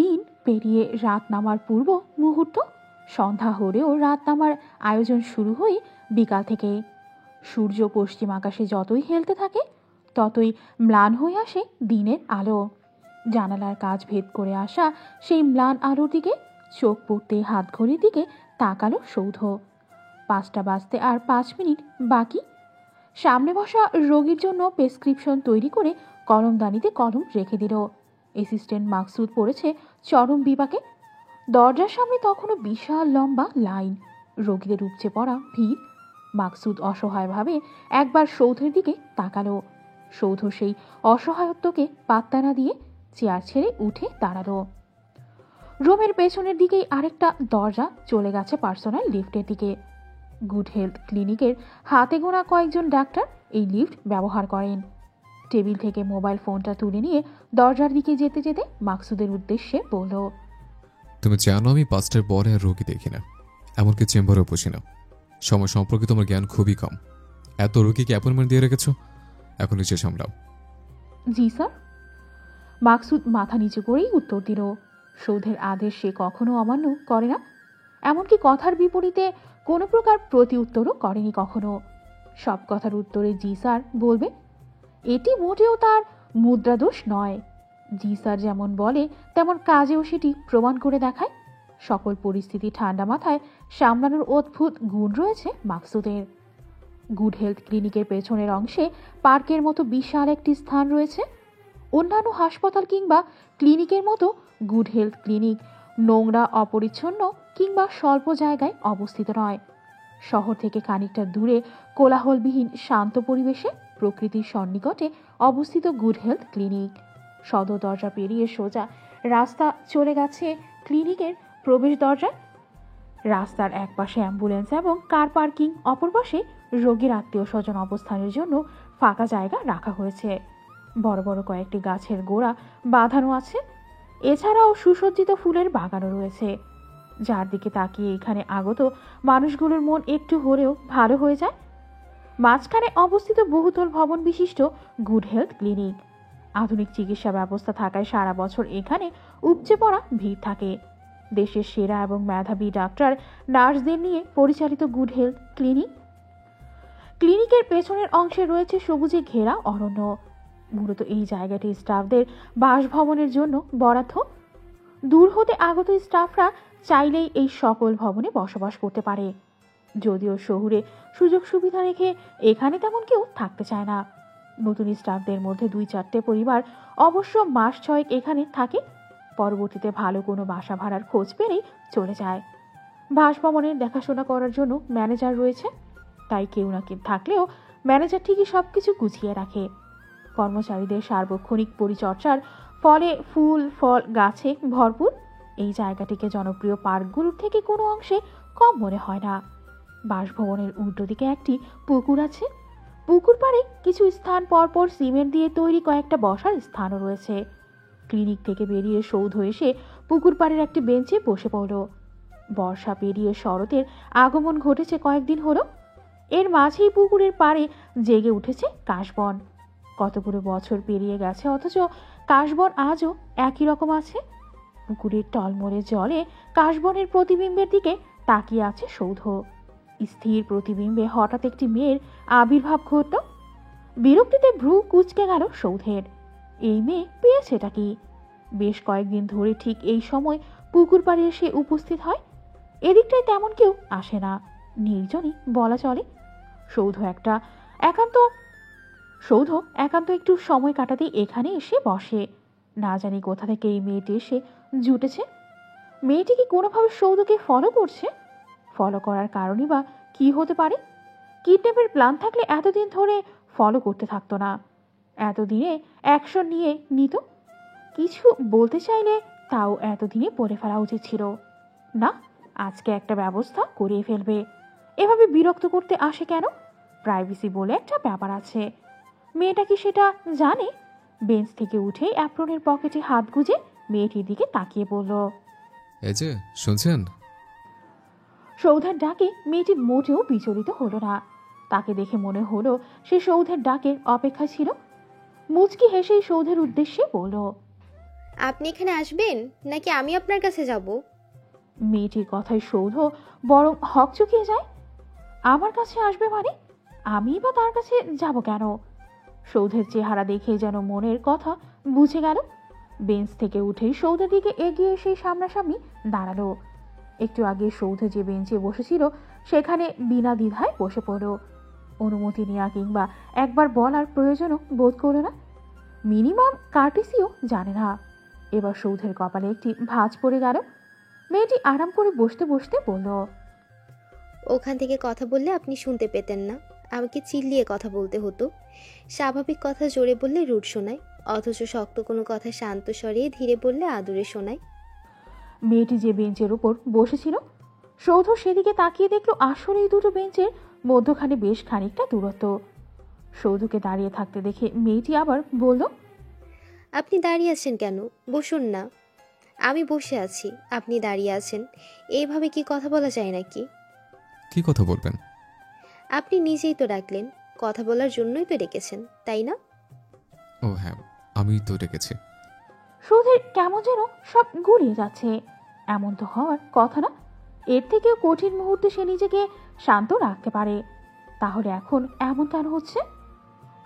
দিন পেরিয়ে রাত নামার পূর্ব মুহূর্ত। সন্ধ্যা হলেও রাত নামার আয়োজন শুরু হয় বিকাল থেকে। সূর্য পশ্চিম আকাশে যতই হেলতে থাকে ততই ম্লান হয়ে আসে দিনের আলো। জানালার কাজ ভেদ করে আসা সেই ম্লান আলোর দিকে চোখ পড়তে হাত ঘড়ির দিকে তাকালো সৌধ। 5টা বাজতে আর 5 মিনিট বাকি। সামনে বসা রোগীর জন্য প্রেসক্রিপশন তৈরি করে কলমদানিতে কলম রেখে দিল। অ্যাসিস্ট্যান্ট মাকসুদ পড়েছে চরম বিপাকে। দরজার সামনে তখনও বিশাল লম্বা লাইন, রোগীদের উপচে পড়া ভিড়। মাকসুদ অসহায়ভাবে একবার সৌধের দিকে তাকালো। সৌধ সেই অসহায়ত্বকে পাত্তা না দিয়ে চেয়ার ছেড়ে উঠে দাঁড়ালো। রুমের পেছনের দিকেই আরেকটা দরজা চলে গেছে পার্সোনাল লিফটের দিকে। গুড হেলথ ক্লিনিকের হাতে গোনা কয়েকজন ডাক্তার এই লিফট ব্যবহার করেন। টেবিল থেকে মোবাইল ফোনটা তুলে নিয়ে দরজার দিকে যেতে যেতে মাকসুদের উদ্দেশ্যে বলল, তুমি জানো আমি 5টার পরে আর রোগী দেখি না, এমনকি চেম্বারেও বসি না। সময় সম্পর্কে তোমার জ্ঞান খুবই কম। এত রোগীকে অ্যাপয়েন্টমেন্ট দিয়ে রেখেছো, এখন নিচে সামলাও। জি স্যার। মাকসুদ মাথা নিচু করেই উত্তর দিল। সৌধের আদেশ সে কখনো অমান্য করে না, এমনকি কথার বিপরীতে কোনো প্রকার প্রতি উত্তরও করেনি কখনো। সব কথার উত্তরে জি স্যার বলবে, এটি মোটেও তার মুদ্রাদোষ নয়। জি স্যার যেমন বলে তেমন কাজেও সেটি প্রমাণ করে দেখায়। সকল পরিস্থিতি ঠান্ডা মাথায় সামলানোর অদ্ভুত গুণ রয়েছে মাকসুদের। গুড হেলথ ক্লিনিকের পেছনের অংশে পার্কের মতো বিশাল একটি স্থান রয়েছে। অন্যান্য হাসপাতাল কিংবা ক্লিনিকের মতো গুড হেলথ ক্লিনিক নোংরা, অপরিচ্ছন্ন কিংবা স্বল্প জায়গায় অবস্থিত নয়। শহর থেকে খানিকটা দূরে কোলাহলবিহীন শান্ত পরিবেশে প্রকৃতির সন্নিকটে অবস্থিত গুড হেলথ ক্লিনিক। সদর দরজা পেরিয়ে সোজা রাস্তা চলে গেছে ক্লিনিকের প্রবেশ দরজায়। রাস্তার এক পাশে অ্যাম্বুলেন্স এবং কার পার্কিং, অপর পাশে রোগীর আত্মীয় স্বজন অবস্থানের জন্য ফাঁকা জায়গা রাখা হয়েছে। বড় বড় কয়েকটি গাছের গোড়া বাঁধানো আছে। এছাড়াও সুসজ্জিত ফুলের বাগানও রয়েছে, যার দিকে তাকিয়ে এখানে আগত মানুষগুলোর মন একটু হলেও ভালো হয়ে যায়। মাঝখানে অবস্থিত বহুতল ভবন বিশিষ্ট গুড হেলথ ক্লিনিক। আধুনিক চিকিৎসা ব্যবস্থা থাকায় সারা বছর এখানে উপচে পড়া ভিড় থাকে। দেশের সেরা এবং মেধাবী ডাক্তার নার্সদের নিয়ে পরিচালিত গুড হেলথ ক্লিনিক। ক্লিনিকের পেছনের অংশে রয়েছে সবুজে ঘেরা অরণ্য। মূলত এই জায়গাটি স্টাফদের বাসভবনের জন্য বরাদ্দ। দূর হতে আগত স্টাফরা চাইলেই এই সকল ভবনে বসবাস করতে পারে। যদিও শহুরে সুযোগ সুবিধা রেখে এখানে তেমন কেউ থাকতে চায় না। নতুন স্টাফদের মধ্যে 2-4টে পরিবার অবশ্য মাস 6 এখানে থাকে, পরবর্তীতে ভালো কোনো বাসা ভাড়ার খোঁজ পেলেই চলে যায়। বাসভবনের দেখাশোনা করার জন্য ম্যানেজার রয়েছে, তাই কেউ না কেউ থাকলেও ম্যানেজার ঠিকই সবকিছু গুছিয়ে রাখে। কর্মচারীদের সার্বক্ষণিক পরিচর্যার ফলে ফুল ফল গাছে ভরপুর এই জায়গাটিকে জনপ্রিয় পার্কগুলোর থেকে কোনো অংশে কম মনে হয় না। বাসভবনের উল্টো দিকে একটি পুকুর আছে। পুকুর পাড়ে কিছু স্থান পরপর সিমেন্ট দিয়ে তৈরি কয়েকটা বসার স্থানও রয়েছে। ক্লিনিক থেকে বেরিয়ে সৌধ এসে পুকুর পাড়ের একটি বেঞ্চে বসে পড়ল। বর্ষা পেরিয়ে শরতের আগমন ঘটেছে কয়েকদিন হলো। এর মাঝেই পুকুরের পাড়ে জেগে উঠেছে কাশবন। কতগুলো বছর পেরিয়ে গেছে, অথচ কাশবন আজও একই রকম আছে। পুকুরের টলমলে জলে কাশবনের প্রতিবিম্বের দিকে তাকিয়ে আছে সৌধ। স্থির প্রতিবিম্বে হঠাৎ একটি মেয়ের আবির্ভাব ঘটল। বিরক্তিতে ভ্রু কুঁচকে গেল সৌধের। এই মেয়ে পেয়েছেটা কি? বেশ কয়েকদিন ধরে ঠিক এই সময় পুকুর পাড়ে এসে উপস্থিত হয়। এদিকটায় তেমন কেউ আসে না, নির্জনই বলা চলে। সৌধ একান্ত একটু সময় কাটাতে এখানে এসে বসে। না জানি কোথা থেকে এই মেয়েটি এসে জুটেছে। মেয়েটি কি কোনোভাবে সৌধকে ফলো করছে? ফলো করার কারণই বা কি হতে পারে? কিডন্যাপের প্ল্যান থাকলে এতদিন ধরে ফলো করতে থাকতো না, এতদিনে অ্যাকশন নিয়ে নিত। কিছু বলতে চাইলে তাও এতদিনে বলে ফেলা উচিত ছিল। না, আজকে একটা ব্যবস্থা করিয়ে ফেলবে। এভাবে বিরক্ত করতে আসে কেন? প্রাইভেসি বলে একটা ব্যাপার আছে। মেয়েটা কি সেটা জানে? বেঞ্চ থেকে উঠে অ্যাপ্রনের পকেটে হাত গুজে মেয়েটির দিকে তাকিয়ে বলল, এই যে শুনছেন? সৌধের ডাকে মেয়েটি মোটেও বিচলিত হলো না। তাকে দেখে মনে হলো সে সৌধের ডাকের অপেক্ষা ছিল। মুচকি হেসেই সৌধের উদ্দেশ্যে বলল। আপনি এখানে আসবেন নাকি আমি আপনার কাছে যাব? মেয়েটির কথায় সৌধ বরং হকচকিয়ে যায়। আমার কাছে আসবে মানে? আমি বা তার কাছে যাব কেন? সৌধের চেহারা দেখে যেন মনের কথা বুঝে গেল। বেঞ্চ থেকে উঠেই সৌধের দিকে এগিয়ে এসে সামনাসামনি দাঁড়ালো। একটু আগে সৌধে যে বেঞ্চে বসেছিল সেখানে বিনা দ্বিধায় বসে পড়ল। অনুমতি নেওয়া কিংবা একবার বলার প্রয়োজনও বোধ করল না। মিনিমাম কার্টেসিও জানে না। এবার সৌধের কপালে একটি ভাঁজ পড়ে গেল। মেয়েটি আরাম করে বসতে বসতে বলল। ওখান থেকে কথা বললে আপনি শুনতে পেতেন না, আমাকে চিল্লিয়ে কথা বলতে হতো। স্বাভাবিক কথা জোরে বললে রুট শোনায়, অথচ শক্ত কোনো কথা শান্ত স্বরে ধীরে বললে আদুরে শোনায়। মেয়েটি যে বেঞ্চের উপর বসেছিল সৌধ সেদিকে তাকিয়ে দেখল আসলে এই দুটো বেঞ্চের মধ্যখানে বেশ খানিকটা দূরত্ব। সৌধকে দাঁড়িয়ে থাকতে দেখে মেয়েটি আবার বলল। আপনি দাঁড়িয়ে আছেন কেন? বসুন না। আমি বসে আছি, আপনি দাঁড়িয়ে আছেন, এইভাবে কি কথা বলা যায় নাকি? কি কথা বলবেন? আপনি নিজেই তো ডাকলেন, কথা বলার জন্যই তো ডেকেছেন, তাই না? ও হ্যাঁ, আমি তো ডেকেছি। সৌধের কেমন যেন সব গুলিয়ে যাচ্ছে। এমন তো হওয়ার কথা না। এর থেকেও কঠিন মুহূর্তে সে নিজেকে শান্ত রাখতে পারে, তাহলে এখন এমন কেন হচ্ছে?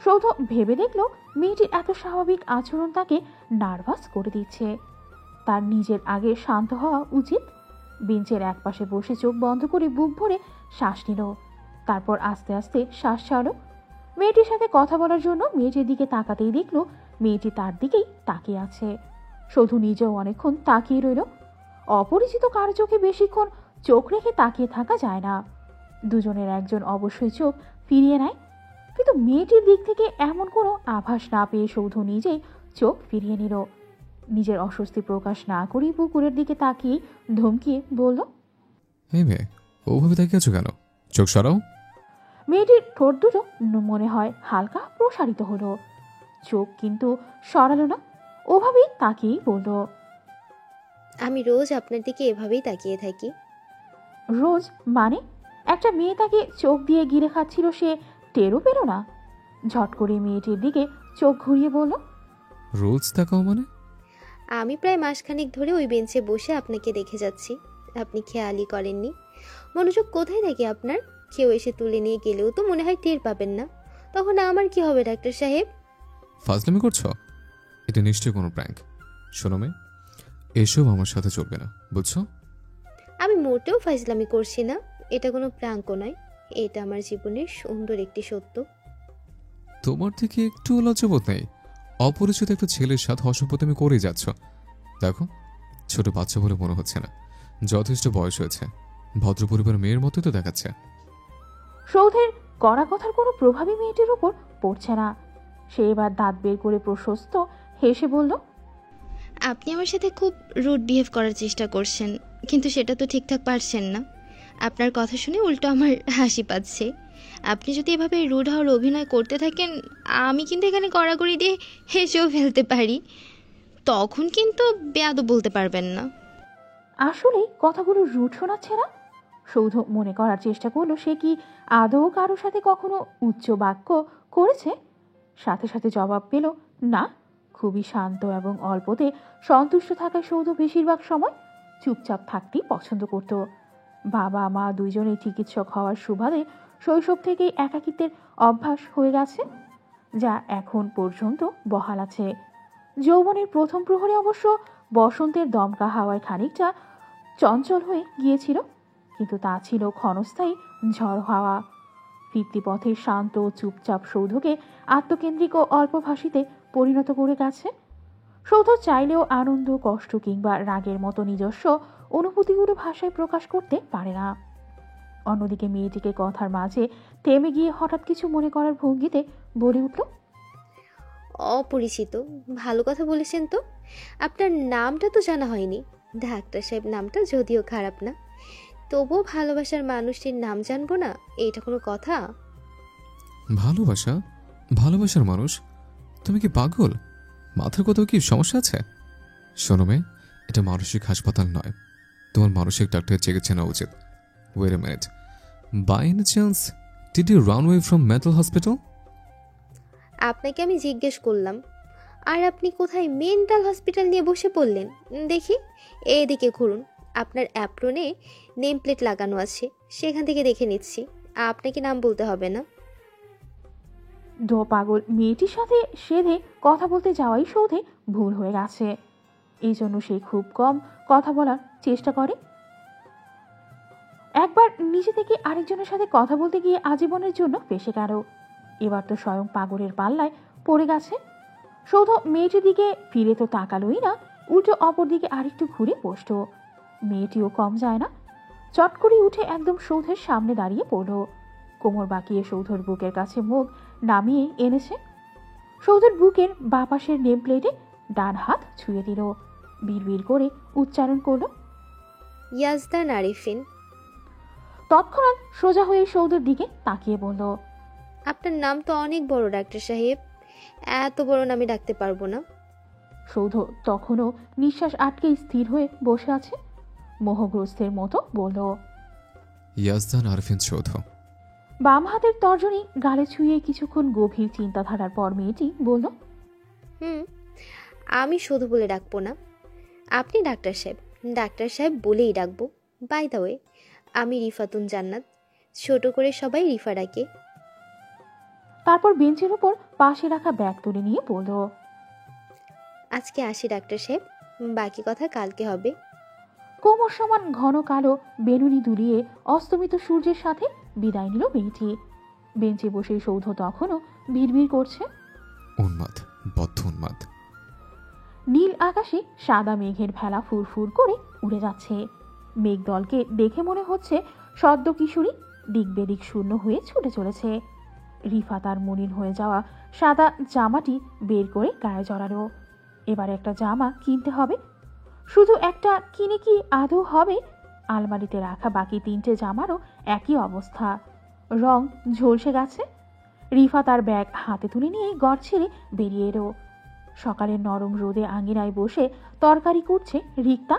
সৌধ ভেবে দেখল মেয়েটির এত স্বাভাবিক আচরণ তাকে নার্ভাস করে দিচ্ছে। তার নিজের আগে শান্ত হওয়া উচিত। বেঞ্চের একপাশে বসে চোখ বন্ধ করে বুক ভরে শ্বাস নিল, তারপর আস্তে আস্তে শ্বাস ছাড়ল। মেয়েটির সাথে কথা বলার জন্য মেয়েটির দিকে তাকাতেই দেখল মেয়েটি তার দিকেই তাকিয়ে আছে। সৌধ নিজেও অনেকক্ষণ তাকিয়ে রইল। অপরিচিত কারো চোখে বেশিক্ষণ চোখ রেখে তাকিয়ে থাকা যায় না। দুজনের একজন অবশ্যই চোখ ফিরিয়ে নেয়, কিন্তু মেয়েটির দিক থেকে এমন কোনো আভাস না পেয়ে সৌধ নিজেই চোখ ফিরিয়ে নিল। নিজের অস্বস্তি প্রকাশ না করেই পুকুরের দিকে তাকিয়ে ধমকিয়ে বলল। এই মেয়ে, ওভাবে তাকিয়ে আছো কেন? চোখ সরাও। মেয়েটির ঠোঁট দুটো মনে হয় হালকা প্রসারিত হলো, চোখ কিন্তু সরালো না, ওভাবেই তাকিয়েই বলল। আমি রোজ আপনার দিকে এভাবেই তাকিয়ে থাকি। রোজ মানে? একটা মেয়ে তাকে চোখ দিয়ে গিলে খাচ্ছিল, সে টেরও পেল না? ঝট করে মেয়েটির দিকে চোখ ঘুরিয়ে বলল। রোজ তাকাও মানে? আমি প্রায় মাসখানেক ধরে ওই বেঞ্চে বসে আপনাকে দেখে যাচ্ছি, আপনি খেয়ালই করেননি। মনোযোগ কোথায় থাকে আপনার? কেউ এসে তুলে নিয়ে গেলেও তো মনে হয় টের পাবেন না। তখন আমার কি হবে ডাক্তার সাহেব? ফাজলামি করছো? এটা নিশ্চয়ই কোনো প্র্যাঙ্ক। শোনো মেয়ে, এসব আমার সাথে চলবে না, বুঝছো? আমি মোটেও ফাইজলামি করছি না, এটা কোনো প্রাঙ্কও নয়, এটা আমার জীবনের সুন্দর একটি সত্য। তোমার থেকে একটু লজ্জাবোধ নেই? অপরিচিত একটা ছেলের সাথে অসভ্যতামি করেই যাচ্ছ। দেখো, ছোট বাচ্চা বলে মনে হচ্ছে না, যথেষ্ট বয়স হয়েছে, ভদ্র পরিবার মেয়ের মতো তো দেখাচ্ছে। সৌধের কড়া কথার কোনো প্রভাবই মেয়েটির উপর পড়ছে না। সে এবার দাঁত বের করে প্রশস্ত হেসে বলল। আপনি আমার সাথে খুব রুড বিহেভ করার চেষ্টা করছেন, কিন্তু সেটা তো ঠিকঠাক পারছেন না। আপনার কথা শুনে উল্টো আমার হাসি পাচ্ছে। আপনি যদি এভাবে রুড হওয়ার অভিনয় করতে থাকেন, আমি কিন্তু এখানে কড়াকড়ি দিয়ে হেসেও ফেলতে পারি, তখন কিন্তু বেয়াদব বলতে পারবেন না। আসলেই কথাগুলো রুট শোনাচ্ছে না। সৌধ মনে করার চেষ্টা করলো সে কি আদৌ কারোর সাথে কখনো উচ্চ বাক্য করেছে। সাথে সাথে জবাব পেল না। খুবই শান্ত এবং অল্পতে সন্তুষ্ট থাকায় সৌধ বেশিরভাগ সময় চুপচাপ থাকতেই পছন্দ করত। বাবা মা দুইজনেই চিকিৎসক হওয়ার সুবাদে শৈশব থেকেই একাকিত্বের অভ্যাস হয়ে গেছে, যা এখন পর্যন্ত বহাল আছে। যৌবনের প্রথম প্রহরে অবশ্য বসন্তের দমকা হাওয়ায় খানিকটা চঞ্চল হয়ে গিয়েছিল, কিন্তু তা ছিল ক্ষণস্থায়ী ঝড় হাওয়া। ফিরতিপথের শান্ত চুপচাপ সৌধকে আত্মকেন্দ্রিক ও অল্পভাষীতে পরিণত করে গেছে। সৌধ চাইলেও আনন্দ, কষ্ট কিংবা রাগের মতো নিজস্ব অনুভূতিগুলো ভাষায় প্রকাশ করতে পারে না। অন্যদিকে মেয়েটিকে কথার মাঝে থেমে গিয়ে হঠাৎ কিছু মনে করার ভঙ্গিতে বলে উঠল। অপরিচিত, ভালো কথা বলেছেন তো। আপনার নামটা তো জানা হয়নি। ডাক্তার সাহেব নামটা যদিও খারাপ না, তবুও ভালোবাসার মানুষটির নাম জানবো না, এইটা কোনো কথা? ভালোবাসা? ভালোবাসার মানুষ? তুমি কি পাগল? মাথার কোথাও কি সমস্যা আছে? শোনো মেয়ে, এটা মানসিক হাসপাতাল নয়, তোমার মানসিক ডাক্তারের চিকিৎসা নেওয়া উচিত। Wait a minute, by any chance did you run away from mental hospital? আপনাকে আমি জিজ্ঞেস করলাম, আর আপনি কোথায় মেন্টাল হসপিটাল নিয়ে বসে পড়লেন? দেখি, এদিকে ঘুরুন। আপনার অ্যাপ্রনে নেম প্লেট লাগানো আছে, সেখান থেকে দেখে নিচ্ছি। আপনাকে নাম বলতে হবে না। পাগল মেয়েটির সাথে সেধে কথা বলতে যাওয়াই সৌধে ভুল হয়ে গেছে। এই জন্য সে খুব কম কথা বলার চেষ্টা করে। একবার নিজে থেকে আরেকজনের সাথে কথা বলতে গিয়ে আজীবনের জন্য ফেঁসে গেল। এবার তো স্বয়ং পাগলের পাল্লায় পড়ে গেছে। সৌধ মেয়েটির দিকে ফিরে তো তাকালোই না, উল্টো অপর দিকে আরেকটু ঘুরে বসত। মেয়েটিও কম যায় না, চট করে উঠে একদম সৌধের সামনে দাঁড়িয়ে পড়ল। কোমর বাঁকিয়ে সৌধর বুকের কাছে মুখ নামিয়ে এনেছে। সৌধের বুকের বাঁ পাশের নেম প্লেটে ডান হাত ছুঁয়ে দিল। বিড়বিড় করে উচ্চারণ করল, ইয়াজদান আরিফিন। তৎক্ষণাৎ সোজা হয়ে সৌধের দিকে তাকিয়ে বলল, আপনার নাম তো অনেক বড় ডাক্তার সাহেব, এত বড় নামে ডাকতে পারবো না। সৌধ তখনও নিঃশ্বাস আটকে স্থির হয়ে বসে আছে। মোহগ্রস্তের মতো বলল, ইয়াজদান আরফিন চৌধ। বাম হাতের তর্জনী গালে ছুঁয়ে কিছুক্ষণ গভীর চিন্তাধারার পর মেয়েটি বলল, আমি শুধু বলে ডাকবো না, আপনি ডাক্তার সাহেব। ডাক্তার সাহেব বলেই ডাকবো। বাই দ্য ওয়ে, আমি রিফাতুন জান্নাত, ছোট করে সবাই রিফা ডাকে। তারপর বেঞ্চের উপর পাশে রাখা ব্যাগ তুলে নিয়ে বলল, আজকে আসি ডাক্তার সাহেব, বাকি কথা কালকে হবে। কোমর সমান ঘন কালো বেনুনি দুলিয়ে অস্তমিত সূর্যের সাথে বিদায় নিল মেয়েটি। বেঞ্চে বসে সৌধ তখনও ভিড় করছে। উন্মাদ, বদ্ধ উন্মাদ। নীল আকাশে সাদা মেঘের ভেলা ফুরফুর করে উড়ে যাচ্ছে। মেঘদলকে দেখে মনে হচ্ছে সদ্য কিশোরী দিক বেদিক শূন্য হয়ে ছুটে চলেছে। রিফা তার মলিন হয়ে যাওয়া সাদা জামাটি বের করে গায়ে জড়ালো। এবার একটা জামা কিনতে হবে। শুধু একটা কিনে কি আদৌ হবে? আলমারিতে রাখা বাকি 3টে জামারও একই অবস্থা, রং ঝলসে গেছে। রিফা তার ব্যাগ হাতে তুলে নিয়ে ঘর ছেড়ে বেরিয়ে এলো। সকালের নরম রোদে আঙিনায় বসে তরকারি করছে রিক্তা।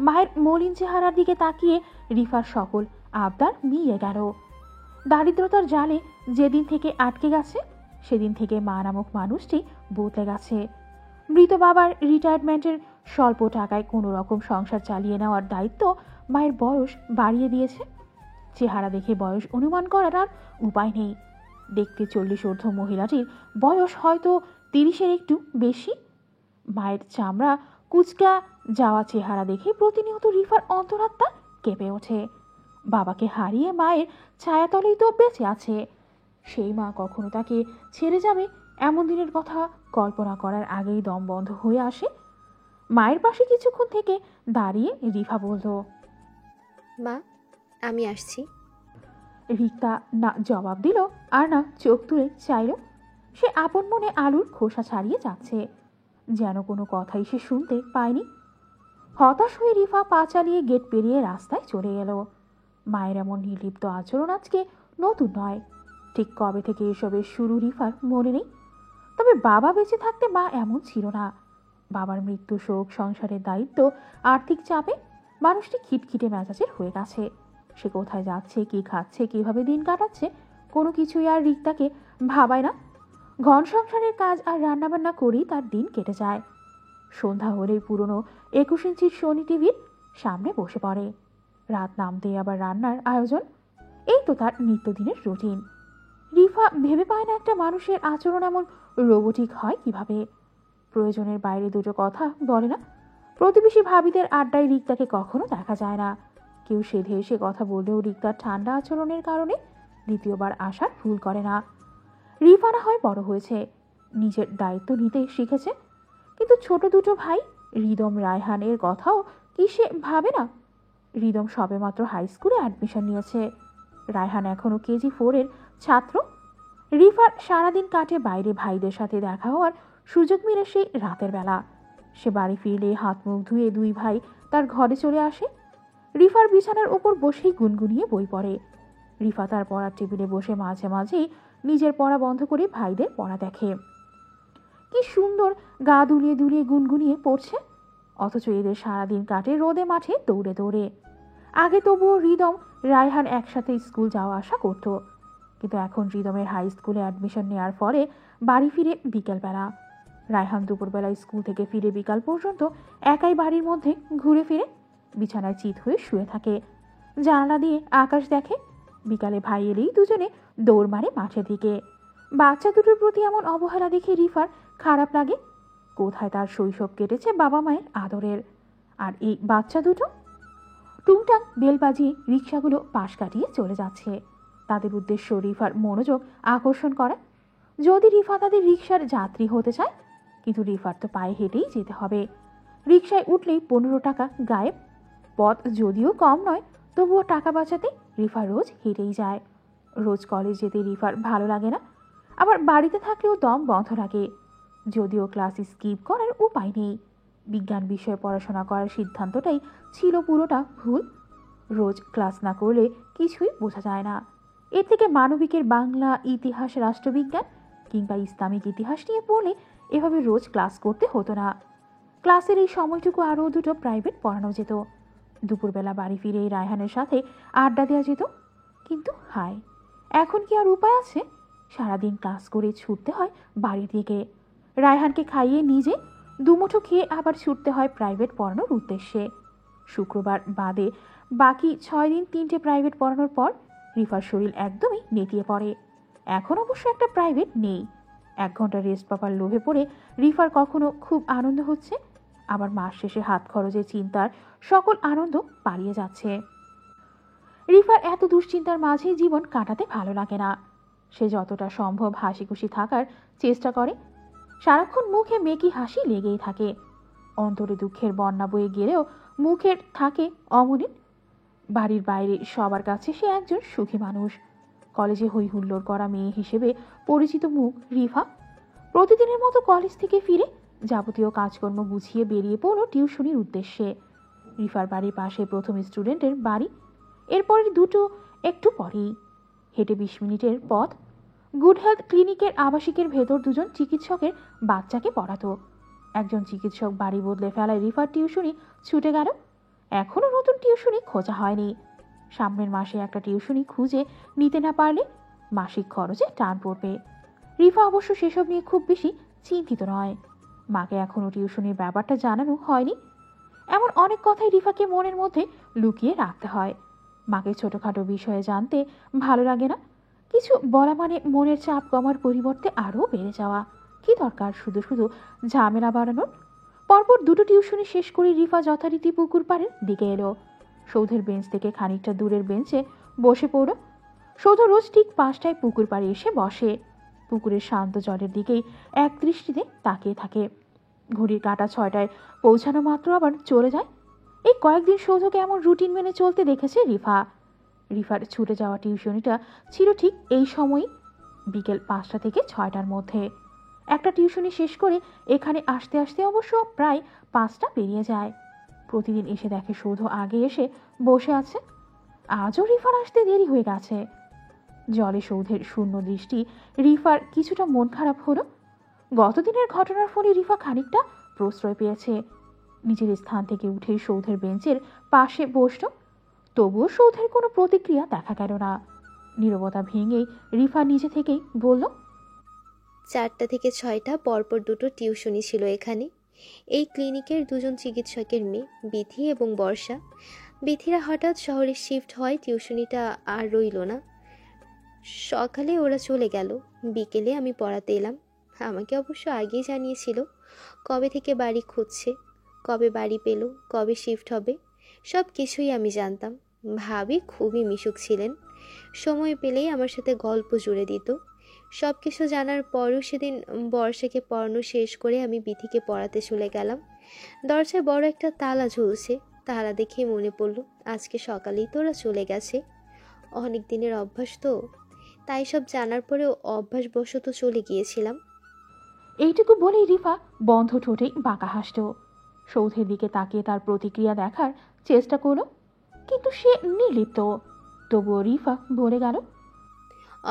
মায়ের মলিন চেহারার দিকে তাকিয়ে রিফার সকল আবদার মিয়ে গেল। দারিদ্রতার জালে যেদিন থেকে আটকে গেছে, সেদিন থেকে মা নামক মানুষটি বদলে গেছে। মৃত বাবার রিটায়ারমেন্টের স্বল্প টাকায় কোনো রকম সংসার চালিয়ে নেওয়ার দায়িত্ব মায়ের বয়স বাড়িয়ে দিয়েছে। চেহারা দেখে বয়স অনুমান করার আর উপায় নেই। দেখতে 40 ঊর্ধ্ব মহিলাটির বয়স হয়তো 30-এর একটু বেশি। মায়ের চামড়া কুচকা যাওয়া চেহারা দেখে প্রতিনিয়ত রিফার অন্তরাত্মা কেঁপে ওঠে। বাবাকে হারিয়ে মায়ের ছায়াতলেই তো বেঁচে আছে। সেই মা কখনো তাকে ছেড়ে যাবে এমন দিনের কথা কল্পনা করার আগেই দম বন্ধ হয়ে আসে। মায়ের পাশে কিছুক্ষণ থেকে দাঁড়িয়ে রিফা বলল, মা, আমি আসছি। রিক্তা না জবাব দিল আর না চোখ তুলে চাইল। সে আপন মনে আলুর খোসা ছাড়িয়ে যাচ্ছে, যেন কোনো কথাই সে শুনতে পায়নি। হতাশ হয়ে রিফা পা চালিয়ে গেট পেরিয়ে রাস্তায় চলে গেল। মায়ের এমন নির্লিপ্ত আচরণ আজকে নতুন নয়। ঠিক কবে থেকে এসবের শুরু রিফার মনে নেই। তবে বাবা বেঁচে থাকতে মা এমন ছিল না। বাবার মৃত্যু, শোক, সংসারের দায়িত্ব, আর্থিক চাপে মানুষটি খিটখিটে মেজাজের হয়ে গেছে। সে কোথায় যাচ্ছে, কি খাচ্ছে, কিভাবে দিন কাটাচ্ছে, কোনো কিছুই আর রিক্তাকে ভাবায় না। ঘন সংসারের কাজ আর রান্নাবান্না করেই তার দিন কেটে যায়। সন্ধ্যা হলেই পুরনো 21 ইঞ্চির সোনি টিভির সামনে বসে পড়ে। রাত নামতেই আবার রান্নার আয়োজন। এই তো তার নিত্যদিনের রুটিন। রিফা ভেবে পায় না একটা মানুষের আচরণ এমন রোবটিক হয় কিভাবে। প্রয়োজনের বাইরে দুটো কথা বলে না। প্রতিবেশী ভাবিদের আড্ডায় রিক্তাকে কখনো দেখা যায় না। কেউ সেধে এসে কথা বললেও রিক্তার ঠান্ডা আচরণের কারণে দ্বিতীয়বার আসার ভুল করে না। রিফা না হয় বড় হয়েছে, নিজের দায়িত্ব নিতে শিখেছে, কিন্তু ছোট দুটো ভাই রিদম, রায়হানের কথাও কি সে ভাবে না? রিদম সবেমাত্র হাই স্কুলে অ্যাডমিশন নিয়েছে, রায়হান এখনো কেজি 4-এর ছাত্র। রিফার সারাদিন কাটে বাইরে, ভাইদের সাথে দেখা হওয়ার সুযোগ মিলে সেই রাতের বেলা। সে বাড়ি ফিরলে হাত মুখ ধুয়ে দুই ভাই তার ঘরে চলে আসে। রিফার বিছানার উপর বসেই গুনগুনিয়ে বই পড়ে। রিফা তার পড়ার টেবিলে বসে মাঝে মাঝেই নিজের পড়া বন্ধ করে ভাইদের পড়া দেখে। কি সুন্দর গা দুলিয়ে দুলিয়ে গুনগুনিয়ে পড়ছে, অথচ এদের সারাদিন কাটে রোদে মাঠে দৌড়ে দৌড়ে। আগে তবুও রিদম, রায়হান একসাথে স্কুল যাওয়া আসা করত, কিন্তু এখন রিদমের হাই স্কুলে অ্যাডমিশন নেওয়ার ফলে বাড়ি ফিরে বিকেলবেলা। রায়হান দুপুরবেলায় স্কুল থেকে ফিরে বিকাল পর্যন্ত একাই বাড়ির মধ্যে ঘুরে ফিরে বিছানায় চিত হয়ে শুয়ে থাকে। জানালা দিয়ে আকাশ দেখে। বিকালে ভাই এলেই দুজনে দৌড় মারে মাঠের দিকে। বাচ্চা দুটোর প্রতি এমন অবহেলা দেখে রিফার খারাপ লাগে। কোথায় তার শৈশব কেটেছে বাবা মায়ের আদরের, আর এই বাচ্চা দুটো? টুংটাং বেল বাজিয়ে রিক্সাগুলো পাশ কাটিয়ে চলে যাচ্ছে। তাদের উদ্দেশ্য রিফার মনোযোগ আকর্ষণ করা। যদি রিফা তাদের রিক্সার যাত্রী হতে চায়, কিন্তু রিফার তো পায়ে হেঁটেই যেতে হবে। রিক্সায় উঠলেই 15 টাকা গায়েব। পথ যদিও কম নয়, তবুও টাকা বাঁচাতে রিফা রোজ হেঁটেই যায়। রোজ কলেজ যেতে রিফার ভালো লাগে না, আবার বাড়িতে থাকলেও দম বন্ধ লাগে। যদিও ক্লাস স্কিপ করার উপায় নেই। বিজ্ঞান বিষয়ে পড়াশোনা করার সিদ্ধান্তটাই ছিল পুরোটা ভুল। রোজ ক্লাস না করলে কিছুই বোঝা যায় না। এর থেকে মানবিকের বাংলা, ইতিহাস, রাষ্ট্রবিজ্ঞান কিংবা ইসলামিক ইতিহাস নিয়ে পড়লে এভাবে রোজ ক্লাস করতে হতো না। ক্লাসের এই সময়টুকু আরও দুটো প্রাইভেট পড়ানো যেত। দুপুরবেলা বাড়ি ফিরেই রায়হানের সাথে আড্ডা দেওয়া যেত। কিন্তু হায়, এখন কি আর উপায় আছে? সারাদিন ক্লাস করে ছুটতে হয় বাড়ির দিকে। রায়হানকে খাইয়ে নিজে দুমুঠো খেয়ে আবার ছুটতে হয় প্রাইভেট পড়ানোর উদ্দেশ্যে। শুক্রবার বাদে বাকি 6 দিন 3টে প্রাইভেট পড়ানোর পর রিফার শরীর একদমই নেতিয়ে পড়ে। এখন অবশ্য একটা প্রাইভেট নেই। 1 ঘন্টা রেস্ট পাবার লোভে পড়ে রিফার কখনো খুব আনন্দ হচ্ছে, আবার মাস শেষে হাত খরচের চিন্তার সকল আনন্দ পালিয়ে যাচ্ছে। রিফার এত দুশ্চিন্তার মাঝে জীবন কাটাতে ভালো লাগে না। সে যতটা সম্ভব হাসি খুশি থাকার চেষ্টা করে। সারাক্ষণ মুখে মেকি হাসি লেগেই থাকে। অন্তরে দুঃখের বন্যা বয়ে গেলেও মুখের থাকে অমলিন। বাড়ির বাইরে সবার কাছে সে একজন সুখী মানুষ। কলেজে হই হুল্লোড় করা মেয়ে হিসেবে পরিচিত মুখ রিফা। প্রতিদিনের মতো কলেজ থেকে ফিরে যাবতীয় কাজকর্ম গুছিয়ে বেরিয়ে পড়ল টিউশনির উদ্দেশ্যে। রিফার বাড়ির পাশে প্রথম স্টুডেন্টের বাড়ি, এরপরে দুটো একটু পরেই। হেঁটে 20 মিনিটের পথ। গুড হেলথ ক্লিনিকের আবাসিকের ভেতর দুজন চিকিৎসকের বাচ্চাকে পড়াতো। একজন চিকিৎসক বাড়ি বদলে ফেলায় রিফার টিউশনি ছুটে গেল। এখনও নতুন টিউশনি খোঁজা হয়নি। সামনের মাসে একটা টিউশনি খুঁজে নিতে না পারলে মাসিক খরচে টান পড়বে। রিফা অবশ্য সেসব নিয়ে খুব বেশি চিন্তিত নয়। মাকে এখনও টিউশনির ব্যাপারটা জানানো হয়নি। এমন অনেক কথাই রিফাকে মনের মধ্যে লুকিয়ে রাখতে হয়। মাকে ছোটখাটো বিষয়ে জানতে ভালো লাগে না। কিছু বলা মানে মনের চাপ কমার পরিবর্তে আরও বেড়ে যাওয়া। কি দরকার শুধু শুধু ঝামেলা বাড়ানোর? পরপর দুটো টিউশনি শেষ করে রিফা যথারীতি পুকুর পাড়ের দিকে এলো। সৌধের বেঞ্চ থেকে খানিকটা দূরের বেঞ্চে বসে পড়ল। সৌধ রোজ ঠিক 5টায় পুকুর পাড়ে এসে বসে। পুকুরের শান্ত জলের দিকেই এক দৃষ্টিতে তাকিয়ে থাকে। ঘড়ির কাঁটা 6টায় পৌঁছানো মাত্র আবার চলে যায়। এই কয়েকদিন সৌধকে এমন রুটিন মেনে চলতে দেখেছে রিফা। রিফার ছুটে যাওয়া টিউশনিটা ছিল ঠিক এই সময়ই, বিকেল 5টা থেকে 6টার মধ্যে। একটা টিউশনি শেষ করে এখানে আসতে আসতে অবশ্য প্রায় 5টা পেরিয়ে যায়। প্রতিদিন এসে দেখে সৌধ আগে এসে বসে আছে। আজও রিফার আসতে দেরি হয়ে গেছে। জলে সৌধের শূন্য দৃষ্টি রিফার কিছুটা মন খারাপ হলো। গতদিনের ঘটনার ফলে রিফা খানিকটা প্রশ্রয় পেয়েছে। নিজের স্থান থেকে উঠে সৌধের বেঞ্চের পাশে বসল। তবুও সৌধের কোনো প্রতিক্রিয়া দেখা গেল না। নীরবতা ভেঙেই রিফা নিজে থেকেই বলল, 4টা থেকে 6টা পরপর দুটো টিউশনি ছিল এখানে। এই ক্লিনিকের দুজন চিকিৎসকের মেয়ে, বিথি এবং বর্ষা। বিথিরা হঠাৎ শহরে শিফট হয়, টিউশনিটা আর রইল না। সকালে ওরা চলে গেল, বিকেলে আমি পড়াতে এলাম। আমাকে অবশ্য আগেই জানিয়েছিল কবে থেকে বাড়ি খুঁজছে, কবে বাড়ি পেল, কবে শিফট হবে, সব কিছুই আমি জানতাম। ভাবি খুবই মিশুক ছিলেন। সময় পেলেই আমার সাথে গল্প জুড়ে দিত। সব কিছু জানার পরও সেদিন বর্ষাকে পড়ানো শেষ করে আমি বিথিকে পড়াতে চলে গেলাম। দরজায় বড় একটা তালা ঝুলছে। তালা দেখে মনে পড়ল আজকে সকালেই তো ওরা চলে গেছে। অনেক দিনের অভ্যাস তো, তাই সব জানার পরেও অভ্যাসবশত চলে গিয়েছিলাম। এইটুকু বলেই রিফা বন্ধ ঠোঁটেই বাঁকা হাসল। সৌধের দিকে তাকিয়ে তার প্রতিক্রিয়া দেখার চেষ্টা করল, কিন্তু সে নির্লিপ্ত। তবুও রিফা বলে গেল,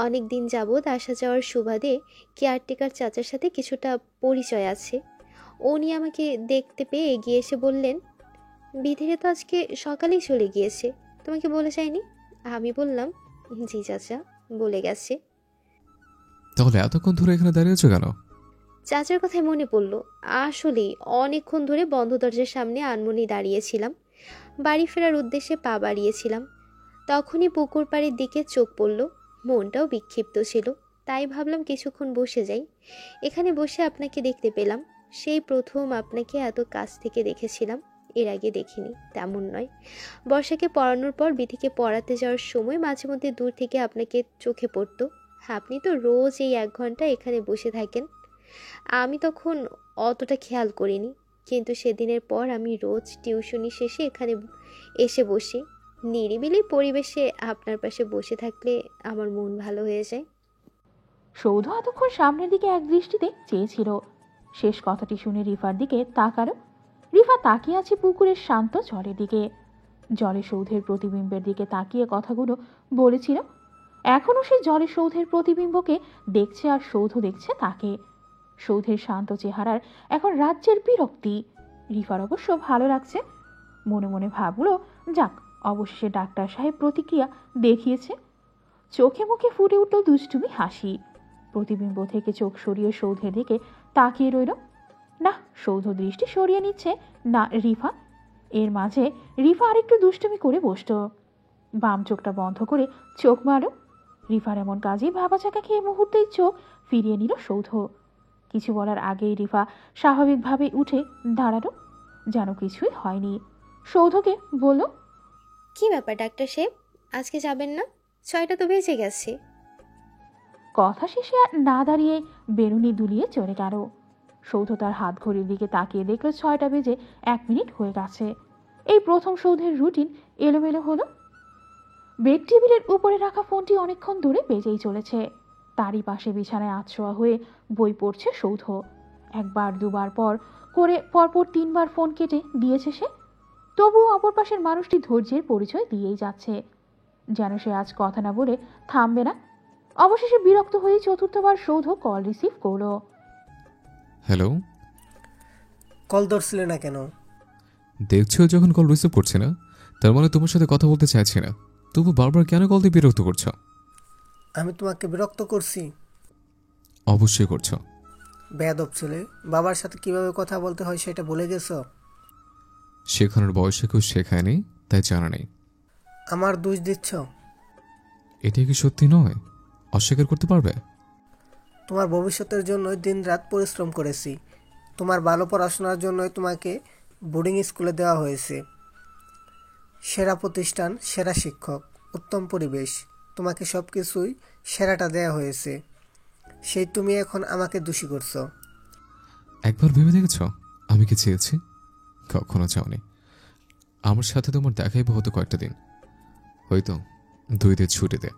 অনেক দিন যাবৎ আসা যাওয়ার সুবাদে কেয়ারটেকার চাচার সাথে কিছুটা পরিচয় আছে। উনি আমাকে দেখতে পেয়ে এগিয়ে এসে বললেন, বিধিরে তো আজকে সকালেই চলে গিয়েছে, তোমাকে বলে যায়নি? আমি বললাম, জি চাচা, বলে গেছে। তাহলে এতক্ষণ ধরে এখানে দাঁড়িয়েছো কেন? চাচার কথায় মনে পড়ল, আসলেই অনেকক্ষণ ধরে বন্ধ দরজার সামনে আনমনি দাঁড়িয়েছিলাম। বাড়ি ফেরার উদ্দেশ্যে পা বাড়িয়েছিলাম, তখনই পুকুর পাড়ের দিকে চোখ পড়ল। মনটাও বিক্ষিপ্ত ছিল, তাই ভাবলাম কিছুক্ষণ বসে যাই। এখানে বসে আপনাকে দেখতে পেলাম। সেই প্রথম আপনাকে এত কাছ থেকে দেখেছিলাম, এর আগে দেখিনি তেমন নয়। বর্ষাকে পড়ানোর পর বিথিকে পড়াতে যাওয়ার সময় মাঝে মধ্যে দূর থেকে আপনাকে চোখে পড়তো। আপনি তো রোজ এই 1 ঘন্টা এখানে বসে থাকেন। আমি তখন অতটা খেয়াল করিনি, কিন্তু সেদিনের পর আমি রোজ টিউশনি শেষে এখানে এসে বসি। নিরিবিলি পরিবেশে আপনার পাশে বসে থাকলে আমার মন ভালো হয়ে যায়। সৌধ এতক্ষণ সামনের দিকে এক দৃষ্টিতে চেয়েছিল। শেষ কথাটি শুনে রিফার দিকে তাকালো। রিফা তাকিয়ে আছে পুকুরের শান্ত জলের দিকে। জলে সৌধের প্রতিবিম্বের দিকে তাকিয়ে কথাগুলো বলেছিল। এখনও সে জলে সৌধের প্রতিবিম্বকে দেখছে, আর সৌধ দেখছে তাকে। সৌধের শান্ত চেহারার এখন রাজ্যের বিরক্তি। রিফার অবশ্য ভালো লাগছে। মনে মনে ভাবলো, যাক, অবশেষে ডাক্তার সাহেব প্রতিক্রিয়া দেখিয়েছে। চোখে মুখে ফুটে উঠল দুষ্টুমি হাসি। প্রতিবিম্ব থেকে চোখ সরিয়ে সৌধের দিকে তাকিয়ে রইল। না, সৌধ দৃষ্টি সরিয়ে নিচ্ছে না রিফা। এর মাঝে রিফা আরেকটু দুষ্টুমি করে বসত। বাম চোখটা বন্ধ করে চোখ মারল। রিফার এমন কাজে ভাবাচাকা খেয়ে মুহূর্তেই চোখ ফিরিয়ে নিল সৌধ। কিছু বলার আগেই রিফা স্বাভাবিকভাবে উঠে দাঁড়ালো, যেন কিছুই হয়নি। সৌধকে বলল, কি ব্যাপার ডাক্তার সাহেব, আজকে যাবেন না? 6টা তো বেজে গেছে। কথা শেষে আর না দাঁড়িয়ে বেরুনি দুলিয়ে চলে গেল। সৌধ তার হাত ঘড়ির দিকে তাকিয়ে দেখল 6টা বেজে 1 মিনিট হয়ে গেছে। এই প্রথম সৌধের রুটিন এলোমেলো হলো। বেড টেবিলের উপরে রাখা ফোনটি অনেকক্ষণ ধরে বেজেই চলেছে। তারই পাশে বিছানায় আছড়োয়া হয়ে বই পড়ছে সৌধ। একবার দুবার পর করে পরপর 3বার ফোন কেটে দিয়েছে সে। তবুও অপর পাশের মানুষটি ধৈর্যের পরিচয় দিয়েই যাচ্ছে, যেন সে আজ কথা না বলে থামবে না। অবশেষে বিরক্ত হয়ে 4র্থবার সৌধ কল রিসিভ করলো। হ্যালো। কল ধরছিলে না কেন? দেখছো যখন কল রিসিভ করছি না, তার মানে তোমার সাথে কথা বলতে চাইছি না। তবু বারবার কেন কল দিয়ে বিরক্ত করছো? আমি তোমাকে বিরক্ত করছি? অবশ্যই করছো। বেয়াদব ছেলে, বাবার সাথে কিভাবে কথা বলতে হয় সেটা ভুলে গেছো? শেখানোর বয়সে কেউ শেখায়নি, তাই জানা নেই। আমার দোষ দিচ্ছ? এটা কি সত্যি নয়? অস্বীকার করতে পারবে? তোমার ভবিষ্যতের জন্য দিনরাত পরিশ্রম করেছি। তোমার ভালো পড়াশোনার জন্যই তোমাকে বোর্ডিং স্কুলে দেওয়া হয়েছে। সেরা প্রতিষ্ঠান, সেরা শিক্ষক, উত্তম পরিবেশ, তোমাকে সব কিছুই সেরাটা দেওয়া হয়েছে। সেই তুমি এখন আমাকে দোষী করছো। একবার ভেবে দেখেছ আমি কি চেয়েছি? কখনো চাওনি। আমার সাথে তোমার দেখাই বা হতো কয়েকটা দিন, হয়তো 2 দিন ছুটিতে।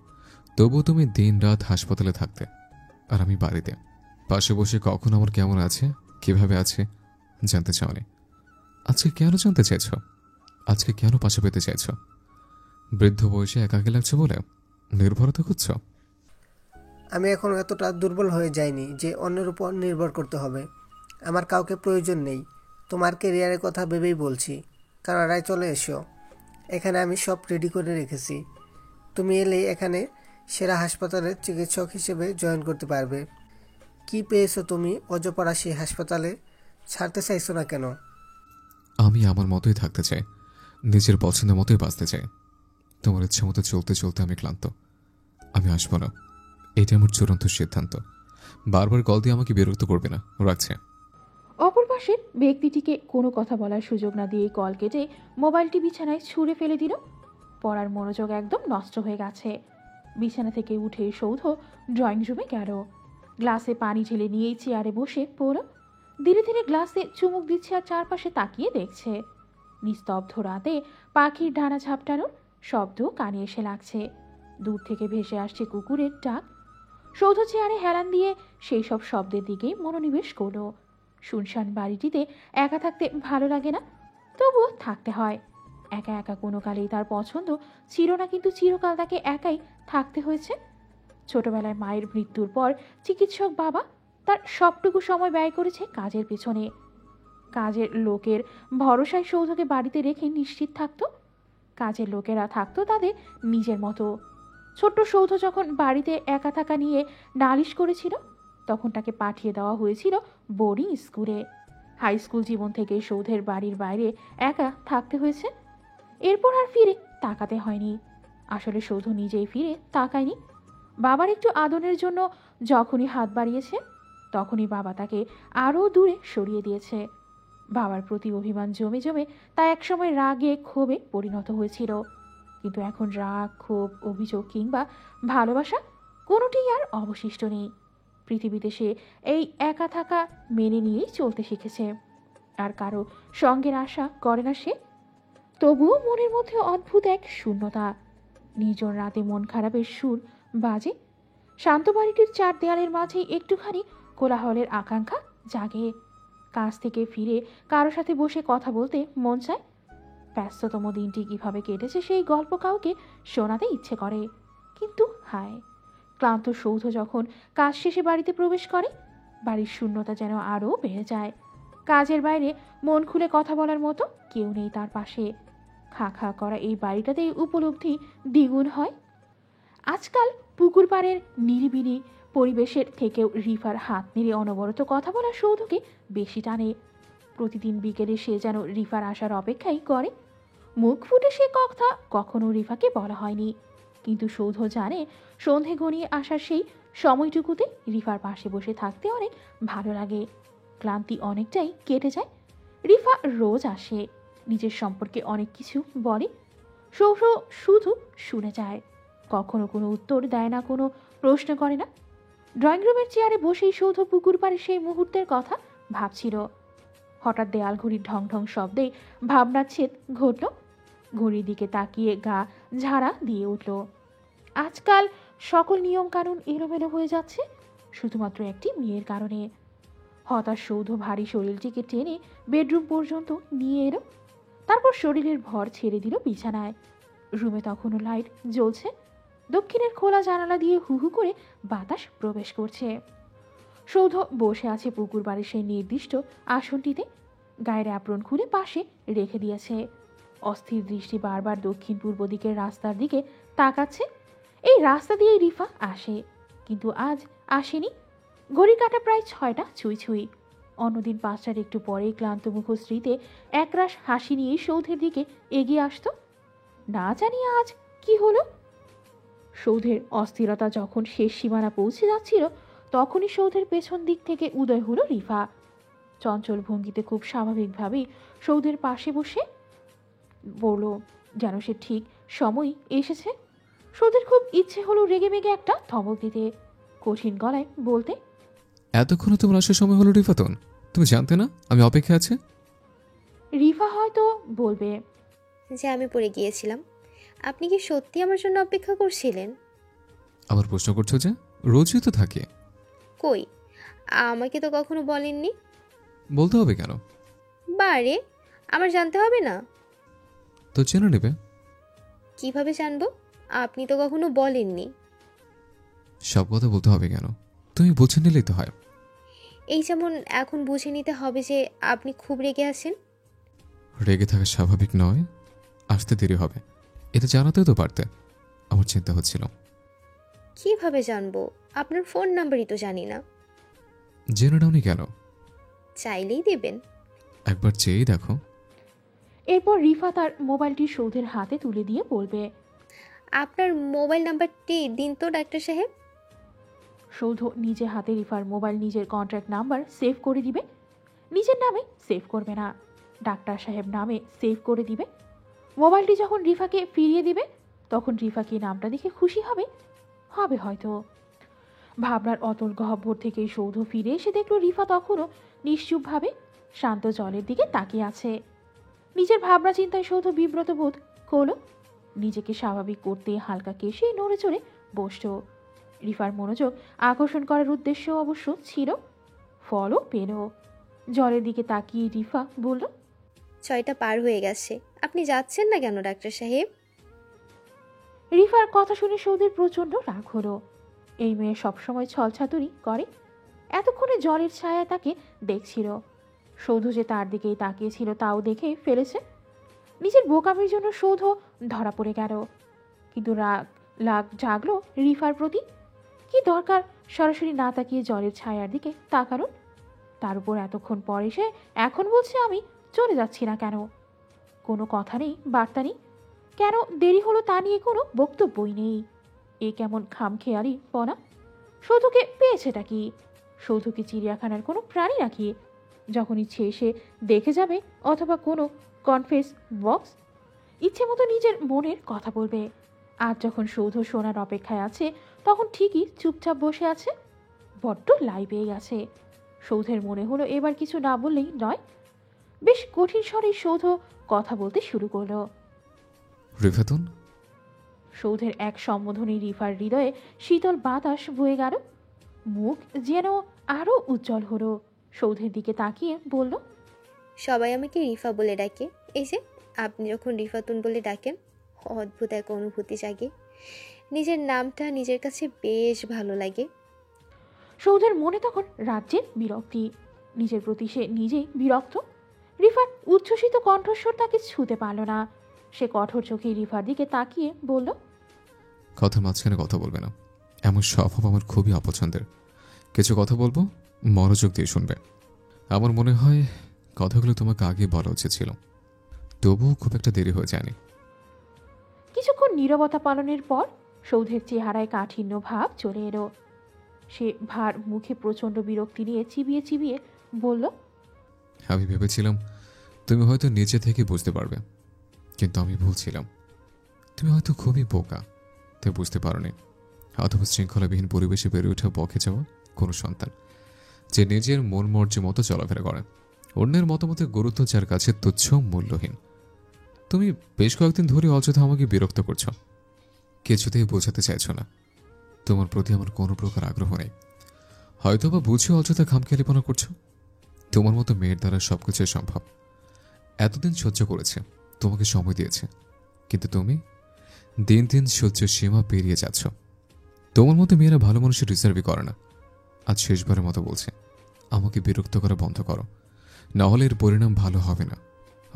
তবুও তুমি দিন রাত হাসপাতালে থাকতে, আর আমি বাড়িতে পাশে বসে কখন আমার কেমন আছে, কিভাবে আছে জানতে চাওনি। আজকে কেন জানতে চাইছ? আজকে কেন পাশে পেতে চাইছ? বৃদ্ধ বয়সে একাকী লাগছে বলে নির্ভরতা খুঁজছ? আমি এখন এতটা দুর্বল হয়ে যাইনি যে অন্যের উপর নির্ভর করতে হবে। আমার কাউকে প্রয়োজন নেই। তোমার কেরিয়ারের কথা ভেবেই বলছি। কানাডায় চলে এসো, এখানে আমি সব রেডি করে রেখেছি। তুমি এলেই এখানে সেরা হাসপাতালের চিকিৎসক হিসেবে জয়েন করতে পারবে। কি পেয়েছো তুমি অজপাড়া সেই হাসপাতালে? ছাড়তে চাইছো না কেন? আমি আমার মতোই থাকতে চাই, নিজের পছন্দের মতোই বাঁচতে চাই। তোমার ইচ্ছে মতো চলতে চলতে আমি ক্লান্ত। আমি আসবো না, এটা আমার চূড়ান্ত সিদ্ধান্ত। বারবার কল দিয়ে আমাকে বিরক্ত করবে না, রাখছে। অপর পাশের ব্যক্তিটিকে কোনো কথা বলার সুযোগ না দিয়ে কল কেটে মোবাইলটি বিছানায় ছুঁড়ে ফেলে দিল। পড়ার মনোযোগ একদম নষ্ট হয়ে গেছে। বিছানা থেকে উঠে সৌধ ড্রয়িং রুমে গেল। গ্লাসে পানি ঢেলে নিয়েই চেয়ারে বসে পড়ল। ধীরে ধীরে গ্লাসে চুমুক দিচ্ছে আর চারপাশে তাকিয়ে দেখছে। নিস্তব্ধ রাতে পাখির ডানা ঝাপটানোর শব্দ কানে এসে লাগছে। দূর থেকে ভেসে আসছে কুকুরের ডাক। সৌধ চেয়ারে হেলান দিয়ে সেই সব শব্দের দিকেই মনোনিবেশ করল। শুনশান বাড়িটিতে একা থাকতে ভালো লাগে না, তবুও থাকতে হয়। একা একা কোনো কালেই তার পছন্দ ছিল না, কিন্তু চিরকাল তাকে একাই থাকতে হয়েছে। ছোটবেলায় মায়ের মৃত্যুর পর চিকিৎসক বাবা তার সবটুকু সময় ব্যয় করেছে কাজের পেছনে। কাজের লোকের ভরসায় সৌধকে বাড়িতে রেখে নিশ্চিত থাকতো। কাজের লোকেরা থাকতো তাদের নিজের মতো। ছোট্ট সৌধ যখন বাড়িতে একা থাকা নিয়ে নালিশ করেছিল তখন তাকে পাঠিয়ে দেওয়া হয়েছিল বোর্ডিং স্কুলে। হাই স্কুল জীবন থেকে সৌধের বাড়ির বাইরে একা থাকতে হয়েছে। এরপর আর ফিরে তাকাতে হয়নি। আসলে সৌধ নিজেই ফিরে তাকায়নি। বাবার একটু আদরের জন্য যখনই হাত বাড়িয়েছে তখনই বাবা তাকে আরও দূরে সরিয়ে দিয়েছে। বাবার প্রতি অভিমান জমে জমে তা একসময় রাগে ক্ষোভে পরিণত হয়েছিল, কিন্তু এখন রাগ, ক্ষোভ, অভিযোগ কিংবা ভালোবাসা কোনোটিই আর অবশিষ্ট নেই। পৃথিবীতে সে এই একা থাকা মেনে নিয়েই চলতে শিখেছে। আর কারো সঙ্গের আশা করে না সে। তবুও মনের মধ্যে অদ্ভুত এক শূন্যতা। নির্জন রাতে মন খারাপের সুর বাজে। শান্ত বাড়িটির চার দেয়ালের মাঝে একটুখানি কোলাহলের আকাঙ্ক্ষা জাগে। কাজ থেকে ফিরে কারো সাথে বসে কথা বলতে মন চায়। ব্যস্ততম দিনটি কিভাবে কেটেছে সেই গল্প কাউকে শোনাতে ইচ্ছে করে। কিন্তু হায়, ক্লান্ত সৌধ যখন কাজ শেষে বাড়িতে প্রবেশ করে বাড়ির শূন্যতা যেন আরও বেড়ে যায়। কাজের বাইরে মন খুলে কথা বলার মতো কেউ নেই তার পাশে। খা খা করা এই বাড়িটাতেই উপলব্ধি দ্বিগুণ হয়। আজকাল পুকুর পাড়ের নিরিবিলি পরিবেশের থেকেও রিফার হাত নেড়ে অনবরত কথা বলার সৌধকে বেশি টানে। প্রতিদিন বিকেলে সে যেন রিফার আসার অপেক্ষাই করে। মুখ ফুটে সে কথা কখনো রিফাকে বলা হয়নি, কিন্তু সৌধ জানে সন্ধে ঘনিয়ে আসার সেই সময়টুকুতে রিফার পাশে বসে থাকতে অনেক ভালো লাগে। ক্লান্তি অনেকটাই কেটে যায়। রিফা রোজ আসে, নিজের সম্পর্কে অনেক কিছু বলে। সৌধ শুধু শুনে যায়, কখনো কোনো উত্তর দেয় না, কোনো প্রশ্ন করে না। ড্রয়িং রুমের চেয়ারে বসেই সৌধ পুকুর পাড়ে সেই মুহূর্তের কথা ভাবছিল। হঠাৎ দেয়াল ঘড়ির ঢং ঢং শব্দে ভাবনার ছেদ ঘটল। ঘড়ির দিকে তাকিয়ে গা ঝাড়া দিয়ে উঠল। আজকাল সকল নিয়ম কানুন এলোমেলো হয়ে যাচ্ছে শুধুমাত্র একটি মেয়ের কারণে। হতাশ সৌধ ভারী শরীরটিকে টেনে বেডরুম পর্যন্ত নিয়ে এলো। তারপর শরীরের ভর ছেড়ে দিল বিছানায়। রুমে তখনও লাইট জ্বলছে। দক্ষিণের খোলা জানালা দিয়ে হু হু করে বাতাস প্রবেশ করছে। সৌধ বসে আছে পুকুর বাড়ির সেই নির্দিষ্ট আসনটিতে। গায়ের অ্যাপ্রন খুলে পাশে রেখে দিয়েছে। অস্থির দৃষ্টি বারবার দক্ষিণ পূর্ব দিকের রাস্তার দিকে তাকাচ্ছে। এই রাস্তা দিয়ে রিফা আসে, কিন্তু আজ আসেনি। ঘড়ি কাটা প্রায় 6টা ছুঁই ছুঁই। অন্যদিন 5টার একটু পরেই ক্লান্ত মুখশ্রীতে একরাশ হাসি নিয়ে সৌধের দিকে এগিয়ে আসতো। না জানি আজ কি হলো। সৌধের অস্থিরতা যখন শেষ সীমানা পৌঁছে যাচ্ছিল তখনই সৌধের পেছন দিক থেকে উদয় হলো রিফা। চঞ্চল ভঙ্গিতে খুব স্বাভাবিকভাবেই সৌধের পাশে বসে বলল যেন সে ঠিক সময় এসেছে। সৌধের খুব ইচ্ছে হলো রেগে মেগে একটা ধমক দিতে, কঠিন গলায় বলতে, এতক্ষণে তোমার আসার সময় হলো রিফাতন? তুমি জানতে না আমি অপেক্ষা আছে? রিফা হয়তো বলবে যে আমি পড়ে গিয়েছিলাম। আপনি কি সত্যি আমার জন্য অপেক্ষা করছিলেন? আবার প্রশ্ন করছো যে? রোজই তো থাকে। কই, আমাকে তো কখনো বলেননি। বলতে হবে কেন? বারে, আমার জানতে হবে না? তো জেনে নেবে। কিভাবে জানবো? আপনি তো কখনো বলেননি। সব কথা বলতে হবে কেন? তুমি বুঝে নিলেই তো হয়। এই যেমন এখন বুঝে নিতে হবে যে আপনি খুব রেগে আছেন। রেগে থাকা স্বাভাবিক নয়, আসতে দেরি হবে এটা জানাতেও তো পারতে। আমার চিন্তা হচ্ছিল। কিভাবে জানবো? আপনার ফোন নাম্বারই তো জানি না। জেনে নাওনি কেন? চাইলেই দেবেন। একবার চেয়েই দেখো। এরপর রিফা তার মোবাইলটি সৌধের হাতে তুলে দিয়ে বলবে, আপনার মোবাইল নাম্বারটি দিন তো ডাক্তার সাহেব। সৌধ নিজে হাতে রিফার মোবাইল নিজের কন্ট্যাক্ট নাম্বার সেভ করে দিবে। নিজের নামে সেভ করবে না, ডাক্তার সাহেব নামে সেভ করে দিবে। মোবাইলটি যখন রিফাকে ফিরিয়ে দিবে তখন রিফা কি নামটা দেখে খুশি হবে? হবে হয়তো। ভাবনার অতল গহ্বর থেকে সৌধ ফিরে এসে দেখল রিফা তখনও নিশ্চুপভাবে শান্ত জলের দিকে তাকিয়ে আছে। নিজের ভাবনা চিন্তায় সৌধ বিব্রত বোধ করল। নিজেকে স্বাভাবিক করতে হালকা কেশে নড়ে চড়ে বসল। রিফার মনোযোগ আকর্ষণ করার উদ্দেশ্য অবশ্য ছিল, ফলও পেল। জলের দিকে তাকিয়ে রিফা বলল, 6টা পার হয়ে গেছে, আপনি যাচ্ছেন না কেন ডাক্তার সাহেব? রিফার কথা শুনে সৌধের প্রচণ্ড রাগ হলো। এই মেয়ে সবসময় ছলছাতুরি করে। এতক্ষণে জলের ছায়ায় তাকে দেখছিল। সৌধ যে তার দিকেই তাকিয়েছিল তাও দেখে ফেলেছে। নিজের বোকামির জন্য সৌধ ধরা পড়ে গেল, কিন্তু রাগ লাগ জাগলো রিফার প্রতি। কি দরকার সরাসরি না তাকিয়ে জলের ছায়ার দিকে তাকানোর? তার উপর এতক্ষণ পরে সে এখন বলছে আমি চলে যাচ্ছি না কেন? কোনো কথা নেই, বার্তা নেই। কেন দেরি হলো তা নিয়ে কোনো বক্তব্যই নেই। এ কেমন খামখেয়ালি পনা? সৌধুকে পেয়েছেটা কি? সৌধু কি চিড়িয়াখানার কোনো প্রাণী নাকি? যখন ইচ্ছে এসে দেখে যাবে, অথবা কোনো কনফেস বক্স ইচ্ছে মতো নিজের মনের কথা বলবে। আজ যখন সৌধ শোনার অপেক্ষায় আছে, তখন ঠিকই চুপচাপ বসে আছে। বড্ড লাই পেয়ে গেছে। সৌধের মনে হলো এবার কিছু না বললেই নয়। বেশ কঠিন স্বরে সৌধ কথা বলতে শুরু করলো। রিফাতুন, সৌধের এক সম্বোধনী রিফার হৃদয়ে শীতল বাতাস বয়ে গেল। মুখ যেন আরো উজ্জ্বল হলো। সৌধের দিকে তাকিয়ে বলল, সবাই আমাকে রিফা বলে ডাকে। এই যে আপনি যখন রিফাতুন বলে ডাকেন, অদ্ভুত এক অনুভূতি জাগে। নিজের নামটা নিজের কাছে বেশ ভালো লাগে। সৌধের মনে তখন রাজ্যের বিরক্তি। নিজের প্রতি সে নিজেই বিরক্ত। রিফার উচ্ছ্বসিত কণ্ঠস্বর তাকে ছুঁতে পারল না। সে কঠোর চোখে রিফার দিকে তাকিয়ে বলল, কথার মাঝখানে কথা বলবে না। এমন স্বভাব আমার খুবই অপছন্দের। কিছু কথা বলবো, মনোযোগ দিয়ে শুনবে। আমার মনে হয় কথাগুলো তোমাকে আগে বলা উচিত ছিল, তবুও খুব একটা দেরি হয়ে যায়নি। কিছুক্ষণ নীরবতা পালনের পর সৌধের চেহারায় কাঠিন্য ভাব চলে এলো। সে ভার মুখে প্রচণ্ড বিরক্তি নিয়ে চিবিয়ে চিবিয়ে বলল, আমি ভেবেছিলাম তুমি হয়তো নিজে থেকে বুঝতে পারবে, কিন্তু আমি ভুলছিলাম। তুমি হয়তো খুবই বোকা, তাই বুঝতে পারোনি। অথবা শৃঙ্খলাবিহীন পরিবেশে বেড়ে ওঠা বকে যাওয়া কোনো সন্তান, যে নিজের মন মর্জি মতো চলাফেরা করে, অন্যের মতামতের গুরুত্ব যার কাছে তুচ্ছ মূল্যহীন। তুমি বেশ কয়েকদিন ধরে অযথা আমাকে বিরক্ত করছো। কিছুতেই বোঝাতে চাইছো না তোমার প্রতি আমার কোনো প্রকার আগ্রহ নেই। হয়তোবা বুঝে অযথা খামখেয়ালিপনা করছো। তোমার মতো মেয়ের দ্বারা সবকিছুই সম্ভব। এতদিন সহ্য করেছে, তোমাকে সময় দিয়েছে, কিন্তু তুমি দিন দিন সহ্যের সীমা পেরিয়ে যাচ্ছ। তোমার মতো মেয়েরা ভালো মানুষের রিজার্ভই করে না। আজ শেষবারের মতো বলছে, আমাকে বিরক্ত করা বন্ধ করো, না হলে এর পরিণাম ভালো হবে না।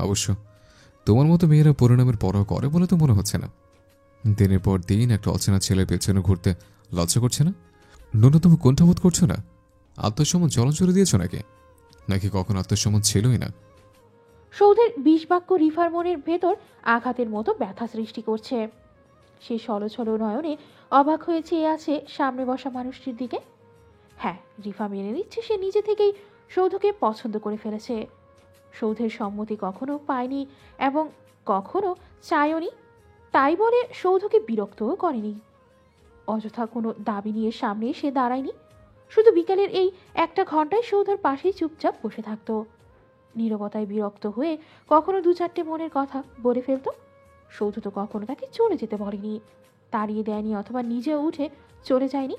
অবশ্য তোমার মতো মেয়েরা পরিণামের পরোয়া করে বলে তো মনে হচ্ছে না। দিনের পর দিন একটা অচেনা ছেলের পেছনে ঘুরতে লজ্জা করছে না? ন্যূনতম কুণ্ঠাবোধ করছো না? আত্মসম্মান জলন চলে দিয়েছ নাকি? নাকি কখন আত্মসম্মান ছিলই না? সৌধের বিষ বাক্য রিফার মনের ভেতর আঘাতের মতো ব্যথা সৃষ্টি করছে। সে ছল নয়নে অবাক হয়ে চেয়ে আছে সামনে বসা মানুষটির দিকে। হ্যাঁ, রিফা মেনে নিচ্ছে সে নিজে থেকেই সৌধকে পছন্দ করে ফেলেছে। সৌধের সম্মতি কখনো পায়নি এবং কখনো চায়নি, তাই বলে সৌধকে বিরক্তও করেনি। অযথা কোনো দাবি নিয়ে সামনে এসে দাঁড়ায়নি। শুধু বিকালের এই একটা ঘন্টায় সৌধর পাশেই চুপচাপ বসে থাকতো। নীরবতায় বিরক্ত হয়ে কখনো দু চারটে মনের কথা বলে ফেলত। সৌধ তো কখনো তাকে চলে যেতে বলেনি, তাড়িয়ে দেয়নি অথবা নিজে উঠে চলে যায়নি।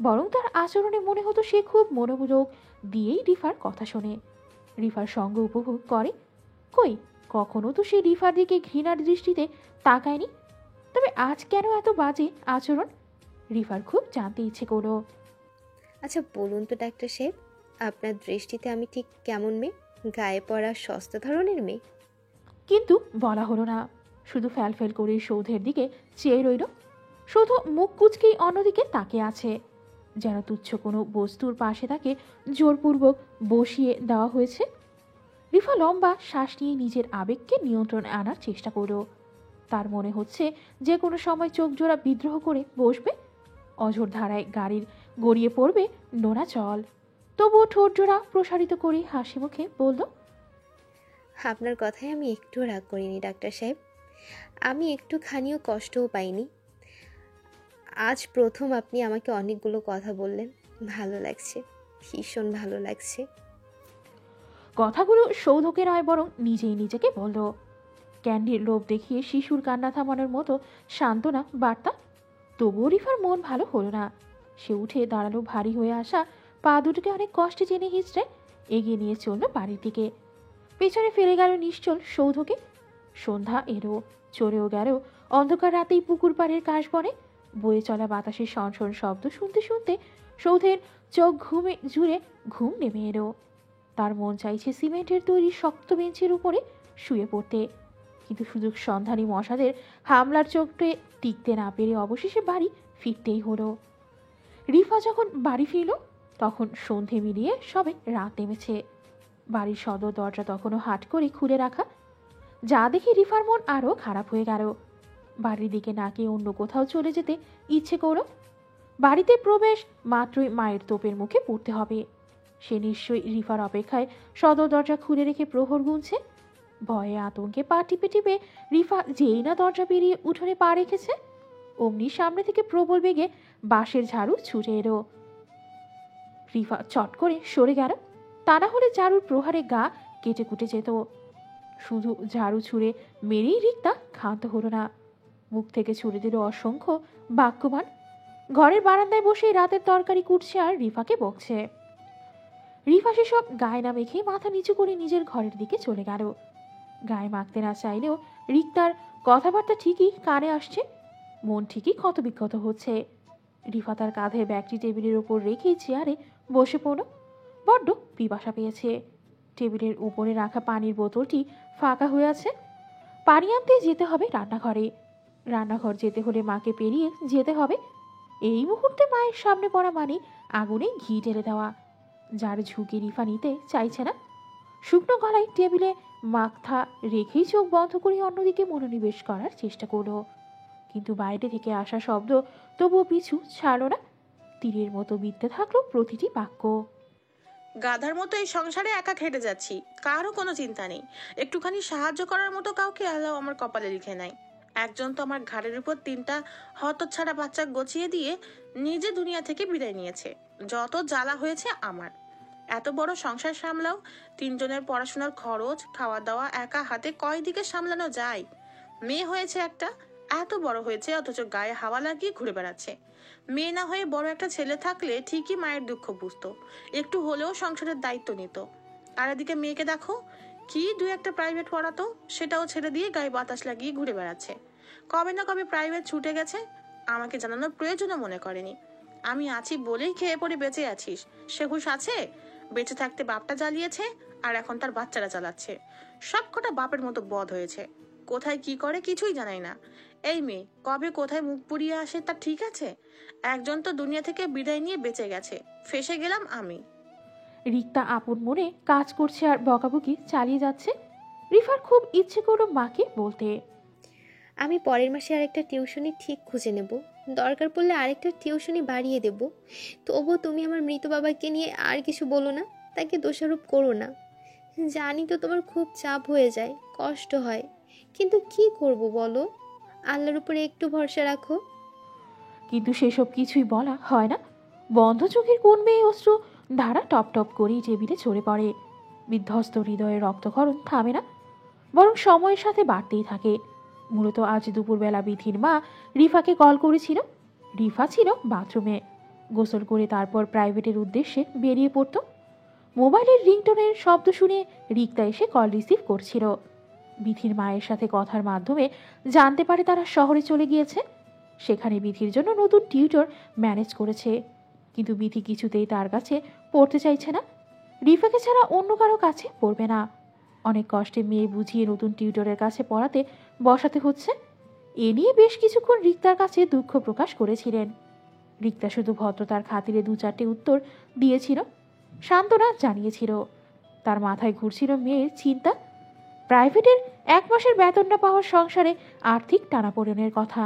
বরং তার আচরণে মনে হতো সে খুব মনোযোগ দিয়েই রিফার কথা শোনে, রিফার সঙ্গ উপভোগ করে। কই, কখনো তো সে রিফার দিকে ঘৃণার দৃষ্টিতে তাকায়নি। তবে আজ কেন এত বাজে আচরণ? রিফার খুব জানতে ইচ্ছে করলো। আচ্ছা বলুন তো ডাক্তার সাহেব, আপনার দৃষ্টিতে আমি ঠিক কেমন মেয়ে? গায়ে পড়া সস্তা ধরনের মেয়ে? কিন্তু বলা হলো না। শুধু ফ্যাল করে সৌধের দিকে চেয়ে রইল। সৌধ মুখ কুচকেই অন্যদিকে তাকিয়ে আছে, যেন তুচ্ছ কোনো বস্তুর পাশে তাকে জোরপূর্বক বসিয়ে দেওয়া হয়েছে। রিফা লম্বা শ্বাস নিয়ে নিজের আবেগকে নিয়ন্ত্রণে আনার চেষ্টা করল। তার মনে হচ্ছে যে কোনো সময় চোখ জোড়া বিদ্রোহ করে বসবে, অঝোর ধারায় গাড়ির গড়িয়ে পড়বে নোনা জল। তবুও ঠোঁট জোড়া প্রসারিত করে হাসি মুখে বলল, আপনার কথায় আমি একটুও রাগ করিনি ডাক্তার সাহেব। আমি একটুখানিও কষ্টও পাইনি। আজ প্রথম আপনি আমাকে অনেকগুলো কথা বললেন, ভালো লাগছে, ভীষণ ভালো লাগছে। কথাগুলো সৌধকে নয় বরং নিজেই নিজেকে বলল। ক্যান্ডির লোভ দেখিয়ে শিশুর কান্না থামানোর মতো সান্ত্বনা বার্তা। তবুও রিফার মন ভালো হলো না। সে উঠে দাঁড়ালো, ভারী হয়ে আসা পা দুটোকে অনেক কষ্টে চেনে হিঁচড়ে এগিয়ে নিয়ে চলল বাড়ির দিকে। পেছনে ফেলে গেল নিশ্চল সৌধকে। সন্ধ্যা এলো, চলেও গেল অন্ধকার রাতেই পুকুর পাড়ের কাশবনে বয়ে চলা বাতাসের সনসন শব্দ শুনতে শুনতে সৌধের চোখ ঘুমে জুড়ে ঘুম নেমে এলো। তার মন চাইছে সিমেন্টের তৈরি শক্ত বেঞ্চের উপরে শুয়ে পড়তে, কিন্তু সুযোগ সন্ধানী মশাদের হামলার চোখে টিকতে না পেরে অবশেষে বাড়ি ফিরতেই হলো। রিফা যখন বাড়ি ফিরল তখন সন্ধে মিলিয়ে সবে রাত নেমেছে। বাড়ির সদর দরজা তখনও হাট করে খুলে রাখা, যা দেখে রিফার মন আরও খারাপ হয়ে গেল। বাড়ির দিকে না গিয়ে অন্য কোথাও চলে যেতে ইচ্ছে করল। বাড়িতে প্রবেশ মাত্রই মায়ের তোপের মুখে পড়তে হবে। সে নিশ্চয়ই রিফার অপেক্ষায় সদর দরজা খুলে রেখে প্রহর গুনছে। ভয়ে আতঙ্কে পা টিপে টিপে রিফা যেই না দরজা পেরিয়ে উঠোনে পা রেখেছে, অমনি সামনে থেকে প্রবল বেগে বাঁশের ঝাড়ু ছুটে এলো। রিফা চট করে সরে গেল, তা না হলে ঝাড়ুর প্রহারে গা কেটে কুটে যেত। শুধু ঝাড়ু ছুঁড়ে মেরেই রিক্তা ক্ষান্ত হলো না, মুখ থেকে ছুড়ে দিল অসংখ্য বাক্যবান। ঘরের বারান্দায় বসে রাতের তরকারি কুটছে আর রিফাকে বকছে। রিফা সেসব গায়ে না মেখে মাথা নিচু করে নিজের ঘরের দিকে চলে গেল। গায়ে মাখতে না চাইলেও রিক্তার কথাবার্তা ঠিকই কানে আসছে, মন ঠিকই ক্ষতবিক্ষত হচ্ছে। রিফা তার কাঁধের ব্যাগটি টেবিলের ওপর রেখেই চেয়ারে বসে পড়ল। বড্ড পিপাসা পেয়েছে। টেবিলের উপরে রাখা পানির বোতলটি ফাঁকা হয়ে আছে। পানি আনতে যেতে হবে রান্নাঘরে। রান্নাঘর যেতে হলে মাকে পেরিয়ে যেতে হবে। এই মুহূর্তে মায়ের সামনে পড়া মানে আগুনে ঘি ঢেলে দেওয়া, যার ঝুঁকি রিফা নিতে চাইছে না। শুকনো গলায় টেবিলে মাথা রেখেই চোখ বন্ধ করে অন্যদিকে মনোনিবেশ করার চেষ্টা করলো, কিন্তু বাইরে থেকে আসা শব্দ তবুও পিছু ছাড়ল না। তীরের মতো বিঁধতে থাকলো প্রতিটি বাক্য। গাধার মতো এই সংসারে একা খেটে যাচ্ছি, কারও কোনো চিন্তা নেই। একটুখানি সাহায্য করার মতো কাউকে আল্লাহ আমার কপালে লিখে নাই। একজন তো আমার ঘাড়ের উপর 3টা হতচ্ছাড়া বাচ্চা গছিয়ে দিয়ে নিজে দুনিয়া থেকে বিদায় নিয়েছে। যত জ্বালা হয়েছে আমার। এত বড় সংসার সামলাও, 3 জনের পড়াশোনার খরচ, খাওয়া দাওয়া একা হাতে কয় দিকে সামলানো যায়? মেয়ে হয়েছে একটা, এত বড় হয়েছে অথচ গায়ে হাওয়া লাগিয়ে ঘুরে বেড়াচ্ছে। মেয়ে না হয়ে বড় একটা ছেলে থাকলে ঠিকই মায়ের দুঃখ বুঝতো, একটু হলেও সংসারের দায়িত্ব নিত। আর এদিকে মেয়েকে দেখো, কি 2-1টা প্রাইভেট পড়াতো, সেটাও ছেড়ে দিয়ে গায়ে বাতাস লাগিয়ে ঘুরে বেড়াচ্ছে। কবে না কবে প্রাইভেট ছুটে গেছে, আমাকে জানানোর প্রয়োজনও মনে করেনি। আমি আছি বলেই খেয়ে পড়ে বেঁচে আছিস, সে হুঁশ আছে? বেঁচে থাকতে বাপটা জ্বালিয়েছে, আর এখন তার বাচ্চারা চালাচ্ছে। সব কটা বাপের মতো বধ হয়েছে। কোথায় কি করে কিছুই জানাই না। এই মেয়ে কবে কোথায় মুখ পুড়িয়ে আসে তা ঠিক আছে? একজন তো দুনিয়া থেকে বিদায় নিয়ে বেঁচে গেছে, ফেসে গেলাম আমি। রিক্তা আপন মনে কাজ করছে আর বকাবকি চালিয়ে যাচ্ছে। রিফার খুব ইচ্ছে করলো মাকে বলতে, আমি পরের মাসে আরেকটা টিউশনি ঠিক খুঁজে নেব, দরকার পড়লে আরেকটা টিউশনি বাড়িয়ে দেব। তবুও তুমি আমার মৃত বাবাকে নিয়ে আর কিছু বলো না, তাকে দোষারোপ করো না। জানি তো তোমার খুব চাপ হয়ে যায়, কষ্ট হয়, কিন্তু কি করব বলো? আল্লাহর উপরে একটু ভরসা রাখো। কিন্তু সেসব কিছুই বলা হয় না। বন্ধ চোখের কোন মেয়ে অস্ত্র ধারা টপ টপ করেই টেবিলে ঝরে পড়ে। বিধ্বস্ত হৃদয়ের রক্তক্ষরণ থামে না, বরং সময়ের সাথে বাড়তেই থাকে। মূলত আজ দুপুরবেলা বিথির মা রিফাকে কল করেছিল। রিফা ছিল বাথরুমে, গোসল করে তারপর প্রাইভেটের উদ্দেশ্যে বেরিয়ে পড়তো। মোবাইলের রিংটোনের শব্দ শুনে রিক্তা এসে কল রিসিভ করছিল। বিথির মায়ের সাথে কথার মাধ্যমে জানতে পারে তারা শহরে চলে গিয়েছে। সেখানে বিথির জন্য নতুন টিউটর ম্যানেজ করেছে, কিন্তু বিথি কিছুতেই তার কাছে পড়তে চাইছে না। রিফাকে ছাড়া অন্য কারো কাছে পড়বে না। অনেক কষ্টে মেয়ে বুঝিয়ে নতুন টিউটরের কাছে পড়াতে বসাতে হচ্ছে। এ নিয়ে বেশ কিছুক্ষণ রিক্তার কাছে দুঃখ প্রকাশ করেছিলেন। রিক্তা শুধু ভদ্রতার খাতিরে 2-4টে উত্তর দিয়েছিল, সান্ত্বনা জানিয়েছিল। তার মাথায় ঘুরছিল মেয়ের চিন্তা, প্রাইভেটের 1 মাসের বেতন না পাওয়ার সংসারে আর্থিক টানাপোড়েনের কথা।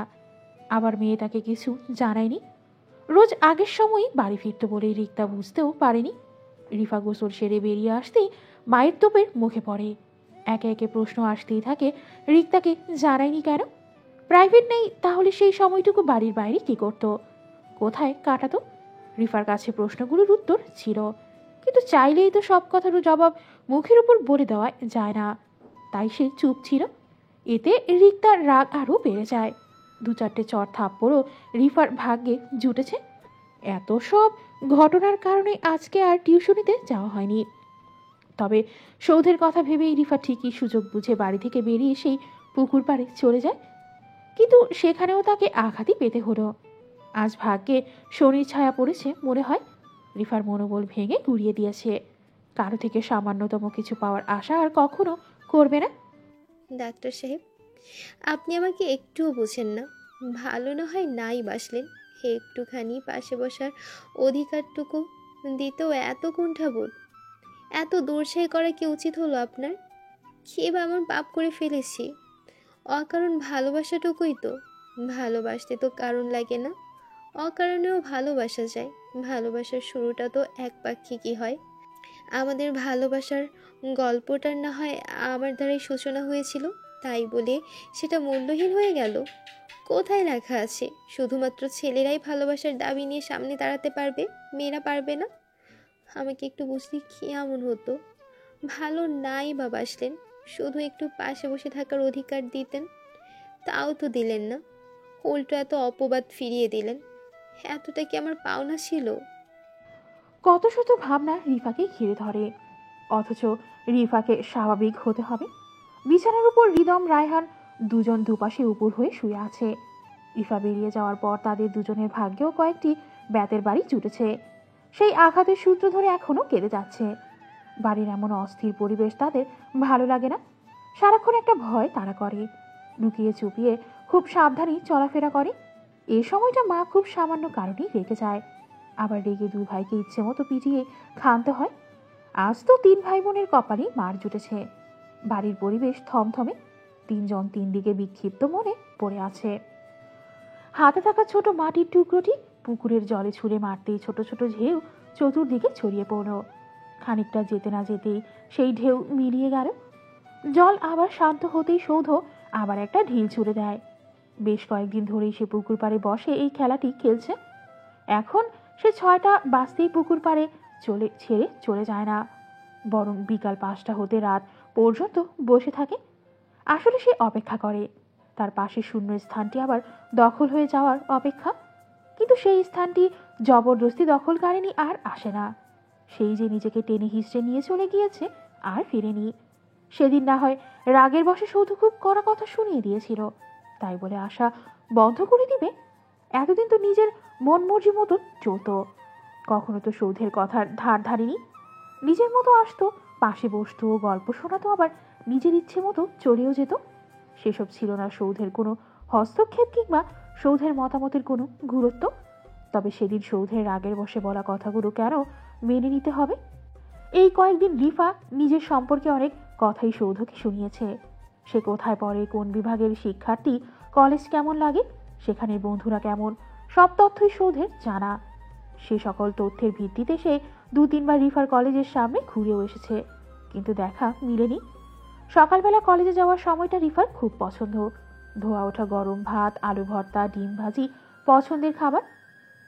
আবার মেয়ে তাকে কিছু জানায়নি, রোজ আগের সময়ই বাড়ি ফিরত বলেই রিক্তা বুঝতেও পারেনি। রিফা গোসল সেরে বেরিয়ে আসতেই মায়ের তোপের মুখে পড়ে। একে একে প্রশ্ন আসতেই থাকে, রিক্তাকে জানায়নি কেন? প্রাইভেট নেই তাহলে সেই সময়টুকু বাড়ির বাইরে কি করত, কোথায় কাটাতো? রিফার কাছে প্রশ্নগুলোর উত্তর ছিল, কিন্তু চাইলেই তো সব কথার জবাব মুখের উপর বলে দেওয়া যায় না। তাই সে চুপ ছিল। এতে রিক্তার রাগ আরও বেড়ে যায়। 2-4টে চর থাপ্পড়ও রিফার ভাগ্যে জুটেছে। এত সব ঘটনার কারণে আজকে আর টিউশনিতে যাওয়া হয়নি। তবে সৌধের কথা ভেবেই রিফা ঠিকই সুযোগ বুঝে বাড়ি থেকে বেরিয়ে সেই পুকুর পাড়ে চলে যায়, কিন্তু সেখানেও তাকে আঘাতই পেতে হলো। আজ ভাগ্যে শনির ছায়া পড়েছে মনে হয়। রিফার মনোবল ভেঙে গুড়িয়ে দিয়েছে। কারো থেকে সামান্যতম কিছু পাওয়ার আশা আর কখনো করবে না। ডাক্তার সাহেব, আপনি আমাকে একটুও বুঝেন না। ভালো না হয় নাই বাসলেন, একটুখানি পাশে বসার অধিকারটুকু দিতেও এত কুণ্ঠাবোধ, এত দূরছাই করা কি উচিত হলো আপনার? কি বা এমন পাপ করে ফেলেছি? অকারণ ভালোবাসাটুকুই তো। ভালোবাসতে তো কারণ লাগে না, অকারণেও ভালোবাসা যায়। ভালোবাসার শুরুটা তো একপাক্ষিকই হয়। আমাদের ভালোবাসার গল্পটার না হয় আমার দ্বারাই সূচনা হয়েছিল, তাই বলে সেটা মূল্যহীন হয়ে গেল? কোথায় লেখা আছে শুধুমাত্র ছেলেরাই ভালোবাসার দাবি নিয়ে সামনে দাঁড়াতে পারবে, মেয়েরা পারবে না? আমাকে একটু বুঝলে কি এমন হতো? ভালো নাই বা বাসলেন, শুধু একটু পাশে বসে থাকার অধিকার দিতেন, তাও তো দিলেন না। উল্টো এত অপবাদ ফিরিয়ে দিলেন। এতটা কি আমার পাওনা ছিল? কত শত ভাবনা রিফাকে ঘিরে ধরে, অথচ রিফাকে স্বাভাবিক হতে হবে। বিছানার উপর হৃদম রায়হান দুজন দুপাশে উপর হয়ে শুয়ে আছে। রিফা বেরিয়ে যাওয়ার পর তাদের দুজনের ভাগ্যেও কয়েকটি ব্যাতের বাড়ি জুটেছে। সেই আঘাতের সূত্র ধরে এখনো কেঁদে যাচ্ছে। বাড়ির এমন অস্থির পরিবেশ তাদের ভালো লাগে না। সারাক্ষণ একটা ভয় তারা করে, লুকিয়ে চুপিয়ে খুব সাবধানেই চলাফেরা করে। এই সময়টা মা খুব সামান্য কারণেই রেগে যায়, আবার রেগে দুই ভাইকে ইচ্ছে মতো পিটিয়ে ক্ষান্ত হয়। আজ তো তিন ভাই বোনের কপালে মার জুটেছে। বাড়ির পরিবেশ থমথমে, তিনজন তিন দিকে বিক্ষিপ্ত মনে পড়ে আছে। হাতে থাকা ছোট মাটির টুকরোটি পুকুরের জলে ছুঁড়ে মারতেই ছোট ছোট ঢেউ চতুর্দিকে ছড়িয়ে পড়ল। খানিকটা যেতে না যেতেই সেই ঢেউ মিলিয়ে গেল। জল আবার শান্ত হতেই সৌধ আবার একটা ঢিল ছুঁড়ে দেয়। বেশ কয়েকদিন ধরেই সে পুকুর পাড়ে বসে এই খেলাটি খেলছে। এখন সে 6টা বাজতেই পুকুর পাড়ে ছেড়ে চলে যায় না, বরং বিকাল 5টা হতে রাত পর্যন্ত বসে থাকে। আসলে সে অপেক্ষা করে, তার পাশে শূন্য স্থানটি আবার দখল হয়ে যাওয়ার অপেক্ষা। কিন্তু সেই স্থানটি জবরদস্তি দখলকারিনী আর আসে না। সেই যে নিজেকে টেনে হিঁচড়ে নিয়ে চলে গিয়েছে আর ফিরেনি। সেদিন না হয় রাগের বশে সৌধ খুব কড়া কথা শুনিয়ে দিয়েছিল, তাই বলে আশা বন্ধ করে দিবে? এতদিন তো নিজের মন মর্জি মতন চলত, কখনো তো সৌধের কথার ধার ধারিনি। নিজের মতো আসতো, পাশে বসতো, গল্প শোনাতো, আবার নিজের ইচ্ছে মতো চলেও যেত। সেসব ছিল না সৌধের কোনো হস্তক্ষেপ কিংবা সৌধের মতামতের কোনো গুরুত্ব। তবে সেদিন সৌধের রাগের বশে বলা কথাগুলো কেন মেনে নিতে হবে? এই কয়েকদিন রিফা নিজের সম্পর্কে অনেক কথাই সৌধকে শুনিয়েছে। সে কোথায় পড়ে, কোন বিভাগের শিক্ষার্থী, কলেজ কেমন লাগে, সেখানে বন্ধুরা কেমন, সব তথ্যই সৌধের জানা। সে সকল তথ্যের ভিত্তিতে সে 2-3 বার রিফার কলেজের সামনে ঘুরেও এসেছে, কিন্তু দেখা মিলেনি। সকালবেলা কলেজে যাওয়ার সময়টা রিফার খুব পছন্দ। ধোয়া ওঠা গরম ভাত, আলু ভর্তা, ডিম ভাজি পছন্দের খাবার।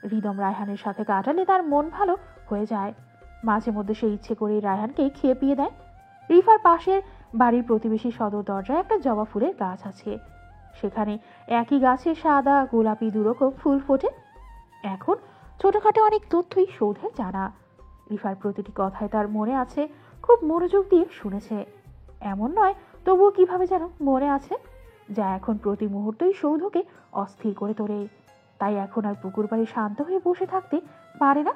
হৃদম রায়হানের সাথে কাটালে তার মন ভালো হয়ে যায়। মাঝে মধ্যে সে ইচ্ছে করে রায়হানকে খেপিয়ে দেয়। রিফার পাশের বাড়ির প্রতিবেশী সদর দরজায় একটা জবা ফুলের গাছ আছে। সেখানে একই গাছে সাদা, গোলাপি দুরকম ফুল ফোটে। এখন ছোটখাটো অনেক তথ্যই সৌধের জানা। রিফার প্রতিটি কথায় তার মনে আছে, খুব মনোযোগ দিয়ে শুনেছে। এমন নয়, তবুও কিভাবে যেন মনে আছে, যা এখন প্রতি মুহূর্তই সৌধকে অস্থির করে তোলে। তাই এখন আর পুকুর পাড়ে শান্ত হয়ে বসে থাকতে পারে না।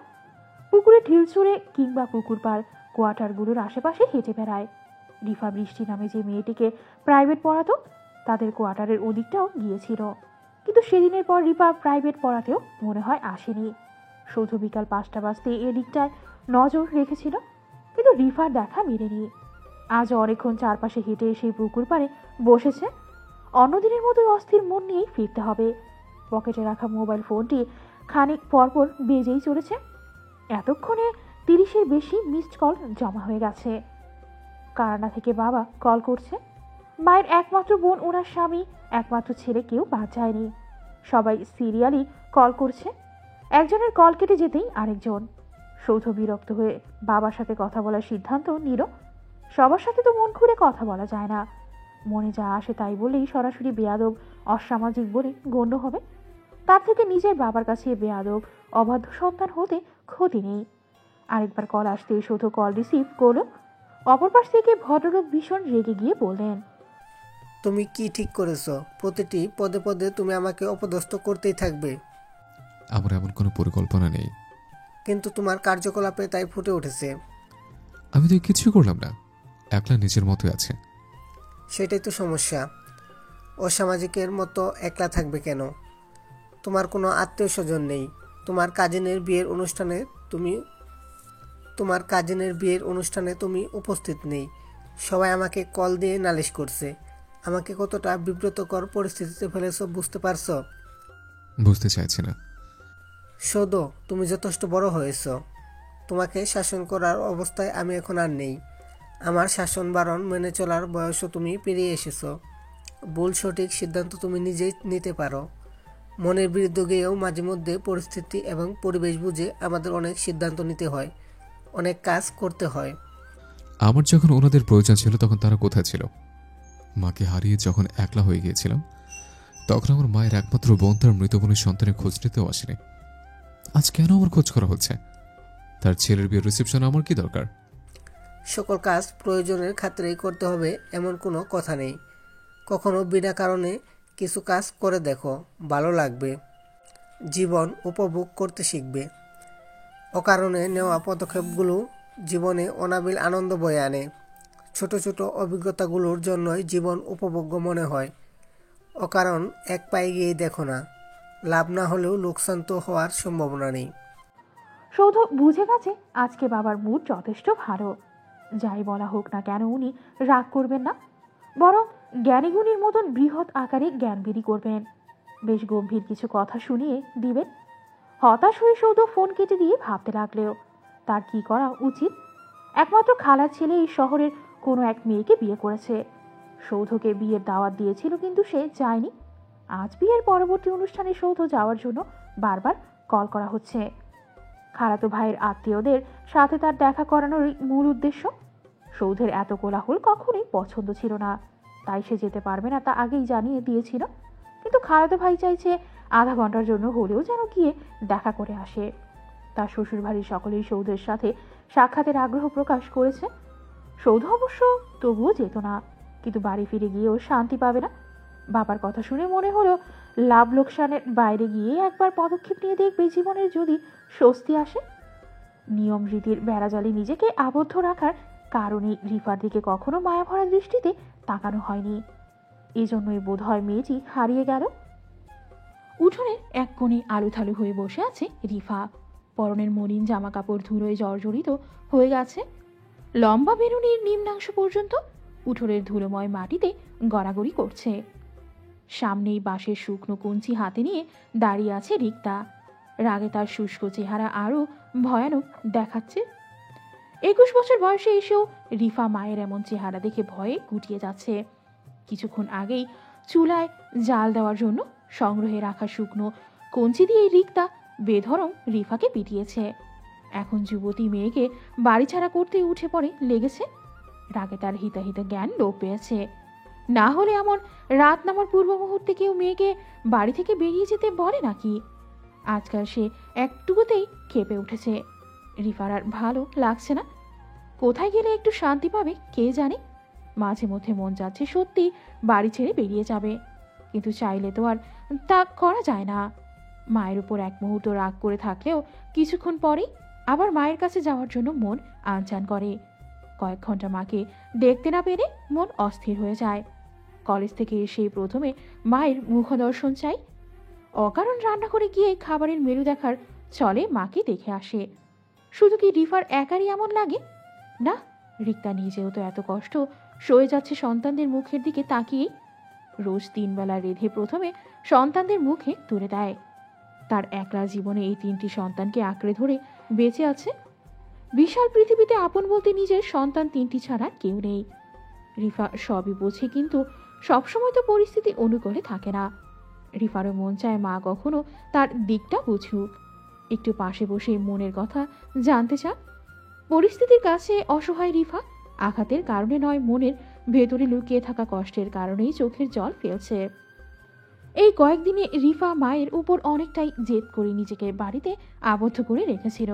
পুকুরে ঢিল ছুঁড়ে কিংবা পুকুর পাড় কোয়ার্টারগুলোর আশেপাশে হেঁটে বেড়ায়। রিফা বৃষ্টি নামে যে মেয়েটিকে প্রাইভেট পড়াতো, তাদের কোয়ার্টারের ওদিকটাও গিয়েছিল, কিন্তু সেদিনের পর রিফা প্রাইভেট পড়াতেও মনে হয় আসেনি। সৌধ বিকাল 5টা বাজতে এদিকটায় নজর রেখেছিল, কিন্তু রিফার দেখা মেলেনি। আজ অনেকক্ষণ চারপাশে হেঁটে সেই পুকুর পাড়ে বসেছে। অন্যদিনের মতোই অস্থির মন নিয়েই ফিরতে হবে। পকেটে রাখা মোবাইল ফোনটি খানিক পরপর বেজেই চলেছে। এতক্ষণে 30-এর বেশি মিসড কল জমা হয়ে গেছে। কানাডা থেকে বাবা কল করছে। মায়ের একমাত্র বোন, ওনার স্বামী, একমাত্র ছেলে কেউ বাদ যায়নি। সবাই সিরিয়ালি কল করছে। একজনের কল কেটে যেতেই আরেকজন। সৌধ বিরক্ত হয়ে বাবার সাথে কথা বলার সিদ্ধান্ত নিল। সবার সাথে তো মন খুলে কথা বলা যায় না। মনে যা আসে তাই বলেই সরাসরি বেয়াদব, অসামাজিক বলে গণ্য হবে। তার থেকে নিজের বাবার কাছে বেয়াদব, অবাধ্য সন্তান হতে ক্ষতি নেই। আরেকবার কল আসতেই সৌধ কল রিসিভ করল। অপর পাশ থেকে ভদ্রলোক ভীষণ রেগে গিয়ে বললেন, তুমি কি ঠিক করেছো? প্রতিটি পদে পদে তুমি আমাকে অপদস্থ করতেই থাকবে। আমার এমন কোনো পরিকল্পনা নেই। কিন্তু তোমার কার্যকলাপে তাই ফুটে উঠেছে। আমি তো কিছুই করলাম না, একলা নিজের মতোই আছে। সেটাই তো সমস্যা। অসামাজিকের মতো একলা থাকবে কেন? তোমার কোনো আত্মীয় স্বজন নেই। তোমার কাজিনের বিয়ের অনুষ্ঠানে তুমি উপস্থিত নেই। সবাই আমাকে কল দিয়ে নালিশ করছে। আমাকে কতটা বিব্রতকর পরিস্থিতিতে ফেলেছ বুঝতে পারছো? বুঝতে চাইছি না। সৌদ, তুমি যথেষ্ট বড় হয়েছ। তোমাকে শাসন করার অবস্থায় আমি এখন আর নেই। আমার শাসন বারণ মেনে চলার বয়সও তুমি পেরিয়ে এসেছো। ভুল সঠিক সিদ্ধান্ত তুমি নিজেই নিতে পারো। মনের বিরুদ্ধে গিয়েও মাঝে মধ্যে পরিস্থিতি এবং পরিবেশ বুঝে আমাদের অনেক সিদ্ধান্ত নিতে হয়, অনেক কাজ করতে হয়। আমার যখন ওনাদের প্রয়োজন ছিল তখন তারা কোথায় ছিল? মাকে হারিয়ে যখন একলা হয়ে গিয়েছিলাম তখন আমার মায়ের একমাত্র বোন তার মৃতবোনের সন্তানের খোঁজ নিতেও আসেনি। আজ কেন আমার খোঁজ করা হচ্ছে? তার ছেলের বিয়ের রিসেপশন আমার কি দরকার? সকল কাজ প্রয়োজনের খাতিরেই করতে হবে এমন কোনো কথা নেই। কখনো বিনা কারণে কিছু কাজ করে দেখো, ভালো লাগবে। জীবন উপভোগ করতে শিখবে। অকারণে নেওয়া পদক্ষেপগুলো জীবনে অনাবিল আনন্দ বয়ে আনে। ছোট ছোট অভিজ্ঞতাগুলোর জন্যই জীবন উপভোগ্য মনে হয়। অকারণ এক পায়ে গিয়ে দেখো না, লাভ না হলেও লোকসান তো হওয়ার সম্ভাবনা নেই। সৌধ বুঝে গেছে আজকে বাবার মুড যথেষ্ট ভালো। যাই বলা হোক না কেন উনি রাগ করবেন না, বরং জ্ঞানীগুণীর মতন বৃহৎ আকারে জ্ঞানবিধি করবেন। বেশ গম্ভীর কিছু কথা শুনিয়ে দিবেন। হতাশ হয়ে সৌধ ফোন কেটে দিয়ে ভাবতে লাগলেও তার কি করা উচিত। একমাত্র খালার ছেলে এই শহরের কোনো এক মেয়েকে বিয়ে করেছে। সৌধকে বিয়ের দাওয়াত দিয়েছিল কিন্তু সে যায়নি। আজ বিয়ের পরবর্তী অনুষ্ঠানে সৌধ যাওয়ার জন্য বারবার কল করা হচ্ছে। খালাতো ভাইয়ের আত্মীয়দের সাথে তার দেখা করানোরই মূল উদ্দেশ্য। সৌধের এত কোলাহল কখনোই পছন্দ ছিল না, তাই সে যেতে পারবে না তা আগেই জানিয়ে দিয়েছিল। কিন্তু খালাতো ভাই চাইছে আধা ঘন্টার জন্য হলেও যেন গিয়ে দেখা করে আসে। তার শ্বশুরবাড়ির সকলেই সৌধের সাথে সাক্ষাতের আগ্রহ প্রকাশ করেছে। সৌধ অবশ্য তবুও যেত না, কিন্তু বাড়ি ফিরে গিয়েও শান্তি পাবে না। বাবার কথা শুনে মনে হলো লাভ লোকসানের বাইরে গিয়ে একবার পদক্ষেপ নিয়ে দেখবে জীবনের যদি স্বস্তি আসে। নিয়ম রীতির বেড়াজালে নিজেকে আবদ্ধ রাখার কারণে রিফার দিকে কখনো মায়াভরা দৃষ্টিতে তাকানো হয়নি। এজন্যই বোধ হয় মেয়েটি হারিয়ে গেল। উঠোনের এক কোণে আলুথালু হয়ে বসে আছে রিফা। পরনের মলিন জামা কাপড় ধুলোয় জর্জরিত হয়ে গেছে। লম্বা বেরুনির নিম্নাংশ পর্যন্ত উঠোনের ধুলোময় মাটিতে গড়াগড়ি করছে। সামনেই বাঁশের শুকনো কঞ্চি হাতে নিয়ে দাঁড়িয়ে আছে রিক্তা। রাগে তার শুষ্ক চেহারা আরো ভয়ানক দেখাচ্ছে। 21 বছর বয়সে এসেও রিফা মায়ের এমন চেহারা দেখে ভয়ে গুটিয়ে যাচ্ছে। কিছুক্ষণ আগেই চুলায় জাল দেওয়ার জন্য সংগ্রহে রাখা শুকনো কঞ্চি দিয়ে রিক্তা বেধরম রিফাকে পিটিয়েছে। এখন যুবতী মেয়েকে বাড়ি ছাড়া করতে উঠে পড়ে লেগেছে। রাগে তার হিতাহিত জ্ঞান লোপ পেয়েছে। না হলে এমন রাত নামার পূর্ব মুহূর্তে কেউ মেয়েকে বাড়ি থেকে বেরিয়ে যেতে বলে নাকি? আজকাল সে একটুকুতেই ক্ষেপে উঠেছে। রিফার আর ভালো লাগছে না। কোথায় গেলে একটু শান্তি পাবে কে জানে। মাঝে মধ্যে মন যাচ্ছে সত্যি বাড়ি ছেড়ে বেরিয়ে যাবে, কিন্তু চাইলে তো আর তা করা যায় না। মায়ের উপর এক মুহূর্ত রাগ করে থাকলেও কিছুক্ষণ পরেই আবার মায়ের কাছে যাওয়ার জন্য মন আনচান করে। কয়েক ঘন্টা মাকে দেখতে না পেরে মন অস্থির হয়ে যায়। কলেজ থেকে এসেই প্রথমে মায়ের মুখদর্শন চাই। অকারণ রান্না করে গিয়ে খাবারের মেনু দেখার চলে মাকে দেখে আসে। শুধু কি রিফার একারই এমন লাগে? না, রিক্তা নিজেও তো এত কষ্ট সয়ে যাচ্ছে সন্তানদের মুখের দিকে তাকিয়ে। রোজ 3 বেলা রেঁধে প্রথমে সন্তানদের মুখে তুলে দেয়। তার একলা জীবনে এই 3টি সন্তানকে আঁকড়ে ধরে বেঁচে আছে। বিশাল পৃথিবীতে আপন বলতে নিজের সন্তান 3টি ছাড়া কেউ নেই। রিফা সবই বোঝে, কিন্তু সবসময় তো পরিস্থিতি অনুকূলে থাকে না। রিফারও মন চায় মা কখনো তার দিকটা বুঝুক, একটু পাশে বসে মনের কথা জানতে চায়। পরিস্থিতির কাছে অসহায় রিফা আঘাতের কারণে নয়, মনের ভেতরে লুকিয়ে থাকা কষ্টের কারণেই চোখের জল ফেলছে। এই কয়েকদিনে রিফা মায়ের উপর অনেকটাই জেদ করে নিজেকে বাড়িতে আবদ্ধ করে রেখেছিল।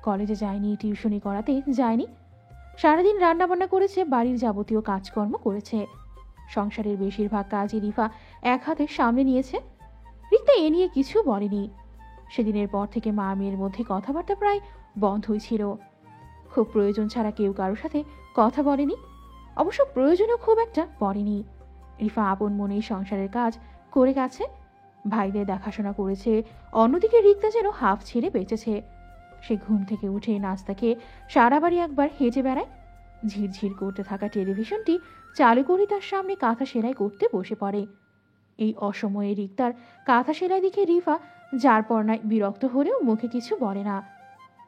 কলেজে যায়নি, টিউশনি করাতে যায়নি, সারাদিন রান্নাবান্না করেছে, বাড়ির যাবতীয় কাজকর্ম করেছে। সংসারের বেশিরভাগ কাজই রিফা এক হাতে সামনে নিয়েছে। রিক্তা এ নিয়ে কিছু বলেনি। সেদিনের পর থেকে মা মেয়ের মধ্যে কথাবার্তা প্রায় বন্ধই ছিল। খুব প্রয়োজন ছাড়া কেউ কারোর সাথে কথা বলেনি। অবশ্য প্রয়োজনও খুব একটা পড়েনি। রিফা আপন মনেই সংসারের কাজ করে গেছে, ভাইদের দেখাশোনা করেছে। অন্যদিকে রিক্তা যেন হাফ ছেড়ে বেঁচেছে। সে ঘুম থেকে উঠে নাস্তা খেয়ে সারা বাড়ি একবার হেঁটে বেড়ায়। ঝিরঝির করতে থাকা টেলিভিশনটি চালু করে তার সামনে কাঁথা সেলাই করতে বসে পড়ে। এই অসময়ে রিক্তার কাঁথা সেলাই দেখে রিফা যার পর্নায় বিরক্ত হলেও মুখে কিছু বলে না।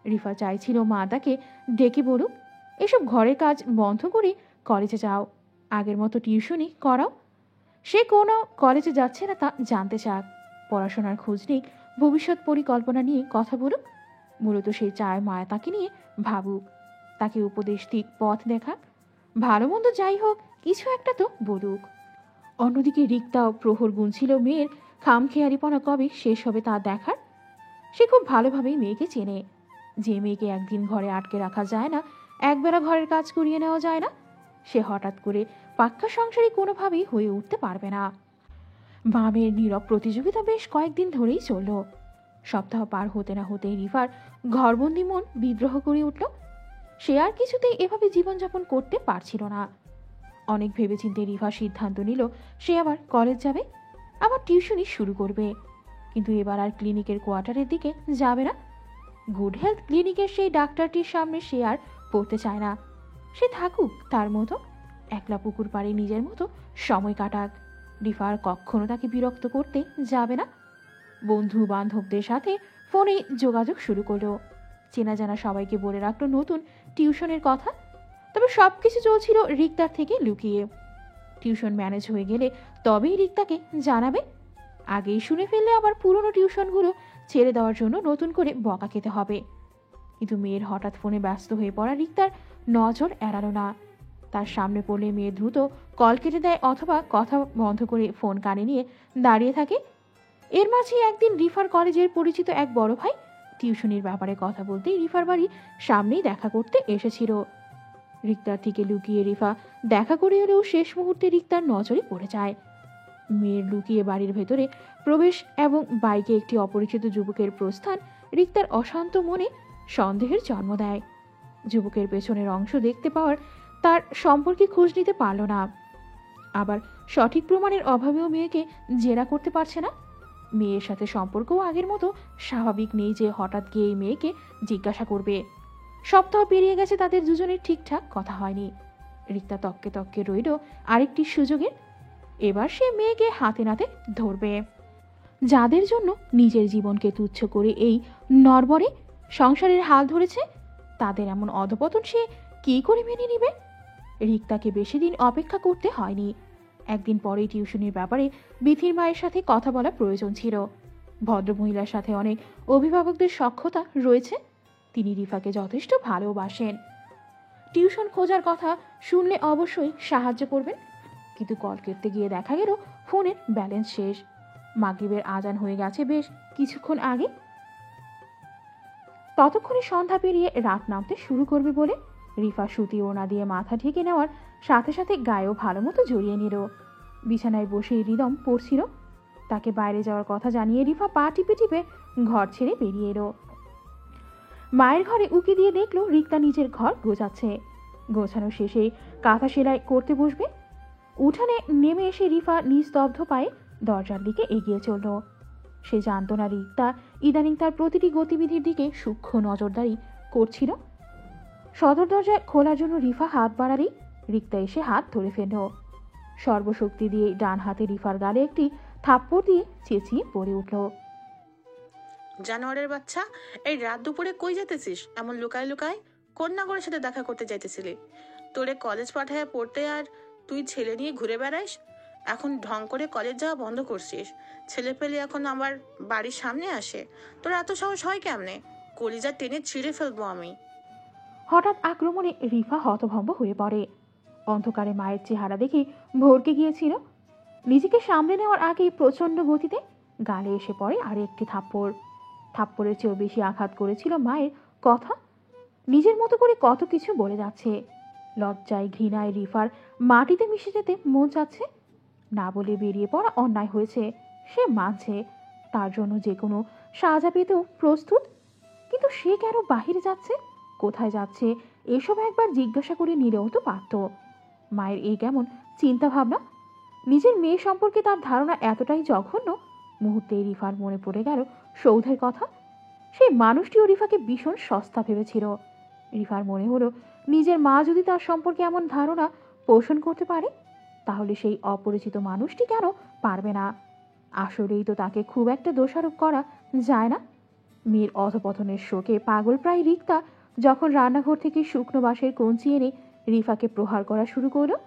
রিফা চাইছিল মা তাকে ডেকে বলুক, এসব ঘরের কাজ বন্ধ করে কলেজে যাও, আগের মতো টিউশনি করাও। সে কোনো কলেজে যাচ্ছে না তা জানতে চাক, পড়াশোনার খোঁজ নিক, ভবিষ্যৎ পরিকল্পনা নিয়ে কথা বলুক। মূলত সে চায় মায়া তাকে নিয়ে ভাবুক, তাকে উপদেশ দিক, পথ দেখাক। ভালো মন্দ যাই হোক, কিছু একটা তো বলুক। অন্যদিকে রিক্তাও প্রহর গুনছিল মেয়ের খামখেয়ালিপনা কবে শেষ হবে তা দেখার। সে খুব ভালোভাবেই মেয়েকে চেনে। যে মেয়েকে একদিন ঘরে আটকে রাখা যায় না, একবেলা ঘরের কাজ করিয়ে নেওয়া যায় না, সে হঠাৎ করে পাক্কা সংসারী কোনোভাবেই হয়ে উঠতে পারবে না। বামের নীরব প্রতিযোগিতা বেশ কয়েকদিন ধরেই চলল। সপ্তাহ পার হতে না হতেই রিফার ঘরবন্দি মন বিদ্রোহ করে উঠল। সে আর কিছুতেই এভাবে জীবনযাপন করতে পারছিল না। অনেক ভেবেচিন্তে রিফা সিদ্ধান্ত নিল সে আবার কলেজ যাবে, আবার টিউশনি শুরু করবে। কিন্তু এবার আর ক্লিনিকের কোয়ার্টারের দিকে যাবে না। গুড হেলথ ক্লিনিকের সেই ডাক্তারটির সামনে সে আর পড়তে চায় না। সে থাকুক তার মতো, একলা পুকুর পাড়ে নিজের মতো সময় কাটাক। রিফা আর কখনো তাকে বিরক্ত করতে যাবে না। বন্ধু বান্ধবদের সাথে ফোনে যোগাযোগ শুরু করলো। চেনা জানা সবাইকে বলে রাখলো নতুন টিউশনের কথা। তবে সবকিছু চলছিল রিক্তার থেকে লুকিয়ে। টিউশন ম্যানেজ হয়ে গেলে তবেই রিক্তাকে জানাবে। আগেই শুনে ফেললে আবার পুরনো টিউশনগুলো ছেড়ে দেওয়ার জন্য নতুন করে বকা খেতে হবে। কিন্তু মেয়ের হঠাৎ ফোনে ব্যস্ত হয়ে পড়া রিক্তার নজর এড়ালো না। তার সামনে পড়লে মেয়ে দ্রুত কল কেটে দেয় অথবা কথা বন্ধ করে ফোন কানে নিয়ে দাঁড়িয়ে থাকে। এর মাঝে একদিন রিফার কলেজের পরিচিত এক বড় ভাই টিউশনির ব্যাপারে কথা বলতে রিফার বাড়ির সামনেই দেখা করতে এসেছিল। রিক্তার থেকে লুকিয়ে রিফা দেখা করে এলেও শেষ মুহূর্তে রিক্তার নজরে পড়ে যায়। মেয়ের লুকিয়ে বাড়ির ভেতরে প্রবেশ এবং বাইকে একটি অপরিচিত যুবকের প্রস্থান রিক্তার অশান্ত মনে সন্দেহের জন্ম দেয়। যুবকের পেছনের অংশ দেখতে পাওয়ার তার সম্পর্কে খোঁজ নিতে পারল না। আবার সঠিক প্রমাণের অভাবেও মেয়েকে জেরা করতে পারছে না। মেয়ের সাথে সম্পর্কও আগের মতো স্বাভাবিক নেই যে হঠাৎ গিয়ে এই মেয়েকে জিজ্ঞাসা করবে। সপ্তাহ পেরিয়ে গেছে, তাদের দুজনের ঠিকঠাক কথা হয়নি। রিক্তা তককে তককে রইল আরেকটি সুযোগে। এবার সে মেয়েকে হাতে নাতে ধরবে। যাদের জন্য নিজের জীবনকে তুচ্ছ করে এই নরবরে সংসারের হাল ধরেছে, তাদের এমন অধপতন সে কি করে মেনে নিবে? রিক্তাকে বেশি দিন অপেক্ষা করতে হয়নি। একদিন পরেই টিউশনির ব্যাপারে বিথির মায়ের সাথে কথা বলা প্রয়োজন ছিল। ভদ্রমহিলার সাথে অনেক অভিভাবকদের সখ্যতা রয়েছে। তিনি রিফাকে যথেষ্ট ভালোবাসেন। টিউশন খোঁজার কথা শুনলে অবশ্যই সাহায্য করবেন। কিন্তু কল করতে গিয়ে দেখা গেল ফোনের ব্যালেন্স শেষ। মাগরিবের আজান হয়ে গেছে বেশ কিছুক্ষণ আগে। ততক্ষণে সন্ধ্যা পেরিয়ে রাত নামতে শুরু করবে বলে রিফা সুতি ওড়না দিয়ে মাথা ঢেকে নেওয়ার সাথে সাথে গায়েও ভালো মতো জড়িয়ে নিল। বিছানায় বসেই রিদম পড়ছিল। তাকে বাইরে যাওয়ার কথা জানিয়ে রিফা পা টিপে টিপে ঘর ছেড়ে বেরিয়ে এলো। মায়ের ঘরে উকি দিয়ে দেখলো রিক্তা নিজের ঘর গোছাচ্ছে। গোছানো শেষে কাঁথা সেলাই করতে বসবে। উঠানে নেমে এসে রিফা নিস্তব্ধ পায়ে দরজার দিকে এগিয়ে চলল। সে জানত না রিক্তা ইদানিং তার প্রতিটি গতিবিধির দিকে সূক্ষ্ম নজরদারি করছিল। সদর দরজা খোলার জন্য রিফা হাত বাড়ালেই রিক্তা এসে হাত ধরে ফেলল। সর্বশক্তি দিয়ে ডান হাতে রিফার গালে একটি থাপ্পড় দিয়ে চেঁচিয়ে পড়ে উঠল। জানোয়ারের বাচ্চা, এই রাত দুপুরে কই যেতেছিস এমন লুকায় লুকায়? কন্যাগরের সাথে দেখা করতে যাইতেছিলি? তোরে কলেজ পাঠায় পড়তে আর তুই ছেলে নিয়ে ঘুরে বেড়াইস। এখন ঢং করে কলেজ যাওয়া বন্ধ করছিস। ছেলে পেলে এখন আমার বাড়ির সামনে আসে, তোর এত সাহস হয় কেমনে? কলিজা টেনে ছিঁড়ে ফেলবো আমি। হঠাৎ আক্রমণে রিফা হতভম্ব হয়ে পড়ে। অন্ধকারে মায়ের চেহারা দেখে ভরকে গিয়েছিল। নিজেকে সামলে নেওয়ার আগেই প্রচন্ড গতিতে গালে এসে পড়ে আরে একটি থাপ্পড়। থাপ্পড়ের চেয়েও বেশি আঘাত করেছিল মায়ের কথা। নিজের মতো করে কত কিছু বলে যাচ্ছে। লজ্জায় ঘৃণায় রিফার মাটিতে মিশে যেতে মন চাচ্ছে। না বলে বেরিয়ে পড়া অন্যায় হয়েছে, সে মানছে। তার জন্য যে কোনো সাজা পেতেও প্রস্তুত। কিন্তু সে কেন বাহিরে যাচ্ছে, কোথায় যাচ্ছে, এসব একবার জিজ্ঞাসা করে নিলেও তো পারত। মায়ের এই কেমন চিন্তা ভাবনা, নিজের মেয়ে সম্পর্কে তার ধারণা এতটাই জঘন্য। মুহূর্তে রিফার মনে পড়ে গেল সৌধের কথা। সেই মানুষটিও রিফাকে ভীষণ সস্তা ভেবেছিল। রিফার মনে হলো নিজের মা যদি তার সম্পর্কে এমন ধারণা পোষণ করতে পারে, তাহলে সেই অপরিচিত মানুষটি কেন পারবে না? আসলেই তো তাকে খুব একটা দোষারোপ করা যায় না। মেয়ের অধপতনের শোকে পাগল প্রায় রিক্তা যখন রান্নাঘর থেকে শুকনো বাঁশের কঞ্চি এনে রিফাকে প্রহার করা শুরু করলো,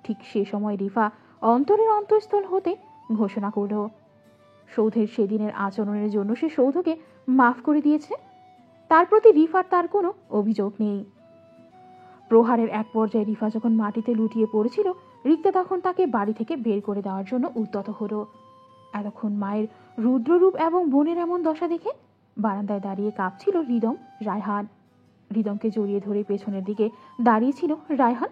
ঠিক সে সময় রিফা অন্তরের অন্তঃস্থল হতে ঘোষণা করল সৌধের সেদিনের আচরণের জন্য সে সৌধকে মাফ করে দিয়েছে। তার প্রতি রিফার তার কোনো অভিযোগ নেই। প্রহারের এক পর্যায়ে রিফা যখন মাটিতে লুটিয়ে পড়েছিল, রিক্তা তখন তাকে বাড়ি থেকে বের করে দেওয়ার জন্য উদ্যত হলো। এতক্ষণ মায়ের রুদ্ররূপ এবং বোনের এমন দশা দেখে বারান্দায় দাঁড়িয়ে কাঁপছিল হৃদম রায়হান। হৃদমকে জড়িয়ে ধরে পেছনের দিকে দাঁড়িয়েছিল রায়হান।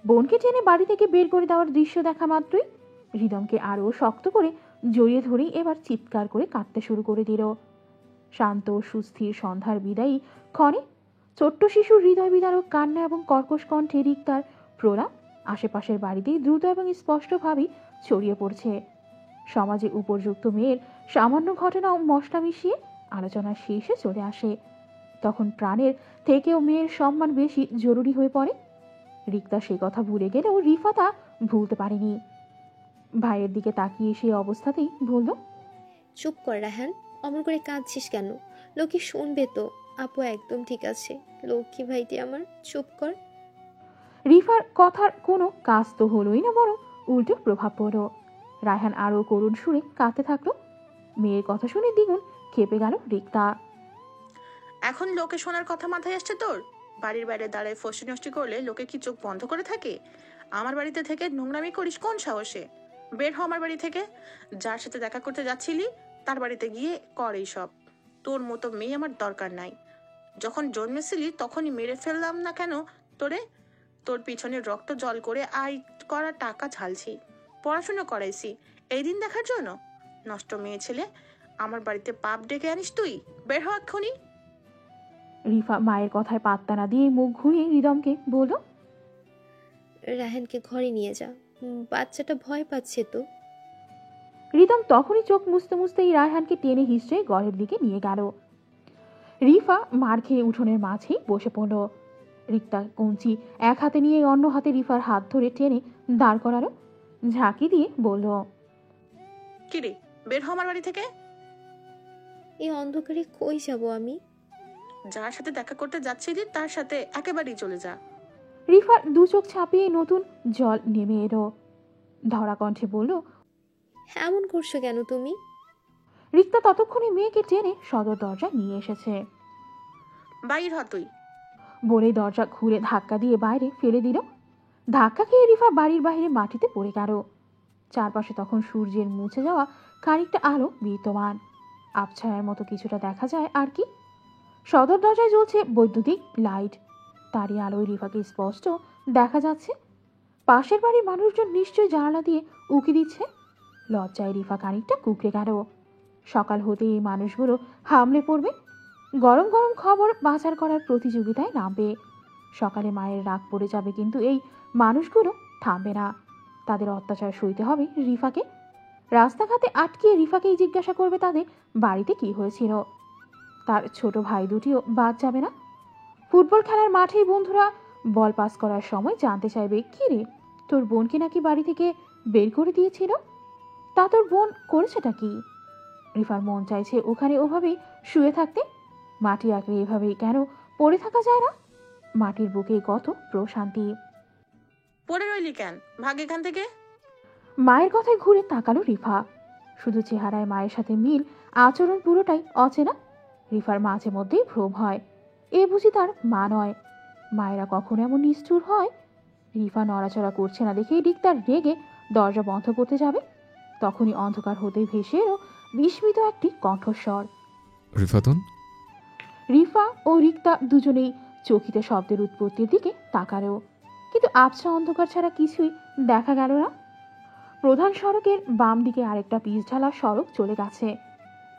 বোনকে টেনে বাড়ি থেকে বের করে দেওয়ার দৃশ্য দেখা মাত্রই হৃদমকে আরও শক্ত করে জড়িয়ে ধরেই এবার চিৎকার করে কাঁদতে শুরু করে দিল। শান্ত সুস্থির সন্ধ্যার বিদায়ী ক্ষণে ছোট্ট শিশুর হৃদয় বিদারক কান্না এবং কর্কশ কণ্ঠে রিক্তার প্রলাপ আশেপাশের বাড়িতেই দ্রুত এবং স্পষ্টভাবেই ছড়িয়ে পড়ছে। সমাজে উপযুক্ত মেয়ের সামান্য ঘটনা ও মশলা মিশিয়ে আলোচনার শীর্ষে চলে আসে। তখন প্রাণের থেকেও মেয়ের সম্মান বেশি জরুরি হয়ে পড়ে। রিক্তা সে কথা ভুলে গেলেও রিফা তা ভুলতে পারেনি। ভাইয়ের দিকে তাকিয়ে সেই অবস্থাতেই বলল, চুপ কর রায়হান, অমন করে কাঁদছিস কেন? লোকে শুনবে তো। আপু একদম ঠিক আছে, লক্ষ্মী ভাইটি আমার, চুপ কর। রিফার কথার কোনো কাজ তো হলোই না, বরং উল্টো প্রভাব পড়ল। রায়হান আরও করুণ সুরে কাঁদতে থাকলো। মেয়ের কথা শুনে দ্বিগুণ খেপে গেল রিক্তা। এখন লোকে শোনার কথা মাথায় আসছে তোর? বাড়ির বাইরে দাঁড়ায় ফষ্টি নষ্টি করলে লোকে কি চোখ বন্ধ করে থাকে? আমার বাড়িতে থেকে নোংরামি করিস কোন সাহসে? বের হ আমার বাড়ি থেকে। যার সাথে দেখা করতে যাচ্ছিলি তার বাড়িতে গিয়ে কর এইসব। তোর মতো মেয়ে আমার দরকার নাই। যখন জন্মেছিলি তখনই মেরে ফেললাম না কেন তোরে? তোর পিছনে রক্ত জল করে আয় করা টাকা ঝালছি, পড়াশোনা করাইছি এই দিন দেখার জন্য? নষ্ট মেয়ে ছেলে, আমার বাড়িতে পাপ ডেকে আনিস তুই? বের হ এক্ষুনি। রিফা মায়ের কথায় পাত্তা না দিয়ে মুখ ঘুরিয়ে হৃদমকে বলল, রায়হানকে ঘরে নিয়ে যা, বাচ্চাটা ভয় পাচ্ছে তো। রিদম তখনই চোখ মুছতে মুছতেই রায়হানকে টেনে হিসড়ে ঘরের দিকে নিয়ে গেল। রিফা মার খেয়ে উঠোনের মাঝেই বসে পড়ল। রিক্তা কঞ্চি এক হাতে নিয়ে অন্য হাতে রিফার হাত ধরে টেনে দাঁড় করালো। ঝাঁকি দিয়ে বলল, কিরে, বের হ আমার বাড়ি থেকে। এই অন্ধকারে কই যাব আমি? যার সাথে দেখা করতে যাচ্ছিলি তার সাথে একেবারেই চলে যা। রিফার দু চোখ ছাপিয়ে নতুন জল নেমে এলো। ধরা কণ্ঠে বলল, এমন করছো কেন তুমি? রিক্তা ততক্ষণে মেয়েকে টেনে সদর দরজা নিয়ে এসেছে। বাইর হ তুই। বলে দরজা খুলে ধাক্কা দিয়ে বাইরে ফেলে দিল। ধাক্কা খেয়ে রিফা বাড়ির বাইরে মাটিতে পড়ে গেল। চারপাশে তখন সূর্যের মুছে যাওয়া খানিকটা আলো বিদ্যমান, আবছায়ার মতো কিছুটা দেখা যায় আর কি। সদর দরজায় জ্বলছে বৈদ্যুতিক লাইট, তারই আলোয় রিফাকে স্পষ্ট দেখা যাচ্ছে। পাশের বাড়ির মানুষজন নিশ্চয়ই জানালা দিয়ে উকি দিচ্ছে। লজ্জায় রিফা খানিকটা কুঁকড়ে গেল। সকাল হতে এই মানুষগুলো হামলে পড়বে, গরম গরম খবর বাজার করার প্রতিযোগিতায় নামবে। সকালে মায়ের রাগ পড়ে যাবে, কিন্তু এই মানুষগুলো থামবে না। তাদের অত্যাচার সইতে হবে রিফাকে। রাস্তাঘাটে আটকিয়ে রিফাকেই জিজ্ঞাসা করবে তাদের বাড়িতে কি হয়েছিল। তার ছোট ভাই দুটিও বাদ যাবে না। ফুটবল খেলার মাঠেই বন্ধুরা বল পাস করার সময় জানতে চাইবে, কি রে, তোর বোনকে নাকি বাড়ি থেকে বের করে দিয়েছিল? তা তোর বোন করেছেটা কি? রিফার মন চাইছে ওখানে ওভাবেই শুয়ে থাকতে। মাটি আঁকড়ে এভাবেই কেন পড়ে থাকা যায় না? মাটির বুকে কত প্রশান্তি। পড়ে রইলি কেন? ভাগ এখান থেকে। মায়ের কথায় ঘুরে তাকালো রিফা। শুধু চেহারায় মায়ের সাথে মিল, আচরণ পুরোটাই অচেনা। রিফার মাঝে মধ্যেই ভ্রম হয়, এ বুঝি তার মা নয়। মায়েরা কখনো এমন নিষ্ঠুর হয়? রিফা নড়াচড়া করছে না দেখেই রিক্তার রেগে দরজা বন্ধ করতে যাবে, তখনই অন্ধকার হতেই ভেসে এলো বিস্মিত একটি কণ্ঠস্বর, রিফাতুন। রিফা ও রিক্তা দুজনেই চকিতে শব্দের উৎপত্তির দিকে তাকালো, কিন্তু আবছা অন্ধকার ছাড়া কিছুই দেখা গেল না। প্রধান সড়কের বাম দিকে আরেকটা পিচ ঢালা সড়ক চলে গেছে।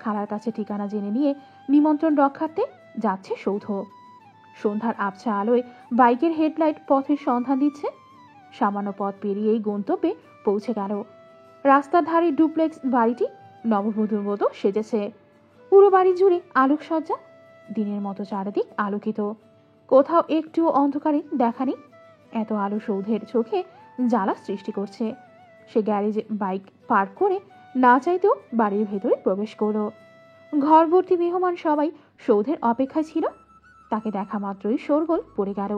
খালার কাছে ঠিকানা জেনে নিয়ে নিমন্ত্রণ রক্ষার্থে যাচ্ছে সৌধ। সন্ধ্যার আবছা আলোয় বাইকের হেডলাইট পথের সন্ধান দিচ্ছে। সামান্য পথ পেরিয়েই গন্তব্যে পৌঁছে গেল। রাস্তার ধারে ডুপ্লেক্স বাড়িটি নববধূর মতো সেজেছে। পুরো বাড়ি জুড়ে আলোকসজ্জা, দিনের মতো চারিদিক আলোকিত, কোথাও একটুও অন্ধকারে দেখা নেই। এত আলো সৌধের চোখে জ্বালা সৃষ্টি করছে। সে গ্যারেজে বাইক পার্ক করে না চাইতেও বাড়ির ভেতরে প্রবেশ করল। ঘর ভর্তি মেহমান সবাই সৌধের অপেক্ষায় ছিল। তাকে দেখা মাত্রই শোরগোল পড়ে গেল।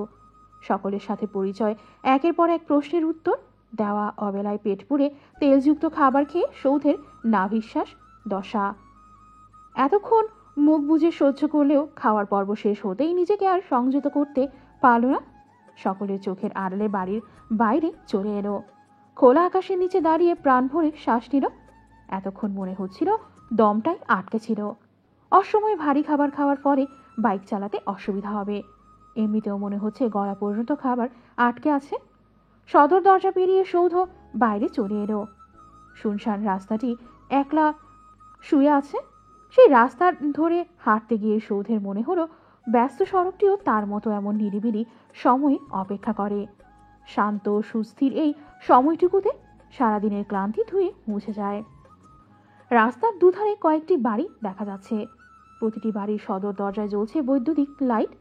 সকলের সাথে পরিচয়, একের পর এক প্রশ্নের উত্তর দেওয়া, অবেলায় পেট পুড়ে তেলযুক্ত খাবার খেয়ে সৌধের নাভিশ্বাস দশা। এতক্ষণ মুখ বুজে সহ্য করলেও খাওয়ার পর্ব শেষ হতেই নিজেকে আর সংযত করতে পারল না। সকলের চোখের আড়ালে বাড়ির বাইরে চলে এলো। খোলা আকাশের নিচে দাঁড়িয়ে প্রাণ ভরে শ্বাস নিল। এতক্ষণ মনে হচ্ছিল দমটাই আটকে ছিল। অসময়ে ভারী খাবার খাওয়ার পরে বাইক চালাতে অসুবিধা হবে। এমনিতেও মনে হচ্ছে গলা পর্যন্ত খাবার আটকে আছে। সদর দরজা পেরিয়ে সৌধ বাইরে চলে এলো। শুনশান রাস্তাটি একলা শুয়ে আছে। সেই রাস্তার ধরে হাঁটতে গিয়ে সৌধের মনে হলো ব্যস্ত সড়কটিও তার মতো এমন নিরিবিলি সময় অপেক্ষা করে। শান্ত সুস্থির এই সময়টুকুতে সারাদিনের ক্লান্তি ধুয়ে মুছে যায়। রাস্তার দুধারে কয়েকটি বাড়ি দেখা যাচ্ছে। প্রতিটি বাড়ির সদর দরজায় জ্বলছে বৈদ্যুতিক লাইট।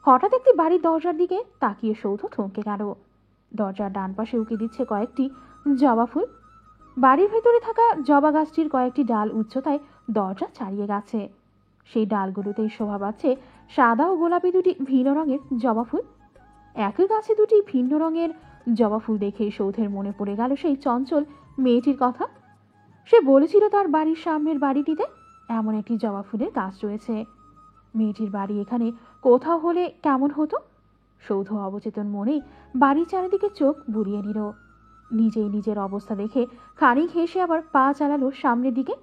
হঠাৎ একটি বাড়ির দরজার দিকে তাকিয়ে সৌধ থমকে গেল। দরজার ডান পাশে উঁকি দিচ্ছে কয়েকটি জবা ফুল। বাড়ির ভেতরে থাকা জবা গাছটির কয়েকটি ডাল উচ্চতায় দরজা ছাড়িয়ে গেছে। সেই ডালগুলোতেই শোভা পাচ্ছে সাদা ও গোলাপি দুটি ভিন্ন রঙের জবা ফুল। একই গাছে দুটি ভিন্ন রঙের জবা ফুল দেখেই সৌধের মনে পড়ে গেল সেই চঞ্চল মেয়েটির কথা। সে বলেছিল তার বাড়ির সামনের বাড়িটিতে এমন একটি জবা ফুলের গাছ রয়েছে। মেয়েটির বাড়ি এখানে কোথাও হলে কেমন হতো? সৌধ অবচেতন মনেই বাড়ির চারিদিকে চোখ বুলিয়ে নিল। নিজেই নিজের অবস্থা দেখে খানিক হেসে আবার পা চালালো সামনের দিকে।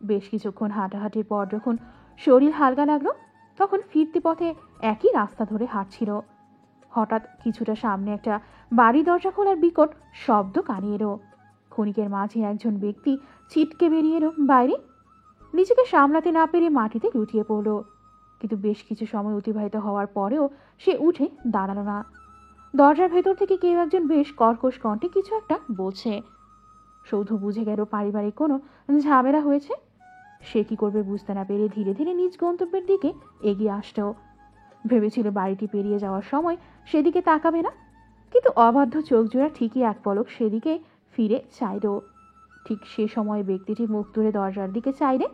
বেশ কিছুক্ষণ হাঁটাহাঁটির পর যখন শরীর হালকা লাগলো, তখন ফিরতি পথে একই রাস্তা ধরে হাঁটছিল। হঠাৎ কিছুটা সামনে একটা বাড়ি দরজা খোলার বিকট শব্দ কানে এলো। ক্ষণিকের মাঝে একজন ব্যক্তি ছিটকে বেরিয়ে এলো বাইরে। নিজেকে সামলাতে না পেরে মাটিতে লুটিয়ে পড়ল। কিন্তু বেশ কিছু সময় অতিবাহিত হওয়ার পরেও সে উঠে দাঁড়ালো না। দরজার ভেতর থেকে কেউ একজন বেশ কর্কশ কণ্ঠে কিছু একটা বলছে। সৌধ বুঝে গেল পারিবারিক কোনো ঝামেলা হয়েছে। সে কি করবে বুঝতে না পেরে ধীরে ধীরে নিজ গন্তব্যের দিকে এগিয়ে আসলো। ভেবেছিল বাড়িটি পেরিয়ে যাওয়ার সময় সেদিকে তাকাবে না, কিন্তু অবাধ্য চোখ জোড়া ঠিকই এক পলক সেদিকে ফিরে চাইল। ঠিক সে সময় ব্যক্তিটি মুখ তুলে দরজার দিকে চাইলে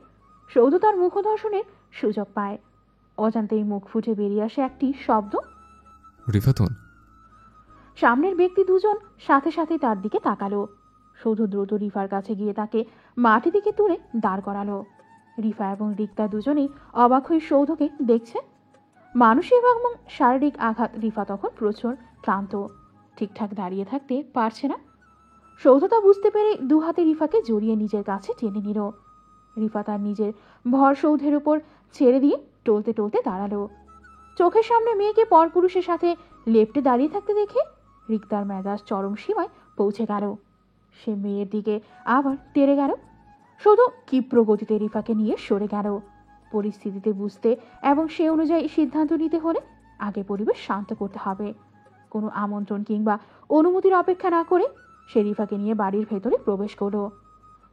সৌধ তার মুখদর্শনের সুযোগ পায়। অজান্তেই মুখ ফুটে বেরিয়ে আসে একটি শব্দ, রিফাতুন। সামনের ব্যক্তি দুজন সাথে সাথে তার দিকে তাকালো। সৌধ দ্রুত রিফার কাছে গিয়ে তাকে মাটি দিকে তুলে দাঁড় করালো। রিফা এবং রিক্তা দুজনেই অবাক হয়ে সৌধকে দেখছে। মানসিক এবং শারীরিক আঘাত রিফা তখন প্রচুর ক্লান্ত, ঠিকঠাক দাঁড়িয়ে থাকতে পারছে না। সৌধ তা বুঝতে পেরে দু হাতে রিফাকে জড়িয়ে নিজের কাছে টেনে নিল। রিফা তার নিজের ভর সৌধের উপর ছেড়ে দিয়ে টলতে টলতে দাঁড়ালো। চোখের সামনে মেয়েকে পরপুরুষের সাথে লেপ্টে দাঁড়িয়ে থাকতে দেখে রিক্তার মেজাজ চরম সীমায় পৌঁছে গেল। সে মেয়ের দিকে আবার তেড়ে গেল। শুধু ক্ষিপ্র গতিতে রিফাকে নিয়ে সরে গেল। পরিস্থিতিতে বুঝতে এবং সে অনুযায়ী সিদ্ধান্ত নিতে হলে আগে পরিবেশ শান্ত করতে হবে। কোনো আমন্ত্রণ কিংবা অনুমতির অপেক্ষা না করে সে রিফাকে নিয়ে বাড়ির ভেতরে প্রবেশ করল।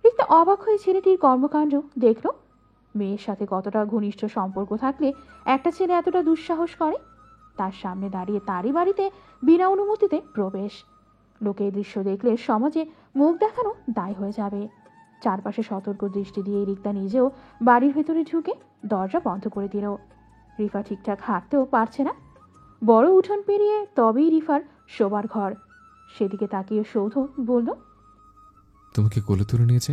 রিক্তা অবাক হয়ে ছেলেটির কর্মকাণ্ড দেখল। মেয়ের সাথে কতটা ঘনিষ্ঠ সম্পর্ক থাকলে একটা ছেলে এতটা দুঃসাহস করে? তার সামনে দাঁড়িয়ে তারই বাড়িতে বিনা অনুমতিতে প্রবেশ। লোকে এই দৃশ্য দেখলে সমাজে মুখ দেখানো দায় হয়ে যাবে। চারপাশে সতর্ক দৃষ্টি দিয়ে রিক্তা নিজেও বাড়ির ভেতরে ঢুকে দরজা বন্ধ করে দিল। রিফা ঠিকঠাক হাঁটতেও পারছে না। বড় উঠোন পেরিয়ে তবেই রিফার শোবার ঘর। সেদিকে তাকিয়ে সৌধ বলল, তোমাকে কোলে তুলে নিয়েছে,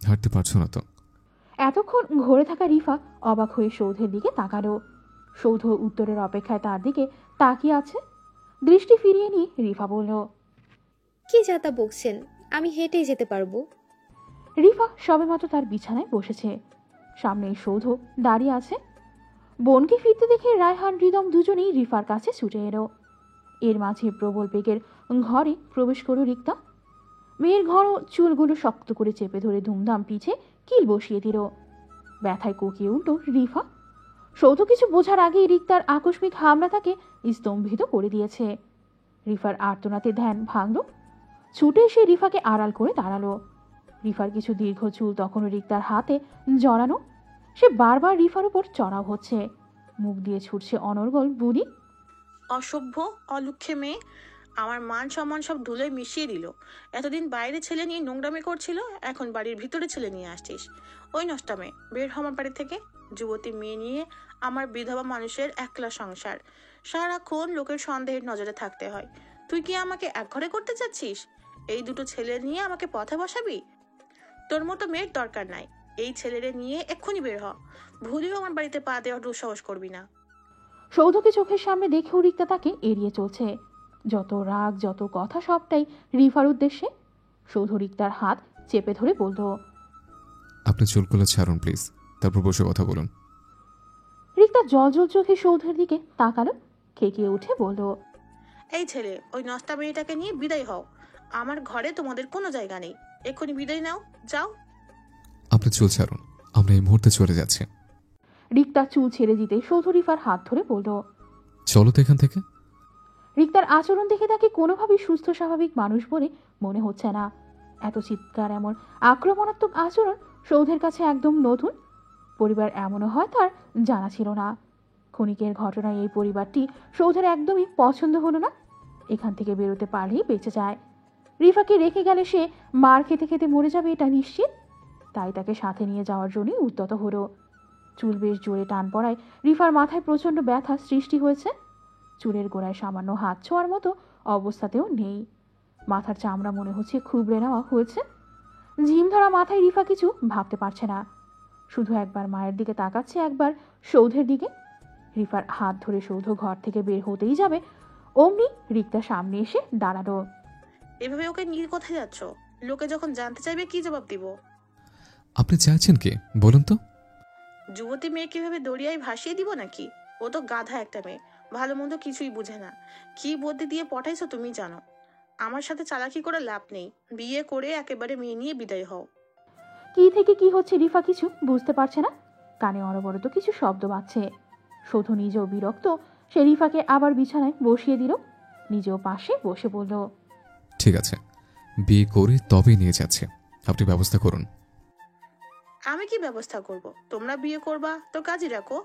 হাঁটতে পারছো না তো? এতক্ষণ ঘুরে থাকা রিফা অবাক হয়ে সৌধের দিকে তাকালো। সৌধ উত্তরের অপেক্ষায় তার দিকে তাকিয়ে আছে। দৃষ্টি ফিরিয়ে নিয়ে রিফা বলল, কি যাতা বকছেন, আমি হেঁটেই যেতে পারবো। রিফা সবেমাত্র তার বিছানায় বসেছে। সামনে সৌধ দাঁড়িয়ে আছে। বোনকে ফিরতে দেখে রায়হান হৃদম দুজনেই রিফার কাছে ছুটে এলো। এর মাঝে প্রবল বেগের ঘরে প্রবেশ করল রিক্তা। মেয়ের ঘর চুলগুলো শক্ত করে চেপে ধরে ধুমধাম পিছে কিল বসিয়ে দিল। ব্যথায় কোকিয়ে উঠল রিফা। সৌধ কিছু বোঝার আগেই রিক্তার আকস্মিক হামলা তাকে স্তম্ভিত করে দিয়েছে। রিফার আর্তনাতে ধ্যান ভাঙল। ছুটে এসে রিফাকে আড়াল করে দাঁড়ালো। রিফার কিছু দীর্ঘ চুল তখনও রিক্তার হাতে জড়ানো। সে বারবার রিফার উপর চড়াও হচ্ছে, মুখ দিয়ে ছুটছে অনর্গল বুলি। অসভ্য, অলক্ষে মেয়ে, আমার মান সম্মান সব ধুলোয় মিশিয়ে দিল। এতদিন বাইরে ছেলে নিয়ে নোংরামি করছিল, এখন বাড়ির ভিতরে ছেলে নিয়ে আসছিস। ওই নষ্টা মেয়ে, বের হ আমার বাড়ি থেকে। যুবতী মেয়ে নিয়ে আমার বিধবা মানুষের একলা সংসার, সারাক্ষণ লোকের সন্দেহের নজরে থাকতে হয়। তুই কি আমাকে একঘরে করতে চাচ্ছিস? এই দুটো ছেলে নিয়ে আমাকে পথে বসাবি? তোর মতো মেয়ের দরকার নাই। এই ছেলেরে নিয়ে এক্ষুনি বের হ। ভুলেও আমার বাড়িতে পা দেওয়ার দুঃসাহস করবি না। সৌধকে চোখের সামনে দেখেও রিক্তা তাকে এড়িয়ে চলছে। যত রাগ, যত কথা সবটাই রিফার উদ্দেশ্যে। সৌধ রিক্তার হাত চেপে ধরে বলল, আপনি চুলগুলো ছাড়ুন প্লিজ, তারপর বসে কথা বলুন। রিক্তা জল জল চোখে সৌধের দিকে তাকালো, খেকিয়ে উঠে বলল, এই ছেলে, ওই নষ্টা মেয়েটাকে নিয়ে বিদায় হও। আমার ঘরে তোমাদের কোনো জায়গা নেই। এক্ষুনি বিদায় নাও, যাও। আপনি চুল ছাড়ুন, আমরা এই মুহূর্তে চলে যাচ্ছি। রিক্তা চুল ছেড়ে দিতে সৌধ রিফার হাত ধরে বলল, চলো তো এখান থেকে। রিক্তার আচরণ দেখে তাকে কোনোভাবেই সুস্থ স্বাভাবিক মানুষ বলে মনে হচ্ছে না। এত চিৎকার, এমন আক্রমণাত্মক আচরণ সৌধের কাছে একদম নতুন। পরিবার এমনও হয় তার জানা ছিল না। ক্ষণিকের ঘটনায় এই পরিবারটি সৌধের একদমই পছন্দ হলো না। এখান থেকে বেরোতে পারলেই বেঁচে যায়। রিফাকে রেখে গেলে সে মার খেতে খেতে মরে যাবে এটা নিশ্চিত। তাই তাকে সাথে নিয়ে যাওয়ার জন্যই উদ্যত হলো। চুল বেশ জোরে টান পড়ায় রিফার মাথায় প্রচণ্ড ব্যথা সৃষ্টি হয়েছে। চুলের গোড়ায় সামান্য হাত ছোঁয়ার মতো অবস্থাতেও নেই। মাথার চামড়া মনে হচ্ছে খুবড়ে নেওয়া হয়েছে। ঝিম ধরা মাথায় রিফা কিছু ভাবতে পারছে না। শুধু একবার মায়ের দিকে তাকাচ্ছে, একবার সৌধের দিকে। রিফার হাত ধরে সৌধ ঘর থেকে বের হতেই যাবে, অমনি রিক্তা সামনে এসে দাঁড়ালো। এভাবে ওকে নিয়ে কোথায় যাচ্ছ? লোকে যখন জানতে চাইবে কি জবাব দিব? আপনি চাইছেন কি বলুন তো? যুবতী মেয়ে কিভাবে দরিয়ায় ভাসিয়ে দিব নাকি? ও তো গাধা একটা মেয়ে, ভালো মন্দ কিছুই বুঝে না। কি বুদ্ধি দিয়ে পটাইছো তুমি জানো। আমার সাথে চালাকি করে লাভ নেই। বিয়ে করে একেবারে মেয়ে নিয়ে বিদায় হও। কি থেকে কি হচ্ছে রিফা কিছু বুঝতে পারছে না। কানে অনবরত কিছু শব্দ বাজছে। সৌধ নিজেও বিরক্ত। সে রিফাকে আবার বিছানায় বসিয়ে দিল, নিজেও পাশে বসে বলল, ঠিক আছে, বিয়ে করে তবেই নিয়ে যাচ্ছে, আপনি ব্যবস্থা করুন। আমি কি ব্যবস্থা করব? তোমরা বিয়ে করবা তো কাজই রাখো।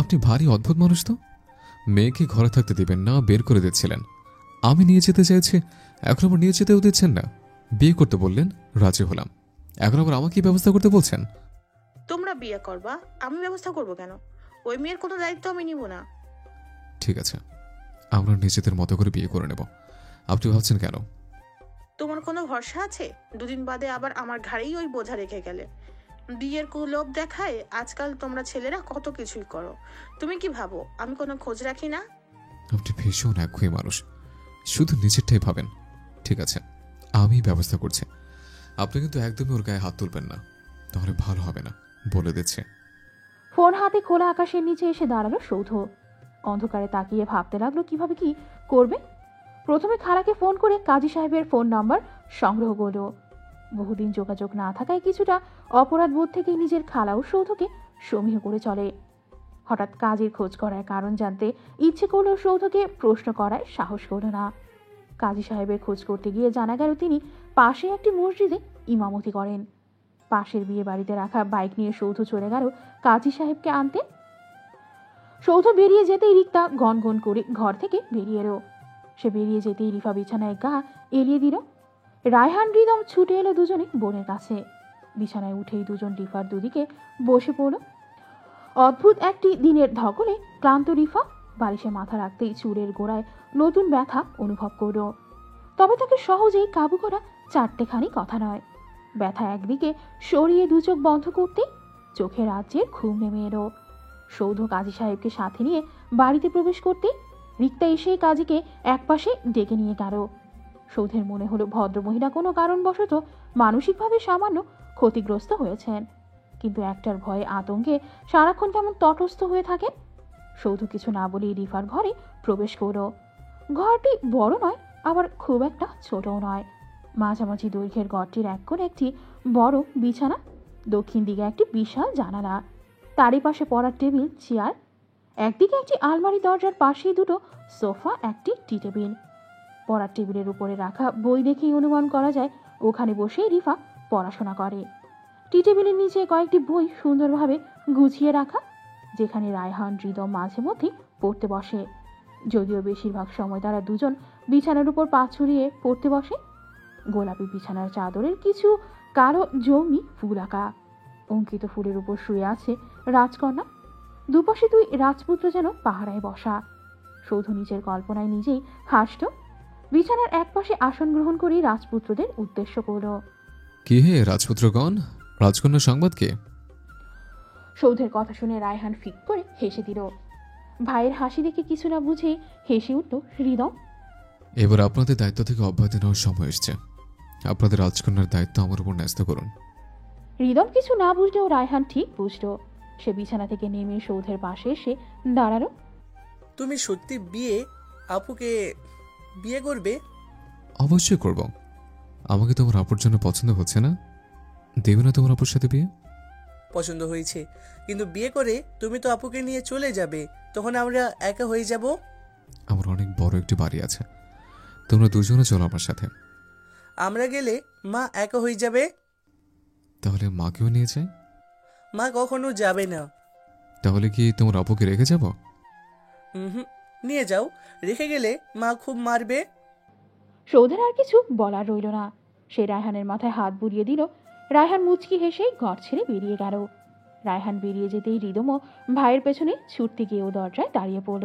আপনি ভারী অদ্ভুত মানুষ তো। মেয়েকে ঘরে থাকতে দিবেন না, বের করে দিচ্ছিলেন। আমি নিয়ে যেতে চাইছি, এখন আবার নিয়ে যেতেও দিচ্ছেন না। বিয়ে করতে বললেন, রাজি হলাম, এখন আবার আমাকে ব্যবস্থা করতে বলছেন। তোমরা বিয়ে করবা, আমি ব্যবস্থা করব কেন? ওই মেয়ের কোনো দায়িত্ব আমি নিব না। ঠিক আছে, আমরা নিজেদের মতো করে বিয়ে করে নেব। আপনি ভাবছেন কেন? তোমার কোনো ভরসা আছে? দুদিন বাদে আবার আমার ঘাড়েই ওই বোঝা রেখে গেলে। বিয়ের কুলোভ দেখায় আজকাল তোমরা ছেলেরা কত কিছুই করো। তুমি কি ভাবো আমি কোনো খোঁজ রাখি না? আপনি ভীষণ একঘেয়ে মানুষ, শুধু নিজেরটাই ভাবেন। ঠিক আছে, আমি ব্যবস্থা করছি। আপনি কিন্তু একদমই ওর গায়ে হাত তুলবেন না, তাহলে ভালো হবে না, বলে দিচ্ছে। ফোন হাতে খোলা আকাশের নিচে এসে দাঁড়ালো সৌধ। অন্ধকারে তাকিয়ে ভাবতে লাগলো কিভাবে কি করবে। প্রথমে খালাকে ফোন করে কাজী সাহেবের ফোন নাম্বার সংগ্রহ করলো। বহুদিন যোগাযোগ না থাকায় কিছুটা অপরাধ বোধ থেকে নিজের খালা ও সৌধকে সমীহ করে চলে। হঠাৎ কাজের খোঁজ করার কারণ জানতে ইচ্ছে করলেও সৌধকে প্রশ্ন করায় সাহস করল না। কাজী সাহেবের খোঁজ করতে গিয়ে জানা গেল তিনি পাশে একটি মসজিদে ইমামতি করেন। পাশের বিয়ে বাড়িতে রাখা বাইক নিয়ে সৌধ চলে গেল কাজী সাহেবকে আনতে। সৌধ বেরিয়ে যেতেই রিক্তা গনগন করে ঘর থেকে বেরিয়ে এলো। সে বেরিয়ে যেতেই রিফা বিছানায় গা এলিয়ে দিল। রায়হান হৃদম ছুটে এলো দুজনে বোনের কাছে। বিছানায় উঠেই দুজন রিফার দুদিকে বসে পড়ল। অদ্ভুত একটি দিনের ধকলে ক্লান্ত রিফা বালিশে মাথা রাখতেই চুলের গোড়ায় নতুন ব্যথা অনুভব করল। তবে তাকে সহজেই কাবু করা চারটেখানি কথা নয়। ব্যথা একদিকে সরিয়ে দু চোখ বন্ধ করতেই চোখের রাজ্যের ঘুম নেমে এলো। সৌধ কাজী সাহেবকে সাথে নিয়ে বাড়িতে প্রবেশ করতেই রিক্তা এসে কাজীকে একপাশে ডেকে নিয়ে গেল। সৌধের মনে হলো ভদ্রমহিলা কোনো কারণবশত মানসিকভাবে সামান্য ক্ষতিগ্রস্ত হয়েছেন, কিন্তু একটার ভয়ে আতঙ্কে সারাক্ষণ কেমন তটস্থ হয়ে থাকে। সৌধ কিছু না বলেই রিফার ঘরে প্রবেশ করল। ঘরটি বড় নয়, আবার খুব একটা ছোটও নয়। মাঝামাঝি দৈর্ঘ্যের ঘরটির এক কোণে একটি বড় বিছানা, দক্ষিণ দিকে একটি বিশাল জানালা, তারই পাশে পড়ার টেবিল, চেয়ার। একদিকে একটি আলমারি, দরজার পাশেই দুটো সোফা, একটি টি টেবিল। পড়ার টেবিলের উপরে রাখা বই দেখেই অনুমান করা যায় ওখানে বসে রিফা পড়াশোনা করে। টি টেবিলের নিচে কয়েকটি বই সুন্দরভাবে গুছিয়ে রাখা, যেখানে রায়হান হৃদম মাঝে মধ্যে পড়তে বসে। যদিও বেশিরভাগ সময় তারা দুজন বিছানার উপর পা ছড়িয়ে পড়তে বসে। গোলাপি বিছানার চাদরের কিছু কালো জমি ফুল আঁকা, অঙ্কিত ফুলের উপর শুয়ে আছে রাজকন্যা। দুপাশে দুই রাজপুত্র যেন পাহারায় বসা। সৌধ নিজের কল্পনায় নিজেই হাসত। বিছানার একপাশে আসন গ্রহণ করে রাজপুত্রদের উদ্দেশ্য করল। কি হে রাজপুত্রগণ, রাজকন্যার সংবাদ কে? সৌধের কথা শুনে রায়হান ফিক করে হেসে দিল। ভাইয়ের হাসি দেখে কিছু না বুঝেই হেসে উঠল হৃদম। এবার আপনাদের দায়িত্ব থেকে অব্যাহতি নেওয়ার সময় এসছে। আপনাদের রাজকন্যার দায়িত্ব আমার উপর ন্যস্ত করুন। হৃদম কিছু না বুঝলেও রায়হান ঠিক বুঝল। সে বিছানা থেকে নেমে সৌধের পাশে এসে দাঁড়ালো। তুমি সত্যি আপুকে বিয়ে করবে? অবশ্যই করব। আমাকে তোমার আপুর জন্য পছন্দ হচ্ছে না? দেবে না তোমার আপুর সাথে বিয়ে? পছন্দ হয়েছে, কিন্তু বিয়ে করে তুমি তো আপুকে নিয়ে চলে যাবে, তখন আমরা একা হয়ে যাব। আমার অনেক বড় একটি বাড়ি আছে, তোমরা দুজনে চলো আমার সাথে। আমরা গেলে মা একা হয়ে যাবে। তাহলে মাকেও নিয়ে যাই। মা কখনো যাবে না। তাহলে কি তোমার আপুকে রেখে যাব? হুম, নিয়ে যাও। রেখে গেলে মা খুব মারবে। সৌধের আর কিছু বলার রইল না। সে রায়হানের মাথায় হাত বুলিয়ে দিল। রায়হান মুচকি হেসেই ঘর ছেড়ে বেরিয়ে গেল। রায়হান বেরিয়ে যেতেই হৃদমও ভাইয়ের পেছনে ছুটতে গিয়েও দরজায় দাঁড়িয়ে পড়ল।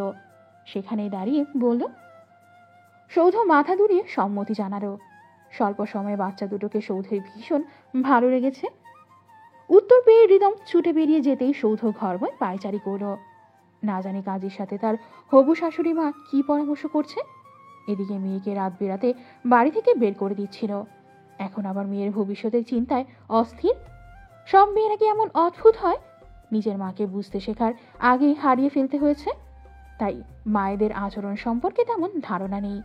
সেখানে দাঁড়িয়ে বলল। সৌধ মাথা দুলিয়ে সম্মতি জানালো। স্বল্প সময়ে বাচ্চা দুটোকে সৌধের ভীষণ ভালো লেগেছে। উত্তর পেয়ে হৃদম ছুটে বেরিয়ে যেতেই সৌধ ঘরময় পায়চারি করল। না জানি কাজের সাথে তার হবু শাশুড়ি মা কি পরামর্শ করছে। এদিকে মেয়েকে রাত বেরাতে বাড়ি থেকে বের করে দিচ্ছিল। এখন আবার মেয়ের ভবিষ্যতের চিন্তায় অস্থির। সব মেয়েরা কি এমন অদ্ভুত হয়? নিজের মাকে বুঝতে শেখার আগেই হারিয়ে ফেলতে হয়েছে। তাই মায়েদের আচরণ সম্পর্কে তেমন ধারণা নেই।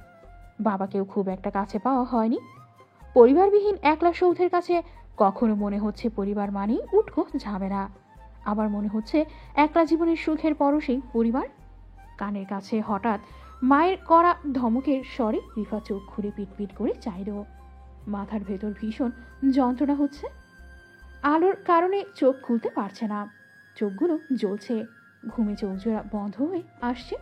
বাবাকেও খুব একটা কাছে পাওয়া হয়নি। পরিবারবিহীন একলা সৌধের কাছে কখনো মনে হচ্ছে পরিবার মানেই উটকো ঝামেলা, আবার মনে হচ্ছে একলা জীবনের সুখের পরশেই পরিবার। কানের কাছে হঠাৎ মায়ের কড়া ধমকের স্বরে রিফা চোখ খুলে পিটপিট করে চাইল। মাথার ভেতর ভীষণ যন্ত্রণা হচ্ছে। আলোর কারণে চোখ খুলতে পারছে না। চোখগুলো জ্বলছে। ঘুমে চোখ জোড়া বন্ধ হয়ে আসছে।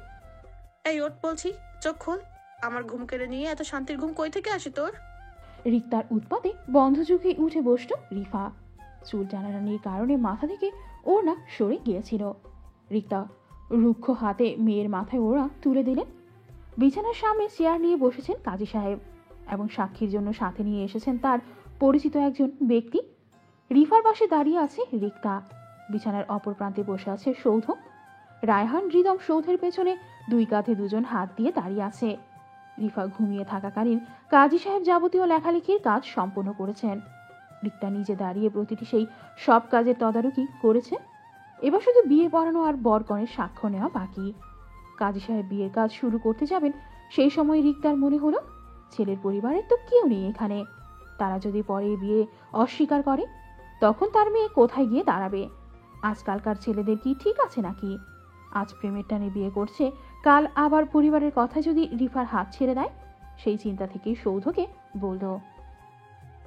এই ওঠ বলছি, চোখ খোল। আমার ঘুম কেড়ে নিয়ে এত শান্তির ঘুম কই থেকে আসে তোর? রিক্তার উৎপাতে বন্ধ চোখে উঠে বসল রিফা। চুল টানাটানির কারণে মাথা থেকে ওড়না সরে গিয়েছিল। রিক্তা রুক্ষ হাতে মেয়ের মাথায় ওড়না তুলে দিলেন। বিছানার সামনে চেয়ার নিয়ে বসেছেন কাজী সাহেব এবং সাক্ষীর জন্য সাথে নিয়ে এসেছেন তার পরিচিত একজন ব্যক্তি। রিফার পাশে দাঁড়িয়ে আছে রিক্তা। বিছানার অপর প্রান্তে বসে আছে সৌধ। রায়হান হৃদম সৌধের পেছনে দুই কাঁধে দুজন হাত দিয়ে দাঁড়িয়ে আছে। রিফা ঘুমিয়ে থাকাকালীন কাজী সাহেব যাবতীয় লেখালেখির কাজ সম্পন্ন করেছেন। রিক্তা নিজে দাঁড়িয়ে প্রতিটি সেই সব কাজের তদারকি করেছে। এবার শুধু বিয়ে পড়ানো আর বরকনের সাক্ষ্য নেওয়া বাকি। কাজী সাহেব বিয়ের কাজ শুরু করতে যাবেন সেই সময় রিক্তার মনে হলো ছেলের পরিবারের তো কেউ নেই এখানে। তারা যদি পরে বিয়ে অস্বীকার করে তখন তার মেয়ে কোথায় গিয়ে দাঁড়াবে? আজকালকার ছেলেদের কি ঠিক আছে নাকি? আজ প্রেমের টানে বিয়ে করছে, কাল আবার পরিবারের কথা যদি রিফার হাত ছেড়ে দেয়, সেই চিন্তা থেকেই সৌধকে বলল,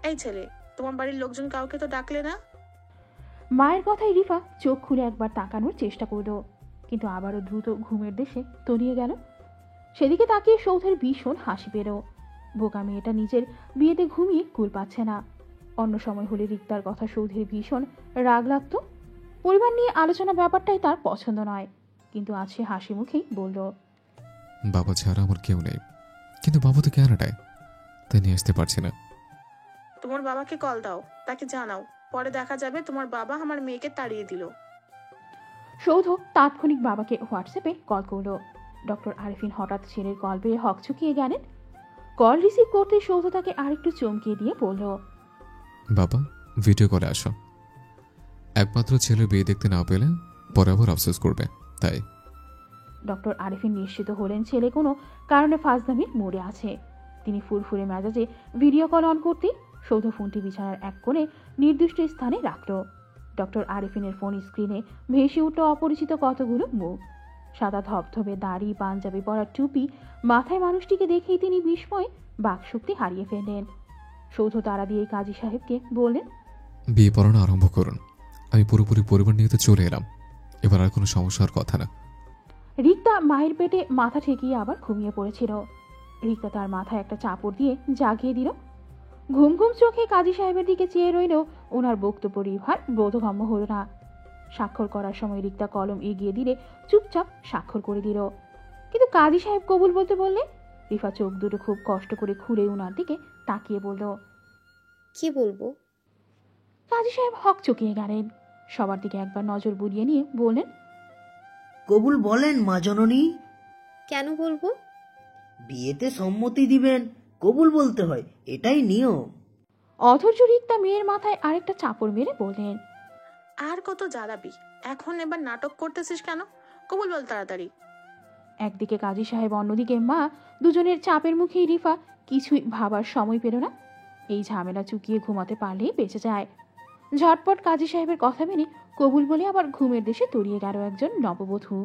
এই ছেলে, তোমার বাড়ির লোকজন কাউকে তো ডাকলে না? মায়ের কথায় রিফা চোখ খুলে একবার তাকানোর চেষ্টা করল, কিন্তু আবারও দ্রুত ঘুমের দেশে তলিয়ে গেল। সেদিকে তাকিয়ে সৌধের ভীষণ হাসি পেল। বোকা মেয়েটা নিজের বিয়েতে ঘুমিয়ে কুল পাচ্ছে না। অন্য সময় হলে রিক্তার কথা সৌধের ভীষণ রাগ লাগতো। পরিবার নিয়ে আলোচনা ব্যাপারটাই তার পছন্দ নয়। কিন্তু আজ সে হাসি মুখেই বলল, বাবা ছাড়া আমার কেউ নেই, কিন্তু বাবা তো ক্যানাডায়, তাই নিয়ে আসতে পারছি না। তোমার বাবাকে কল দাও, তাকে জানাও, পরে দেখা যাবে তোমার বাবা আমার মেয়েকে তাড়িয়ে দিল। সৌধ তাৎক্ষণিক বাবাকে হোয়াটসঅ্যাপে কল করল। ডক্টর আরিফিন হঠাৎ ছেলের কল পেয়ে হকচকিয়ে গেলেন। কল রিসিভ করতে সৌধ তাকে আরেকটু চমকিয়ে দিয়ে বলল, বাবা ভিডিও কলে আসো। একমাত্র ছেলের বিয়ে দেখতে না পেলে পরে আবার আফসোস করবে, তাই। ডক্টর আরিফিন নিশ্চিত হলেন ছেলে কোনো কারণে ফাজলামির মোড়ে আছে। তিনি ফুরফুরে মেজাজে ভিডিও কল অন করতে সৌধ ফোনটি বিছানার এক কোণে নির্দিষ্ট স্থানে রাখল। ডক্টর আরিফিনের ফোন স্ক্রিনে ভেসে উঠল অপরিচিত কতগুলো মুখ। সাদা ধবধবে দাড়ি, পাঞ্জাবি পরা টুপি মাথায় মানুষটিকে দেখেই তিনি বিস্ময়ে বাকশক্তি হারিয়ে ফেললেন। সৌধ তারা দিয়ে কাজী সাহেবকে বললেন, বিয়ে পড়ানো আরম্ভ করুন। আমি পুরোপুরি পরিবার নিয়ে তো চলে এলাম, এবার আর কোনো সমস্যার কথা না। রিক্তা মায়ের পেটে মাথা ঠেকিয়ে আবার ঘুমিয়ে পড়েছিল। রিক্তা তার মাথায় একটা চাপড় দিয়ে জাগিয়ে দিল। ঘুম ঘুম চোখে কাজী সাহেবের দিকে চেয়ে রইল। ওনার বক্তব্য রিফার বোধগম্য হল না। স্বাক্ষর করার সময় রিক্তা কলম এগিয়ে দিলে চুপচাপ স্বাক্ষর করে দিল। কিন্তু কাজী সাহেব কবুল বলতে বললে রিফা চোখ দুটো খুব কষ্ট করে খুলে ওনার দিকে তাকিয়ে বলল, কি বলবো? কাজী সাহেব হক চকিয়ে গেলেন। সবার দিকে একবার নজর বুলিয়ে নিয়ে বললেন, কবুল বলেন মা জননী। কেন বলবো? বিয়েতে সম্মতি দিবেন, কবুল বলতে হয়, এটাই নিয়ম। অধৈর্য রিক্তা মেয়ের মাথায় আরেকটা চাপড় মেরে বললেন, আর কত জ্বালাবি, এখন এবার নাটক করতেছিস কেন? কবুল বল তাড়াতাড়ি। একদিকে কাজী সাহেব, অন্যদিকে মা, দুজনের চাপের মুখেই রিফা কিছুই ভাবার সময় পেল না। এই ঝামেলা চুকিয়ে ঘুমাতে পারলেই বেঁচে যায়। ঝটপট কাজী সাহেবের কথা মেনে কবুল বলে আবার ঘুমের দেশে তলিয়ে গেল একজন নববধূ।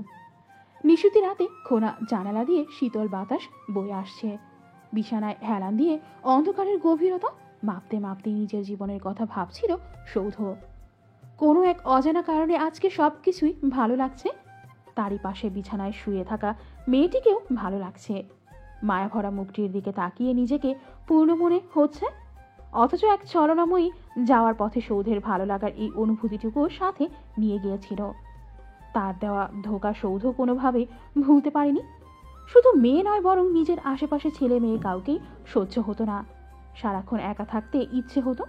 নিশুতি রাতে খোনা জানালা দিয়ে শীতল বাতাস বয়ে আসছে। বিছানায় হেলান দিয়ে অন্ধকারের গভীরতা মাপতে মাপতে নিজের জীবনের কথা ভাবছিল সৌধ। কোনো এক অজানা কারণে আজকে সবকিছুই ভালো লাগছে। তারই পাশে বিছানায় শুয়ে থাকা মেয়েটিকেও ভালো লাগছে। মায়াভরা মুখটির দিকে তাকিয়ে নিজেকে পূর্ণ মনে হচ্ছে। অথচ এক ছলনাময়ী যাওয়ার পথে সৌধের ভালো লাগার এই অনুভূতিটুকু সাথে নিয়ে গিয়েছিল। তার দেওয়া ধোঁকা সৌধ কোনোভাবে ভুলতে পারেনি। শুধু মেয়ে নয়, বরং নিজের আশেপাশে ছেলে মেয়ে কাউকেই সহ্য হতো না। সারাক্ষণ একা থাকতে ইচ্ছে হতো।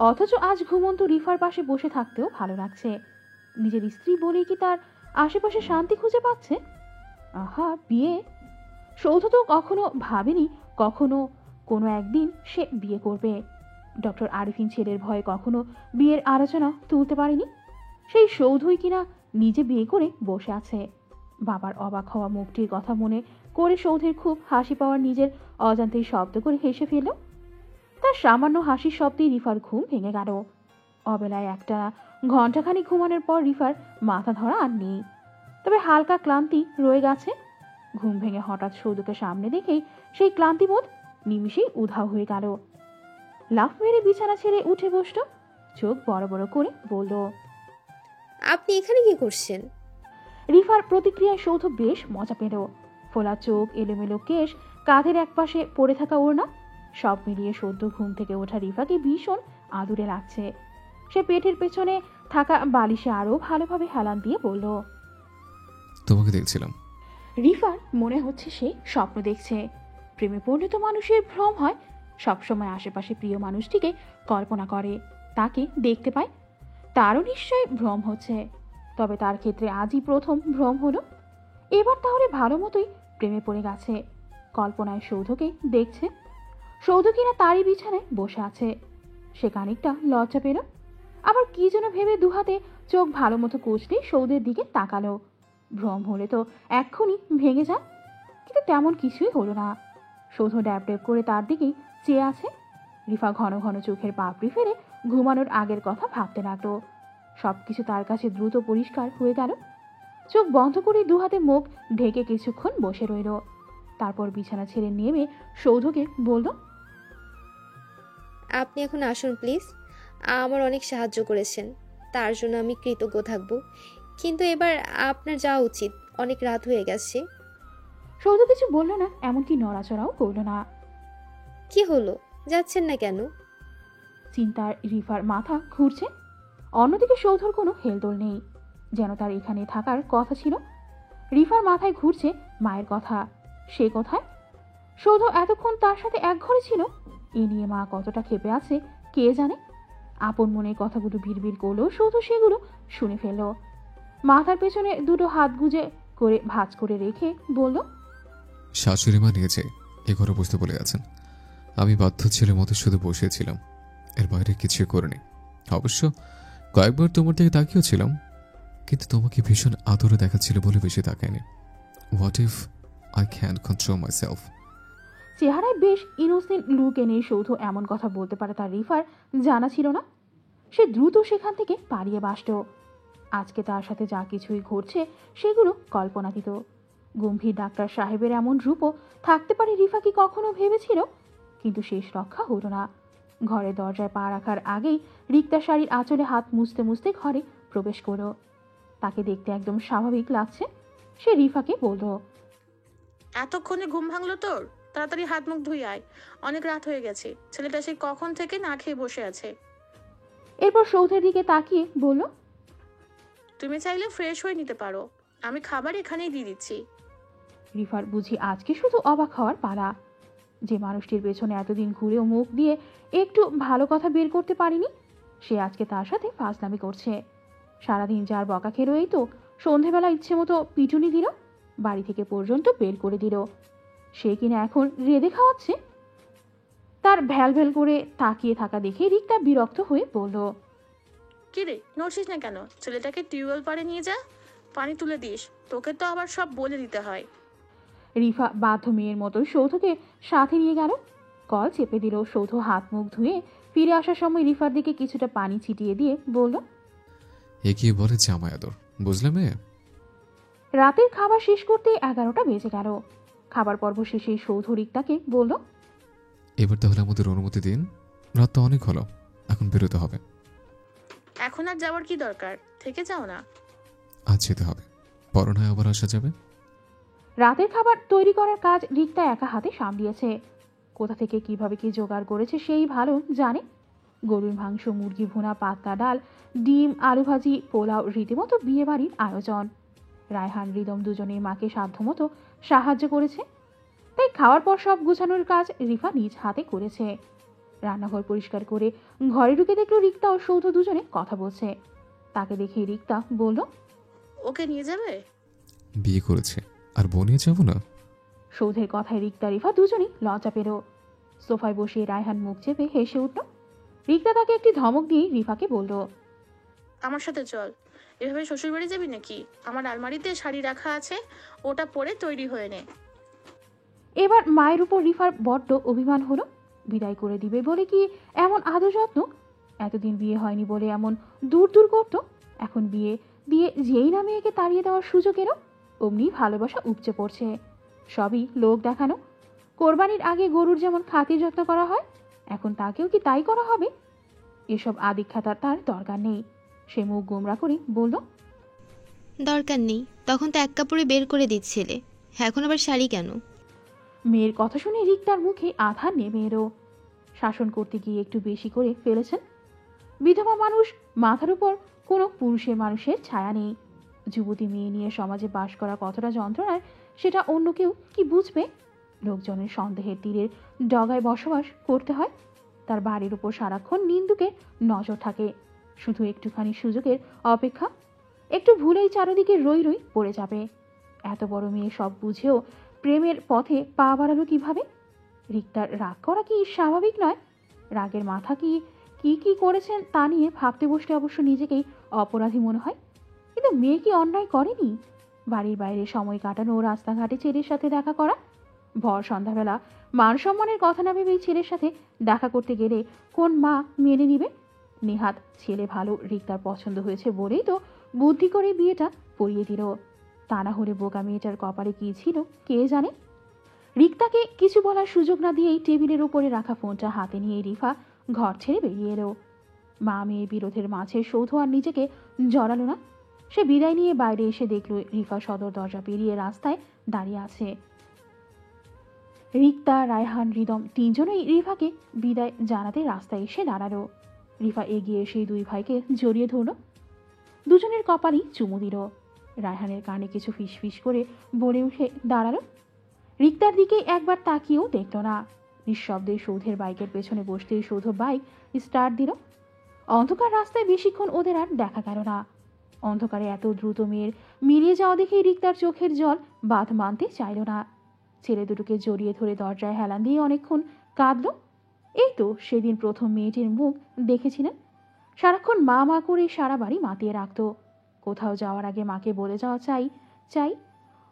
অথচ আজ ঘুমন্ত রিফার পাশে বসে থাকতেও ভালো লাগছে। নিজের স্ত্রী বলেই কি তার আশেপাশে শান্তি খুঁজে পাচ্ছে? আহা, বিয়ে! সৌধ তো কখনো ভাবেনি কখনো কোনো একদিন সে বিয়ে করবে। ডক্টর আরিফিন ছেলের ভয়ে কখনো বিয়ের আলোচনা তুলতে পারেনি। সেই সৌধই কিনা নিজে বিয়ে করে বসে আছে। বাবার অবাক হওয়া মুখটির কথা মনে করে সৌধের খুব হাসি পাওয়ার নিজের অজান্তেই শব্দ করে হেসে ফেলল। তার সামান্য হাসির শব্দে রিফার ঘুম ভেঙে গেল। অবেলায় একটা ঘণ্টাখানি ঘুমানোর পর রিফার মাথা ধরা আর নেই, তবে হালকা ক্লান্তি রয়ে গেছে। ঘুম ভেঙে হঠাৎ সৌধকে সামনে দেখেই সেই ক্লান্তিবোধ নিমিষেই উধাও হয়ে গেল। লাফ মেরে বিছানা ছেড়ে উঠে বসল। চোখ বড় বড় করে বলল, আপনি এখানে কি করছেন? রিফার প্রতিক্রিয়ায় সৌধ বেশ মজা পেল। ফোলা চোখ, এলোমেলো কেশ, কাঁধের একপাশে পড়ে থাকা ওড়না, সব মিলিয়ে সদ্য ঘুম থেকে ওঠা রিফাকে ভীষণ আদুরে লাগছে। সে পেটের পেছনে থাকা বালিশে আরো ভালোভাবে হেলান দিয়ে বলল, তোমাকে দেখছিলাম। রিফার মনে হচ্ছে সে স্বপ্ন দেখছে। প্রেমে পড়লে তো মানুষের ভ্রম হয়। সবসময় আশেপাশে প্রিয় মানুষটিকে কল্পনা করে, তাকে দেখতে পায়। তারও নিশ্চয়ই ভ্রম হচ্ছে। তবে তার ক্ষেত্রে আজই প্রথম ভ্রম হলো। এবার তাহলে ভালো মতোই প্রেমে পড়ে গেছে। কল্পনায় সৌধকে দেখছে। সৌধ কিনা তারই বিছানায় বসে আছে। সে খানিকটা লজ্জা পেল। আবার কি যেন ভেবে দুহাতে চোখ ভালো মতো কষলেই সৌধের দিকে তাকালো। ভ্রম হলে তো এক্ষুনি ভেঙে যায়, কিন্তু তেমন কিছুই হলো না। সৌধ ড্যাব ড্যাব করে তার দিকেই চেয়ে আছে। রিফা ঘন ঘন চোখের পাপড়ি ফেলে ঘুমানোর আগের কথা ভাবতে লাগলো। সবকিছু তার কাছে দ্রুত পরিষ্কার হয়ে গেল। চোখ বন্ধ করে দুহাতে মুখ ঢেকে কিছুক্ষণ বসে রইল। তারপর বিছানা ছেড়ে নেমে সৌধকে বলল, আপনি এখন আসুন প্লিজ। আমার অনেক সাহায্য করেছেন, তার জন্য আমি কৃতজ্ঞ থাকব। কিন্তু এবার আপনার যাওয়া উচিত, অনেক রাত হয়ে গেছে। সৌধ কিছু বলল না, এমনকি নড়াচড়াও করল না। কি হলো, যাচ্ছেন না কেন? চিন্তার রিফার মাথা ঘুরছে। অন্যদিকে সৌধর কোনো হেলদোল নেই, যেন তার এখানে থাকার কথা ছিল। রিফার মাথায় ঘুরছে মায়ের কথা। সে কোথায়? সৌধ এতক্ষণ তার সাথে এক ঘরে ছিল। এ নিয়ে মা কতটা ক্ষেপে আছে কে জানে। আপন মনের কথাগুলো বিড়বিড় করলেও সৌধ সেগুলো শুনে ফেলল। মাথার পেছনে দুটো হাত গুজে করে ভাঁজ করে রেখে বলল, শাশুড়ি মা নিয়েছে এ ঘরে বসতে বলে গেছেন। আমি বাধ্য ছেলের মতো শুধু বসেছিলাম, এর বাইরে কিছুই করিনি। অবশ্য কয়েকবার তোমার দিকে তাকিয়েছিলাম, কিন্তু তোমাকে ভীষণ আদরে দেখাচ্ছিল বলে বেশি তাকায়নি। What if I can control myself. চেহারায় বেশ ইনোসেন্ট লুক এনে সৌধ এমন কথা বলতে পারে তার রিফার জানা ছিল না। সে দ্রুত সেখান থেকে পালিয়ে বাসল। আজকে তার সাথে যা কিছুই ঘটছে সেগুলো কল্পনাতীত। গম্ভীর ডাক্তার সাহেবের এমন রূপও থাকতে পারে রিফা কি কখনো ভেবেছিল? কিন্তু শেষ রক্ষা হলো না। ঘরের দরজায় পা রাখার আগেই রিক্তা শাড়ির আঁচলে হাত মুছতে মুছতে ঘরে প্রবেশ করলো। তাকে দেখতে একদম স্বাভাবিক লাগছে। সে রিফাকে বলল, এতক্ষণে ঘুম ভাঙলো তোর? তাড়াতাড়ি হাত মুখ ধুই আয়, অনেক রাত হয়ে গেছে। ছেলেটা সেই কখন থেকে না খেয়ে বসে আছে। এরপর সৌধের দিকে তাকিয়ে বলল, তুমি চাইলে ফ্রেশ হয়ে নিতে পারো, আমি খাবার এখানেই দিয়ে দিচ্ছি। রিফার বুঝি আজকে শুধু অবাক হওয়ার পালা। যে মানুষটির পেছনে এতদিন ঘুরেও মুখ দিয়ে একটু ভালো কথা বের করতে পারিনি, সে আজকে তার সাথে ফাজলামি করছে। সারাদিন যার বকা খেলো, এই তো সন্ধেবেলা ইচ্ছে মতো পিটুনি দিল, বাড়ি থেকে পর্যন্ত বের করে দিল। সে কিনা এখন রেঁধে খাওয়াচ্ছে। তার ভ্যাল ভ্যাল করে তাকিয়ে থাকা দেখে রিক্তা বিরক্ত হয়ে বলল, কিরে নড়ছিস না কেন? ছেলেটাকে টিউবওয়েল পাড়ে নিয়ে যা, পানি তুলে দিস। তোকে তো আবার সব বলে দিতে হয়। রিফা বাধ্য মেয়ের মতো সৌধকে সাথে নিয়ে গেল। কল চেপে দিল। সৌধ হাত মুখ ধুয়ে ফিরে আসার সময় রিফার দিকে কিছুটা পানি ছিটিয়ে দিয়ে বলল, এ কি বলে জামাই আদর, বুঝলে মেয়ে? রাতের খাবার শেষ করতে 11টা বেজে গেল। খাবার পর্ব শেষে সৌধ রিক্তাকে বলল, এবার তাহলে আমাদের অনুমতি দিন, রাত তো অনেক হলো, এখন বেরোতে হবে। এখন আর যাওয়ার কি দরকার, থেকে যাও না। আজ যেতে হবে, পরে নয় আবার আসা যাবে। রাতের খাবার তৈরি করার কাজ রিক্তা একা হাতে সামলিয়েছে। কোথা থেকে কিভাবে কি জোগাড় করেছে সেই ভালো জানে। গরুর মাংস, মুরগি ভুনা, পাতলা ডাল, ডিম, আলু ভাজি, পোলাও, রীতিমতো বিয়ে বাড়ির আয়োজন। রায়হান, রিদম দুজনেই মাকে সাধ্যমতো সাহায্য করেছে। তাই খাওয়ার পর সব গুছানোর কাজ রিফা নিজ হাতে করেছে। রান্নাঘর পরিষ্কার করে ঘরে ঢুকে দেখলো রিক্তা ও সৌধ দুজনে কথা বলছে। তাকে দেখে রিক্তা বলল, ওকে নিয়ে যাবে? বিয়ে করেছে আর বনিয়ে যাব না? সৌধের কথায় রিক্তা রিফা দুজনেই লজ্জা পেল। সোফায় বসে রায়হান মুখ চেপে হেসে উঠল। রিক্তা তাকে একটি ধমক দিয়ে রিফাকে বলল, আমার সাথে চল। এভাবে শ্বশুর বাড়ি যাবি নাকি? আমার আলমারিতে শাড়ি রাখা আছে, ওটা পরে তৈরি হয়ে নে। এবার মায়ের উপর রিফার বড্ড অভিমান হলো। বিদায় করে দিবে বলে কি এমন আদর যত্ন? এতদিন বিয়ে হয়নি বলে এমন দূর দূর করত। এখন বিয়ে দিয়ে যেই না মেয়েকে তাড়িয়ে দেওয়ার সুযোগ এলো, অমনি ভালোবাসা উপচে পড়ছে। সবই লোক দেখানো। কোরবানির আগে গরুর যেমন খাতির যত্ন করা হয়, এখন তাকেও কি তাই করা হবে? এসব আদিক্ষাতা তার দরকার নেই। সে মুখ গোমরা করে বলল, দরকার নেই, তখন তো এক কাপড়ে বের করে দিচ্ছিলে, এখন আবার শাড়ি কেন? মেয়ের কথা শুনে রিক্তার মুখে আধার নেমে এলো। শাসন করতে গিয়ে একটু বেশি করে ফেলেছেন। বিধবা মানুষ, মাথার উপর কোনো পুরুষের মানুষের ছায়া নেই। যুবতী মেয়ে নিয়ে সমাজে বাস করা কতটা যন্ত্রণার সেটা অন্য কেউ কি বুঝবে? লোকজনের সন্দেহের তীরের ডগায় বসবাস করতে হয়। তার বাড়ির উপর সারাক্ষণ নিন্দুকের নজর থাকে। শুধু একটুখানি সুযোগের অপেক্ষা। একটু ভুলেই চারদিকে রই রই পড়ে যাবে। এত বড় মেয়ে সব বুঝেও প্রেমের পথে পা বাড়ালো কিভাবে? রিক্তার রাগ করা কি স্বাভাবিক নয়? রাগের মাথা কি কি কি করেছেন তা নিয়ে ভাবতে বসলে অবশ্য নিজেকেই অপরাধী মনে হয়। কিন্তু মেয়ে কি অন্যায় করেনি? বাড়ির বাইরে সময় কাটানো, রাস্তাঘাটে ছেলের সাথে দেখা করা, ভর সন্ধ্যাবেলা মান সম্মানের কথা না ভেবেই ছেলের সাথে দেখা করতে গেলে কোন মা মেনে নিবে? নেহাত ছেলে ভালো, রিক্তার পছন্দ হয়েছে বলেই তো বুদ্ধি করে বিয়েটা পড়িয়ে দিল। তা না হলে বোকা মেয়েটার কপালে কি ছিল কে জানে। রিক্তাকে কিছু বলার সুযোগ না দিয়েই টেবিলের উপরে রাখা ফোনটা হাতে নিয়ে রিফা ঘর ছেড়ে বেরিয়ে এলো। মা মেয়ে বিরোধের মাঝে সৌধ আর নিজেকে জড়ালো না। সে বিদায় নিয়ে বাইরে এসে দেখল রিফা সদর দরজা পেরিয়ে রাস্তায় দাঁড়িয়ে আছে। রিক্তা, রায়হান, রিদম তিনজনেই রিফাকে বিদায় জানাতে রাস্তায় এসে দাঁড়ালো। রিফা এগিয়ে সেই দুই ভাইকে জড়িয়ে ধরল। দুজনের কপালই চুমু দিল। রায়হানের কানে কিছু ফিসফিস করে বলে উঠে দাঁড়ালো। রিক্তার দিকে একবার তাকিয়েও দেখল না। নিঃশব্দে সৌধের বাইকের পেছনে বসতেই সৌধ বাইক স্টার্ট দিল। অন্ধকার রাস্তায় বেশিক্ষণ ওদের আর দেখা গেল না। অন্ধকারে এত দ্রুত মেয়ের মিলিয়ে যাওয়া দেখে রিক্তার চোখের জল বাঁধ মানতে চাইল না। ছেলে দুটোকে জড়িয়ে ধরে দরজায় হেলান দিয়ে অনেকক্ষণ কাঁদল। এই তো সেদিন প্রথম মেয়েটির মুখ দেখেছিলেন। সারাক্ষণ মা মা করে সারা বাড়ি মাতিয়ে রাখত। কোথাও যাওয়ার আগে মাকে বলে যাওয়া চাই চাই,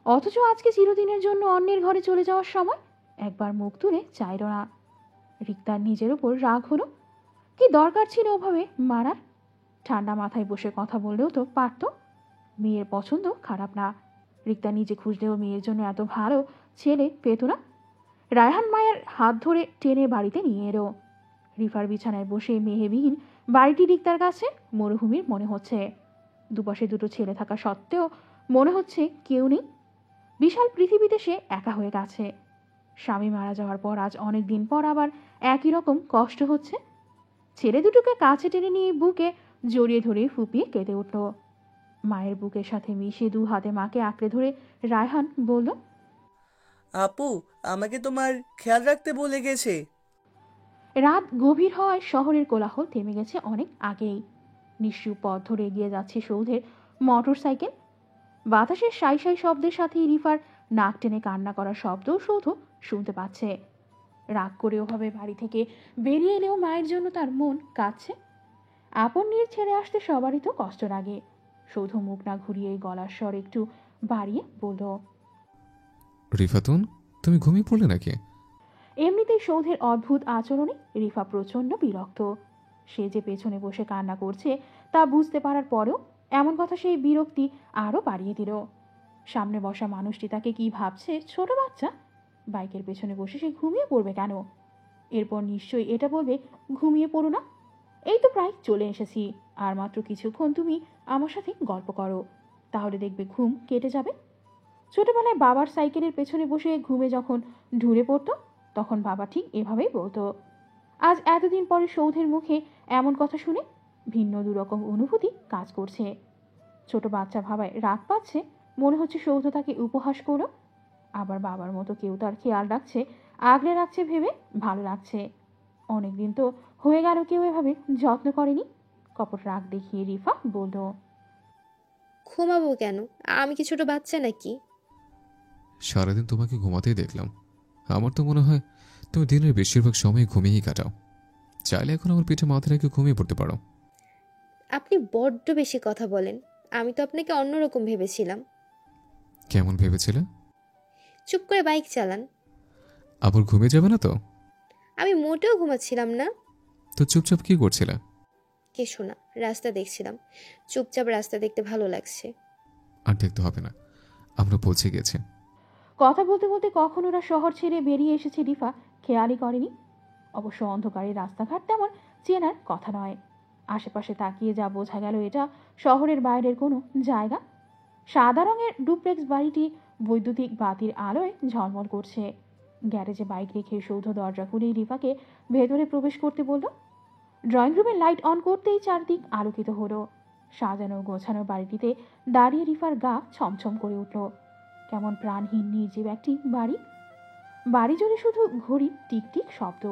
অথচ আজকে চিরদিনের জন্য অন্যের ঘরে চলে যাওয়ার সময় একবার মুখ তুলে চাইল না। রিক্তার নিজের ওপর রাগ হলো। কি দরকার ছিল ওভাবে মারার? ঠান্ডা মাথায় বসে কথা বললেও তো পারত। মেয়ের পছন্দ খারাপ না, রিক্তা নিজে খুঁজলেও মেয়ের জন্য এত ভালো ছেলে পেত না। রায়হান মায়ের হাত ধরে টেনে বাড়িতে নিয়ে এলো। রিফার বিছানায় বসে মেহেবিহীন বাড়িটি রিক্তার কাছে মরুভূমির মনে হচ্ছে। দুপাশে দুটো ছেলে থাকা সত্ত্বেও মনে হচ্ছে কেউ নেই। বিশাল পৃথিবীতে সে একা হয়ে গেছে। স্বামী মারা যাওয়ার পর আজ অনেক দিন পর আবার একই রকম কষ্ট হচ্ছে। ছেলে দুটোকে কাছে টেনে নিয়ে বুকে জড়িয়ে ধরে ফুপিয়ে কেঁদে উঠল। মায়ের বুকের সাথে মিশে দু হাতে মাকে আঁকড়ে ধরে রায়হান বলল, আপু, আমাকে তোমার খেয়াল রাখতে বলে গেছে। রাত গভীর হওয়ায় শহরের কোলাহল থেমে গেছে অনেক আগেই। নিশ্চুপ পথ ধরে এগিয়ে যাচ্ছে সৌধের মোটর সাইকেল। বাতাসের সাই সাই শব্দের সাথে রিফার নাক টেনে কান্না করার শব্দও সৌধ শুনতে পাচ্ছে। রাগ করে ওভাবে বাড়ি থেকে বেরিয়ে এলেও মায়ের জন্য তার মন কাঁদছে। আপন নিয়ে ছেড়ে আসতে সবারই তো কষ্ট লাগে। সৌধ মুখ না ঘুরিয়ে গলার স্বর একটু বাড়িয়ে বলল, রিফাতুন, তুমি ঘুমিয়ে পড়লে নাকি? এমনিতেই সৌধের অদ্ভুত আচরণে রিফা প্রচণ্ড বিরক্ত। সে যে পেছনে বসে কান্না করছে তা বুঝতে পারার পরেও এমন কথা সেই বিরক্তি আরও বাড়িয়ে দিল। সামনে বসা মানুষটি তাকে কি ভাবছে? ছোট বাচ্চা। বাইকের পেছনে বসে সে ঘুমিয়ে পড়বে কেন? এরপর নিশ্চয়ই এটা বলবে, ঘুমিয়ে পড়ো না, এই তো প্রায় চলে এসেছি, আর মাত্র কিছুক্ষণ তুমি আমার সাথে গল্প করো, তাহলে দেখবে ঘুম কেটে যাবে। ছোটবেলায় বাবার সাইকেলের পেছনে বসে ঘুমে যখন ঢুলে পড়তো তখন বাবা ঠিক এভাবেই বলতো। আজ এতদিন পরে সৌধের মুখে এমন কথা শুনে ভিন্ন দুরকম অনুভূতি কাজ করছে। ছোট বাচ্চা ভাবায় রাগ পাচ্ছে, মনে হচ্ছে সৌধ তাকে উপহাস করো। আবার বাবার মতো কেউ তার খেয়াল রাখছে, আগলে রাখছে ভেবে ভালো লাগছে। অনেকদিন তো হয়ে গেল কেউ এভাবে যত্ন করেনি। কপট রাগ দেখিয়ে রিফা বলল, ঘুমাবো কেন? আমি কি ছোট বাচ্চা নাকি? সারাদিন তোমাকে ঘুমাতেই দেখলাম। আমার তো মনে হয় তুমি দিনের বেশিরভাগ সময় ঘুমিয়েই কাটাও। চাইলে এখন আমার পিঠে মাথা রেখে ঘুমিয়ে পড়তে পারো। আপনি বড্ড বেশি কথা বলেন। আমি তো আপনাকে অন্যরকম ভেবেছিলাম। কেমন ভেবেছিলে? চুপ করে বাইক চালান। আবার ঘুমিয়ে যাবে না তো? আমি মোটেও ঘুমাচ্ছিলাম না। তো চুপচাপ কি করছিলে? কিছু না, রাস্তা দেখছিলাম। চুপচাপ রাস্তা দেখতে ভালো লাগছে। আর দেখতে হবে না, আমরা পৌঁছে গেছি। কথা বলতে বলতে কখন ওরা শহর ছেড়ে বেরিয়ে এসেছে রিফা খেয়ালই করেনি। অবশ্য অন্ধকারে রাস্তাঘাট তেমন চেনার কথা নয়। আশেপাশে তাকিয়ে যা বোঝা গেল এটা শহরের বাইরের কোনো জায়গা। সাদা রঙের ডুপ্লেক্স বাড়িটি বৈদ্যুতিক বাতির আলোয় ঝলমল করছে। গ্যারেজে বাইক রেখে সৌধ দরজা খুলেই রিফাকে ভেতরে প্রবেশ করতে বলল। ড্রয়িং রুমের লাইট অন করতেই চারদিক আলোকিত হলো। সাজানো গোছানো বাড়িটিতে দাঁড়িয়ে রিফার গা ছমছম করে উঠল। কেমন প্রাণহীন নির্জীব একটি বাড়ি। বাড়ি জুড়ে শুধু ঘড়ির টিকটিক শব্দ।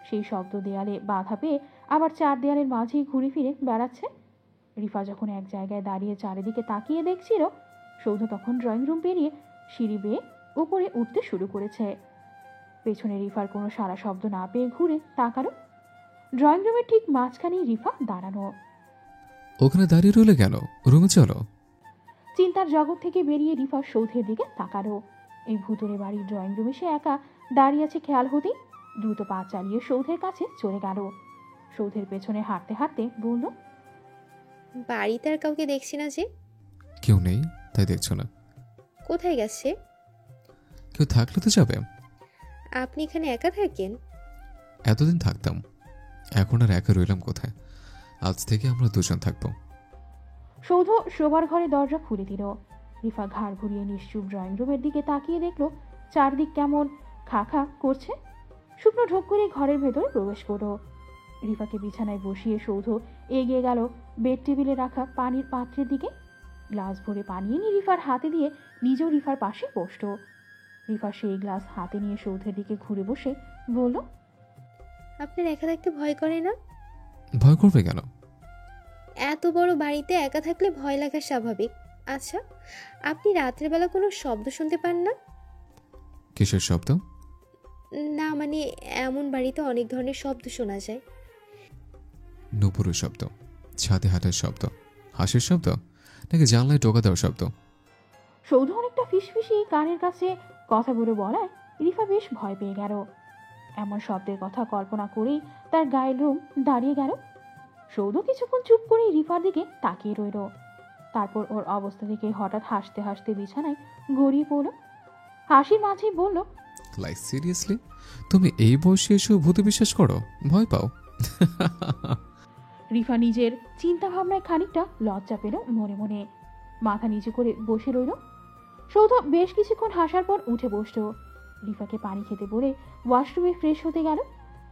সেই শব্দ দেয়ালে বাধা পেয়ে আবার চার দেয়ালের মাঝেই ঘুরে ফিরে বেড়াচ্ছে। রিফা যখন এক জায়গায় দাঁড়িয়ে চারিদিকে তাকিয়ে দেখছিল, সৌধ তখন ড্রয়িং রুম পেরিয়ে সিঁড়ি বেয়ে উপরে উঠতে শুরু করেছে। পেছনে রিফার কোনো সারা শব্দ না পেয়ে ঘুরে তাকালো। ড্রয়িং রুমের ঠিক মাঝখানেই রিফা দাঁড়ানো। ওখানে দাঁড়িয়ে রইলে কেন? রুমে চলো। চিন্তার জগৎ থেকে বেরিয়ে রিফা সৌধের দিকে তাকালো। এই ভুতুরে বাড়ির ড্রয়িং রুমে সে একা দাঁড়িয়ে আছে খেয়াল হতেই দ্রুত পা চালিয়ে সৌধের কাছে চলে গেল। সৌধের পেছনে হাঁটতে হাঁটতে বলল, বাড়িতে আর কাউকে দেখছি না যে। কেউ নেই তাই দেখছো না? কোথায় গেছে? কেউ থাকলে তো যাবে। আপনি এখানে একা থাকেন? এতদিন থাকতাম, এখন আর একা রইলাম কোথায়? আজ থেকে আমরা দুজন থাকবো। সৌধ শোবার ঘরে দরজা খুলে দিল। রিফা ঘাড় ঘুরিয়ে নিশ্চুপ ড্রয়িং রুমের দিকে তাকিয়ে দেখলো চারদিক কেমন খা খা করছে। শুকনো ঢোক করে ঘরের ভেতরে প্রবেশ করলো। রিফাকে বিছানায় বসিয়ে সৌধ এগিয়ে গেল বেড টেবিলে রাখা পানির পাত্রের দিকে। গ্লাস ভরে পানি এনে রিফার হাতে দিয়ে নিজেও রিফার পাশে বসল। রিফা সেই গ্লাস হাতে নিয়ে সৌধের দিকে ঘুরে বসে বলল, আপনার একা থাকতে ভয় করে না? ভয় করবে কেন? এত বড় বাড়িতে একা থাকলে ভয় লাগা স্বাভাবিক। আচ্ছা, আপনি রাতের বেলা কোনো শব্দ শুনতে পান না? কিসের শব্দ? না মানে এমন বাড়িতে অনেক ধরনের শব্দ শোনা যায়। নুপুরের শব্দ, ছাদে হাঁটার শব্দ, হাসির শব্দ, নাকি জানলায় টোকা দেওয়ার শব্দ? সৌধ অনেকটা ফিসফিসি কানের কাছে কথাগুলো বলায় রিফা বেশ ভয় পেয়ে গেল। এমন শব্দের কথা কল্পনা করেই তার গায়ের লোম দাঁড়িয়ে গেল। সৌধ কিছুক্ষণ চুপ করে রিফার দিকে তাকিয়ে রইল। তারপর ওর অবস্থা থেকে হঠাৎ হাসতে হাসতে বিছানায় গড়িয়ে পড়ল। হাসির মাঝেই বলল, লাইক সিরিয়াসলি তুমি এই বয়সে এসেও ভূতে বিশ্বাস করো, ভয় পাও? রিফা নিজের চিন্তা ভাবনায় খানিকটা লজ্জা পেল মনে মনে। মাথা নিচু করে বসে রইল। সৌধ বেশ কিছুক্ষণ হাসার পর উঠে বসল। রিফাকে পানি খেতে বলে ওয়াশরুমে ফ্রেশ হতে গেল।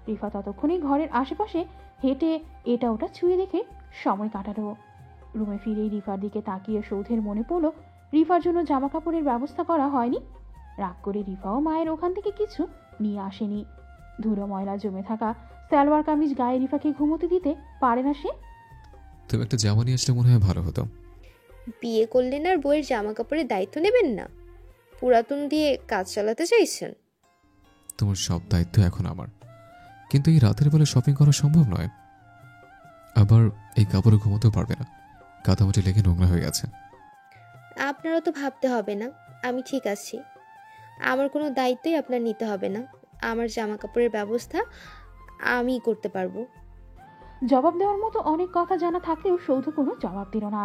রিফা ততক্ষণে ঘরের আশেপাশে হেঁটে এটা ওটা ছুঁয়ে দেখে সময় কাটালো। রুমে ফিরেই রিফার দিকে তাকিয়ে সৌধের মনে পড়ল রিফার জন্য জামা কাপড়ের ব্যবস্থা করা হয়নি। রাগ করে রিফাও মায়ের ওখান থেকে কিছু নিয়ে আসেনি। ধুলো ময়লা জমে থাকা সালোয়ার কামিজ গায়ে রিফাকে ঘুমোতে দিতে পারে না সে। তুমি একটা জামা নিয়ে আসলে মনে হয় ভালো হতো। বিয়ে করলেন আর বইয়ের জামা কাপড়ের দায়িত্ব নেবেন না? পুরাতন দিয়ে কাজ চালাতে চাইছেন? তোমার সব দায়িত্ব এখন আমার, কিন্তু এই রাতের বেলা শপিং করা সম্ভব নয়। আবার এই কাপড়ে ঘুমোতেও পারবে না, কাদামাটি লেগে নোংরা হয়ে গেছে। আপনারও তো ভাবতে হবে না, আমি ঠিক আছি। আমার কোনো দায়িত্বই আপনার নিতে হবে না। আমার জামা কাপড়ের ব্যবস্থা আমি করতে পারবো। জবাব দেওয়ার মতো অনেক কথা জানা থাকলেও সৌধ কোনো জবাব দিল না।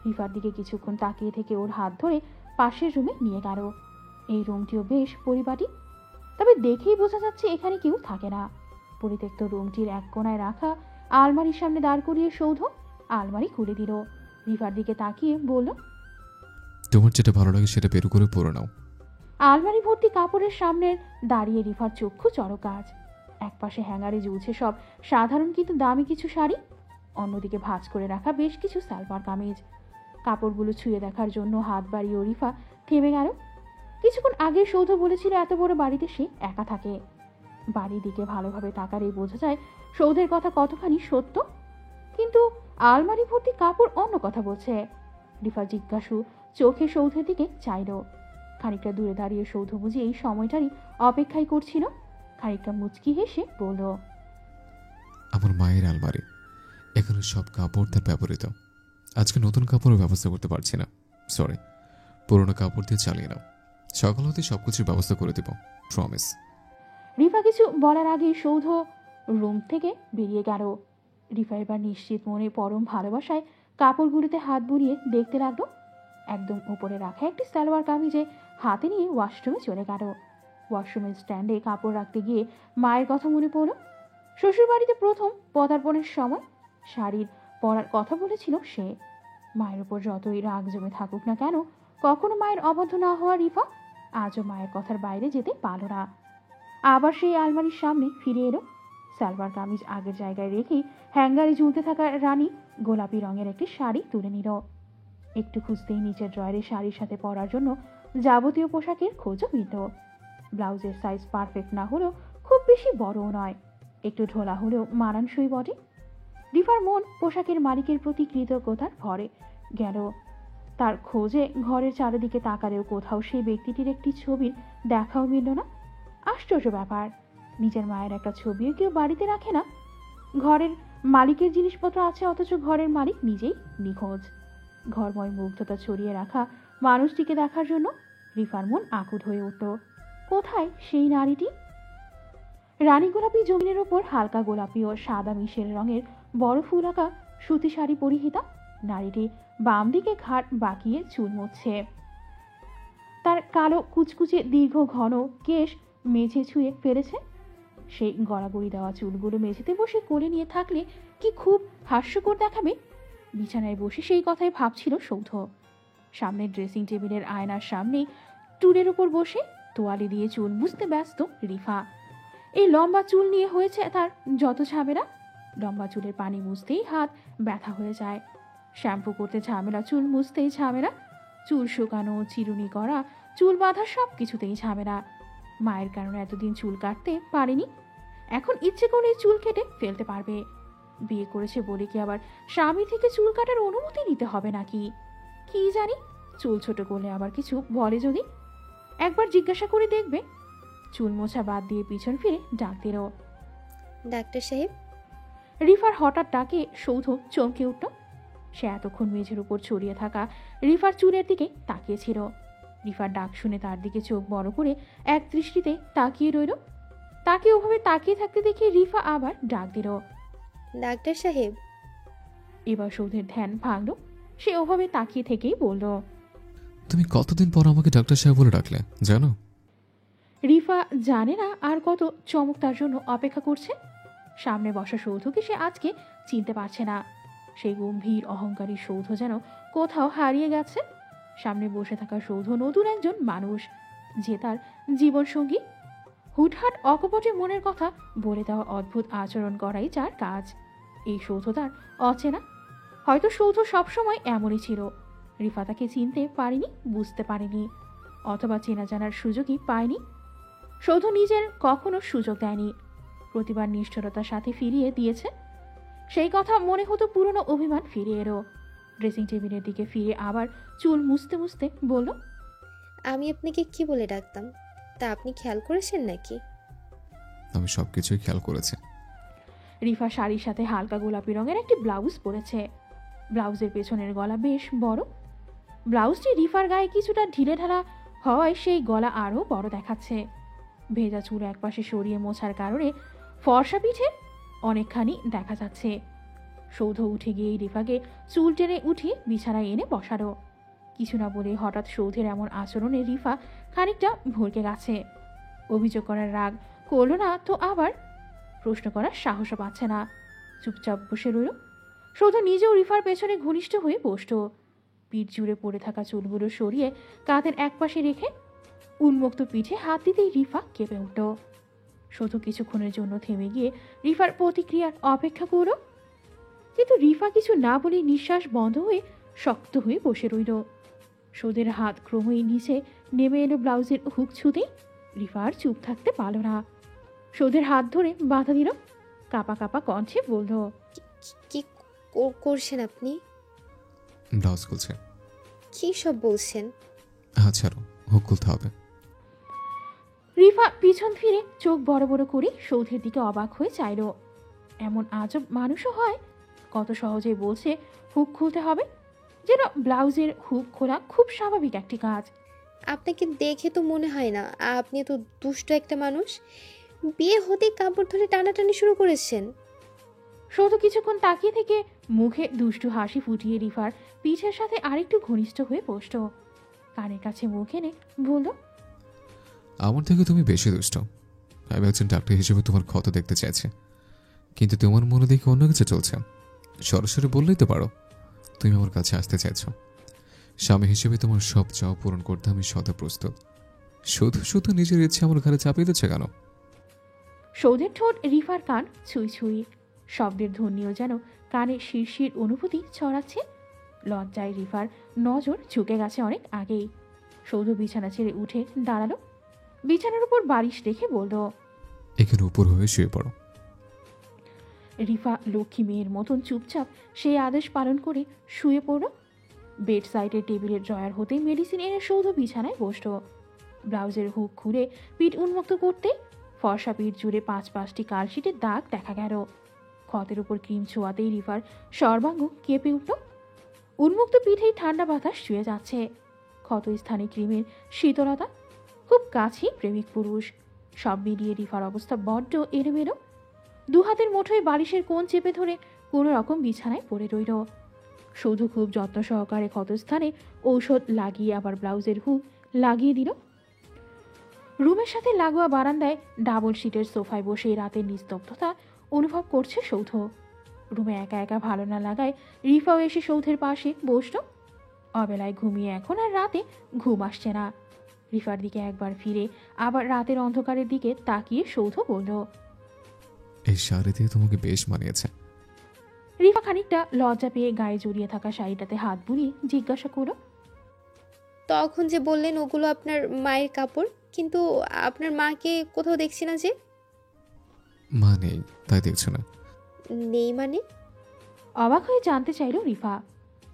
রিফার দিকে কিছুক্ষণ তাকিয়ে থেকে ওর হাত ধরে পাশের রুমে নিয়ে গেল। এই রুমটিও বেশ পরিপাটি, তবে দেখেই বোঝা যাচ্ছে এখানে কেউ থাকে না। পরিত্যক্ত রুমটির এক কোণায় রাখা আলমারির সামনে দাঁড় করিয়ে সৌধ আলমারি খুলে দিল। রিফার দিকে তাকিয়ে বলল, তোমার যেটা ভালো লাগে সেটা বের করে পরে নাও। আলমারি ভর্তি কাপড়ের সামনে দাঁড়িয়ে রিফার চক্ষু চড়কাজ। একপাশে হ্যাঙ্গারে ঝুলছে সব সাধারণ কিন্তু দামি কিছু শাড়ি, অন্যদিকে ভাঁজ করে রাখা বেশ কিছু সালোয়ার কামিজ। কাপড়গুলো ছুঁয়ে দেখার জন্য হাত বাড়িয়ে রিফা থেমে গেল। কিছুক্ষণ আগে সৌধ বলেছিল এত বড় বাড়িতে সে একা থাকে। বাড়ির দিকে ভালোভাবে তাকালেই বোঝা যায় সৌধের কথা কতখানি সত্য, কিন্তু আলমারি ভর্তি কাপড় অন্য কথা বলছে। রিফা জিজ্ঞাসু চোখে সৌধের দিকে চাইল। খানিকটা দূরে দাঁড়িয়ে সৌধ বুঝি এই সময়টারই অপেক্ষাই করছিল। খানিকটা মুচকি হেসে বলল, আমার মায়ের আলমারি, এখানে সব কাপড় তার ব্যবহৃত। আজকে নতুন কাপড়ের ব্যবস্থা করতে পারছি না, সরি। পুরোনো কাপড় দিয়ে চালিয়ে নাও, সকাল হতে সবকিছুর ব্যবস্থা করে দেব, প্রমিস। রিফা কিছু বলার আগেই সৌধ রুম থেকে বেরিয়ে গেল। রিফা এবার নিশ্চিত মনে পরম ভালোবাসায় কাপড়গুলোতে হাত বুলিয়ে দেখতে লাগলো। একদম উপরে রাখা একটি সালোয়ার কামিজে হাতে নিয়ে ওয়াশরুমে চলে গেল। ওয়াশরুমের স্ট্যান্ডে কাপড় রাখতে গিয়ে মায়ের কথা মনে পড়ল। শ্বশুরবাড়িতে প্রথম পদার্পণের সময় শাড়ির পরার কথা বলেছিল সে। মায়ের উপর যতই রাগ জমে থাকুক না কেন, কখনো মায়ের অবাধ্য না হওয়া রিফা আজও মায়ের কথার বাইরে যেতে পারল না। আবার সেই আলমারির সামনে ফিরে এলো। সালোয়ার কামিজ আগের জায়গায় রেখেই হ্যাঙ্গারে ঝুলতে থাকা রানী গোলাপি রঙের একটি শাড়ি তুলে নিল। একটু খুঁজতেই নিচের ড্রয়ারে শাড়ির সাথে পরার জন্য যাবতীয় পোশাকের খোঁজও মিলত। ব্লাউজের সাইজ পারফেক্ট না হলেও খুব বেশি বড়ও নয়, একটু ঢোলা হলেও মানানসই বটে। রিফার মন পোশাকের মালিকের প্রতি কৃতজ্ঞতার ভরে গেল। তার খোঁজে ঘরের চারিদিকে তাকালেও কোথাও সেই ব্যক্তিটির একটি ছবির দেখাও মিলল না। আশ্চর্য ব্যাপার, নিজের মায়ের একটা ছবিও কেউ বাড়িতে রাখে না। ঘরের মালিকের জিনিসপত্র আছে অথচ ঘরের মালিক নিজেই নিখোঁজ। ঘরময় মুগ্ধতা ছড়িয়ে রাখা মানুষটিকে দেখার জন্য রিফার মন আকুল হয়ে উঠল। কোথায় সেই নারীটি? রানী গোলাপি জমিনের ওপর হালকা গোলাপি ও সাদা মিশের রঙের বড় ফুল আঁকা সুতি শাড়ি পরিহিতা নারীটি বাম দিকে ঘাট বাঁকিয়ে চুল মুছছে। তার কালো কুচকুচে দীর্ঘ ঘন কেশ মেঝে ছুঁয়ে ফেলেছে। সেই গড়াগড়ি দেওয়া চুলগুলো মেঝেতে বসে কোলে নিয়ে থাকলে কি খুব হাস্যকর দেখাবে। বিছানায় বসে সেই কথাই ভাবছিল সৌধ। সামনের ড্রেসিং টেবিলের আয়নার সামনেই টুলের উপর বসে তোয়ালে দিয়ে চুল মুছতে ব্যস্ত রিফা। এই লম্বা চুল নিয়ে হয়েছে তার যত ঝামেলা। লম্বা চুলের পানি মুছতেই হাত ব্যথা হয়ে যায়, শ্যাম্পু করতে ঝামেলা, চুল মুছতেই ঝামেলা, চুল শুকানো, চিরুনি করা, চুল বাঁধা সব কিছুতেই ঝামেলা। মায়ের কারণে এতদিন চুল কাটতে পারেনি, এখন ইচ্ছে করে চুল কেটে ফেলতে পারবে। বিয়ে করেছে বলে কি আবার স্বামী থেকে চুল কাটার অনুমতি নিতে হবে নাকি? কি জানি, চুল ছোট করলে আবার কিছু বলে যদি। একবার জিজ্ঞাসা করে দেখবে। চুল মোছা বাদ দিয়ে পিছন ফিরে ডাক দিল, ডাক্তার সাহেব। রিফার হঠাৎ ডাকে সৌধ চমকে উঠল। সে এতক্ষণ মেঝের উপর ছড়িয়ে থাকা রিফার চুলের দিকে তাকিয়েছিল। রিফার ডাক শুনে তার দিকে চোখ বড় করে এক দৃষ্টিতে তাকিয়ে রইল। তাকে ওভাবে তাকিয়ে থাকতে দেখে রিফা আবার ডাক দিল, ডাক্তার সাহেব। এবার সৌধের ধ্যান ভাঙল। সে ওভাবে তাকিয়ে থেকেই বলল, তুমি কতদিন পর আমাকে ডাক্তার সাহেব বলে ডাকলে জানো? রিফা জানে না আর কত চমক তার জন্য অপেক্ষা করছে। সামনে বসা সৌধকে সে আজকে চিনতে পারছে না। সেই গম্ভীর অহংকারী সৌধ যেন কোথাও হারিয়ে গেছে। সামনে বসে থাকা সৌধ নতুন একজন মানুষ, যে তার জীবনসঙ্গী। হুটহাট অকপটে মনের কথা বলে দেওয়া অদ্ভুত আচরণ করাই যার কাজ। এই সৌধ তার অচেনা। হয়তো সৌধ সবসময় এমনই ছিল। রিফা তাকে চিনতে পারেনি, বুঝতে পারেনি, অথবা চেনা জানার সুযোগই পায়নি। সৌধ নিজের কখনো সুযোগ দেয়নি, প্রতিবার নিষ্ঠুরতার সাথে ফিরিয়ে দিয়েছে। সেই কথা মনে হতো পুরনো অভিমান ফিরে এলো। ড্রেসিং টেবিলের দিকে ফিরে আবার চুল মুছতে মুছতে বলল, আমি আপনাকে কি বলে ডাকতাম তা আপনি খেয়াল করেছেন নাকি? আমি সবকিছুই খেয়াল করেছি। রিফা শাড়ির সাথে হালকা গোলাপি রঙের একটি ব্লাউজ পরেছে। ব্লাউজের পেছনের গলা বেশ বড়। ব্লাউজটি রিফার গায়ে কিছুটা ঢিলে ঢালা হওয়ায় সেই গলা আরও বড় দেখাচ্ছে। ভেজা চুল একপাশে সরিয়ে মোছার কারণে ফর্সা পিঠে অনেকখানি দেখা যাচ্ছে। সৌধ উঠে গিয়ে রিফাকে চুল টেনে উঠিয়ে বিছানায় এনে বসালো। কিছু না বলে হঠাৎ সৌধের এমন আচরণে রিফা খানিকটা ভরকে গেছে। অভিযোগ করার রাগ করল না, তো আবার প্রশ্ন করার সাহসও পাচ্ছে না। চুপচাপ বসে রইল। সৌধ নিজেও রিফার পেছনে ঘনিষ্ঠ হয়ে বসত। পিঠ জুড়ে পড়ে থাকা চুলগুলো সরিয়ে কাঁধের একপাশে রেখে উন্মুক্ত পিঠে হাত দিতেই রিফা কেঁপে উঠল। সৌধ কিছুক্ষণের জন্য থেমে গিয়ে রিফার প্রতিক্রিয়ার অপেক্ষা করল, কিন্তু রিফা কিছু না বলে নিঃশ্বাস বন্ধ হয়ে শক্ত হয়ে বসে রইল। সৌধের হাত ক্রমেই নিচে নেমে এলো ব্লাউজের হুক ছুঁতেই। রিফা আর চুপ থাকতে পারল না। সৌধের হাত ধরে বাধা দিল, কাপা কাপা কণ্ঠে বলল, কি করছেন আপনি? ব্লাউজ খুলছে। কি সব বলছেন? হাত ছাড়ো, হুক খুলতে হবে। রিফা পিছন ফিরে চোখ বড় বড় করে সৌধের দিকে অবাক হয়ে চাইল। এমন আজব মানুষও হয়, কত সহজেই বলছে হুক খুলতে হবে, যেন ব্লাউজের হুক খোলা খুব স্বাভাবিক একটি কাজ। আপনাকে দেখে তো মনে হয় না আপনি তো দুষ্ট একটা মানুষ। বিয়ে হতে কাপড় ধরে টানাটানি শুরু করেছেন। সৌধ কিছুক্ষণ তাকিয়ে থেকে মুখে দুষ্টু হাসি ফুটিয়ে রিফার পিঠের সাথে আরেকটু ঘনিষ্ঠ হয়ে বসত। কানের কাছে মুখ এনে বলল, আমার থেকে তুমি বেশি দুষ্ট। আমি একজন ডাক্তার হিসেবে তোমার ক্ষত দেখতে চাইছি, কিন্তু তোমার মনে দেখে অন্য কিছু চলছে। সরাসরি বললেই তো পারো তুমি আমার কাছে আসতে চাইছো। স্বামী হিসেবে তোমার সব চাওয়া পূরণ করতে আমি সদা প্রস্তুত। শুধু শুধু নিজের ইচ্ছে আমার ঘরে চাপিয়ে দিচ্ছে কেন? সৌধের ঠোঁট রিফার কান ছুঁই ছুঁই। শব্দের ধ্বনিও যেন কানে শিরশির অনুভূতি ছড়াচ্ছে। লজ্জায় রিফার নজর ঝুঁকে গেছে অনেক আগেই। সৌধ বিছানা ছেড়ে উঠে দাঁড়ালো, বিছানার উপর বালিশ রেখে বলল, এখানে উপর হয়ে শুয়ে পড়ো। রিফা লক্ষ্মী মেয়ের মতন চুপচাপ সেই আদেশ পালন করে শুয়ে পড়ল। বেড সাইডের টেবিলের ড্রয়ার হতেই মেডিসিন এনে সৌধ বিছানায় বসল। ব্লাউজের হুক খুলে পিঠ উন্মুক্ত করতে ফর্সা পিঠ জুড়ে 5-5টি কালশিটের দাগ দেখা গেল। ক্ষতের উপর ক্রিম ছোঁয়াতেই রিফার সর্বাঙ্গ কেঁপে উঠল। উন্মুক্ত পিঠেই ঠান্ডা বাতাস শুয়ে যাচ্ছে। ক্ষত স্থানে ক্রিমের শীতলতা, খুব কাছেই প্রেমিক পুরুষ। সব মিলিয়ে রিফার অবস্থা বড্ড এলোমেলো। দু হাতের মুঠোয় বালিশের কোণ চেপে ধরে কোনো রকম বিছানায় পড়ে রইল। শুধু খুব যত্ন সহকারে ক্ষতস্থানে ঔষধ লাগিয়ে আবার ব্লাউজের হুক লাগিয়ে দিল। রুমের সাথে লাগোয়া বারান্দায় ডাবল শিটের সোফায় বসে রাতের নিস্তব্ধতা অনুভব করছে সৌধ। রুমে একা একা ভালো না লাগায় রিফাও এসে সৌধের পাশে বসল। অবেলায় ঘুমিয়ে এখন আর রাতে ঘুম আসছে না। রিফার দিকে একবার ফিরে আবার রাতের অন্ধকারের দিকে তাকিয়ে সৌধ বলল, এই শাড়ি দিয়ে তোমাকে বেশ মানিয়েছে। রিফা খানিকটা লজ্জা পেয়ে গায়ে জড়িয়ে থাকা শাড়িটাতে হাত বুলিয়ে জিজ্ঞাসা করল, তখন যে বললেন ওগুলো আপনার মায়ের কাপড়, কিন্তু আপনার মাকে কোথাও দেখছি না যে। মা নেই তাই দেখছো না? নেই মানে? অবাক হয়ে জানতে চাইল রিফা।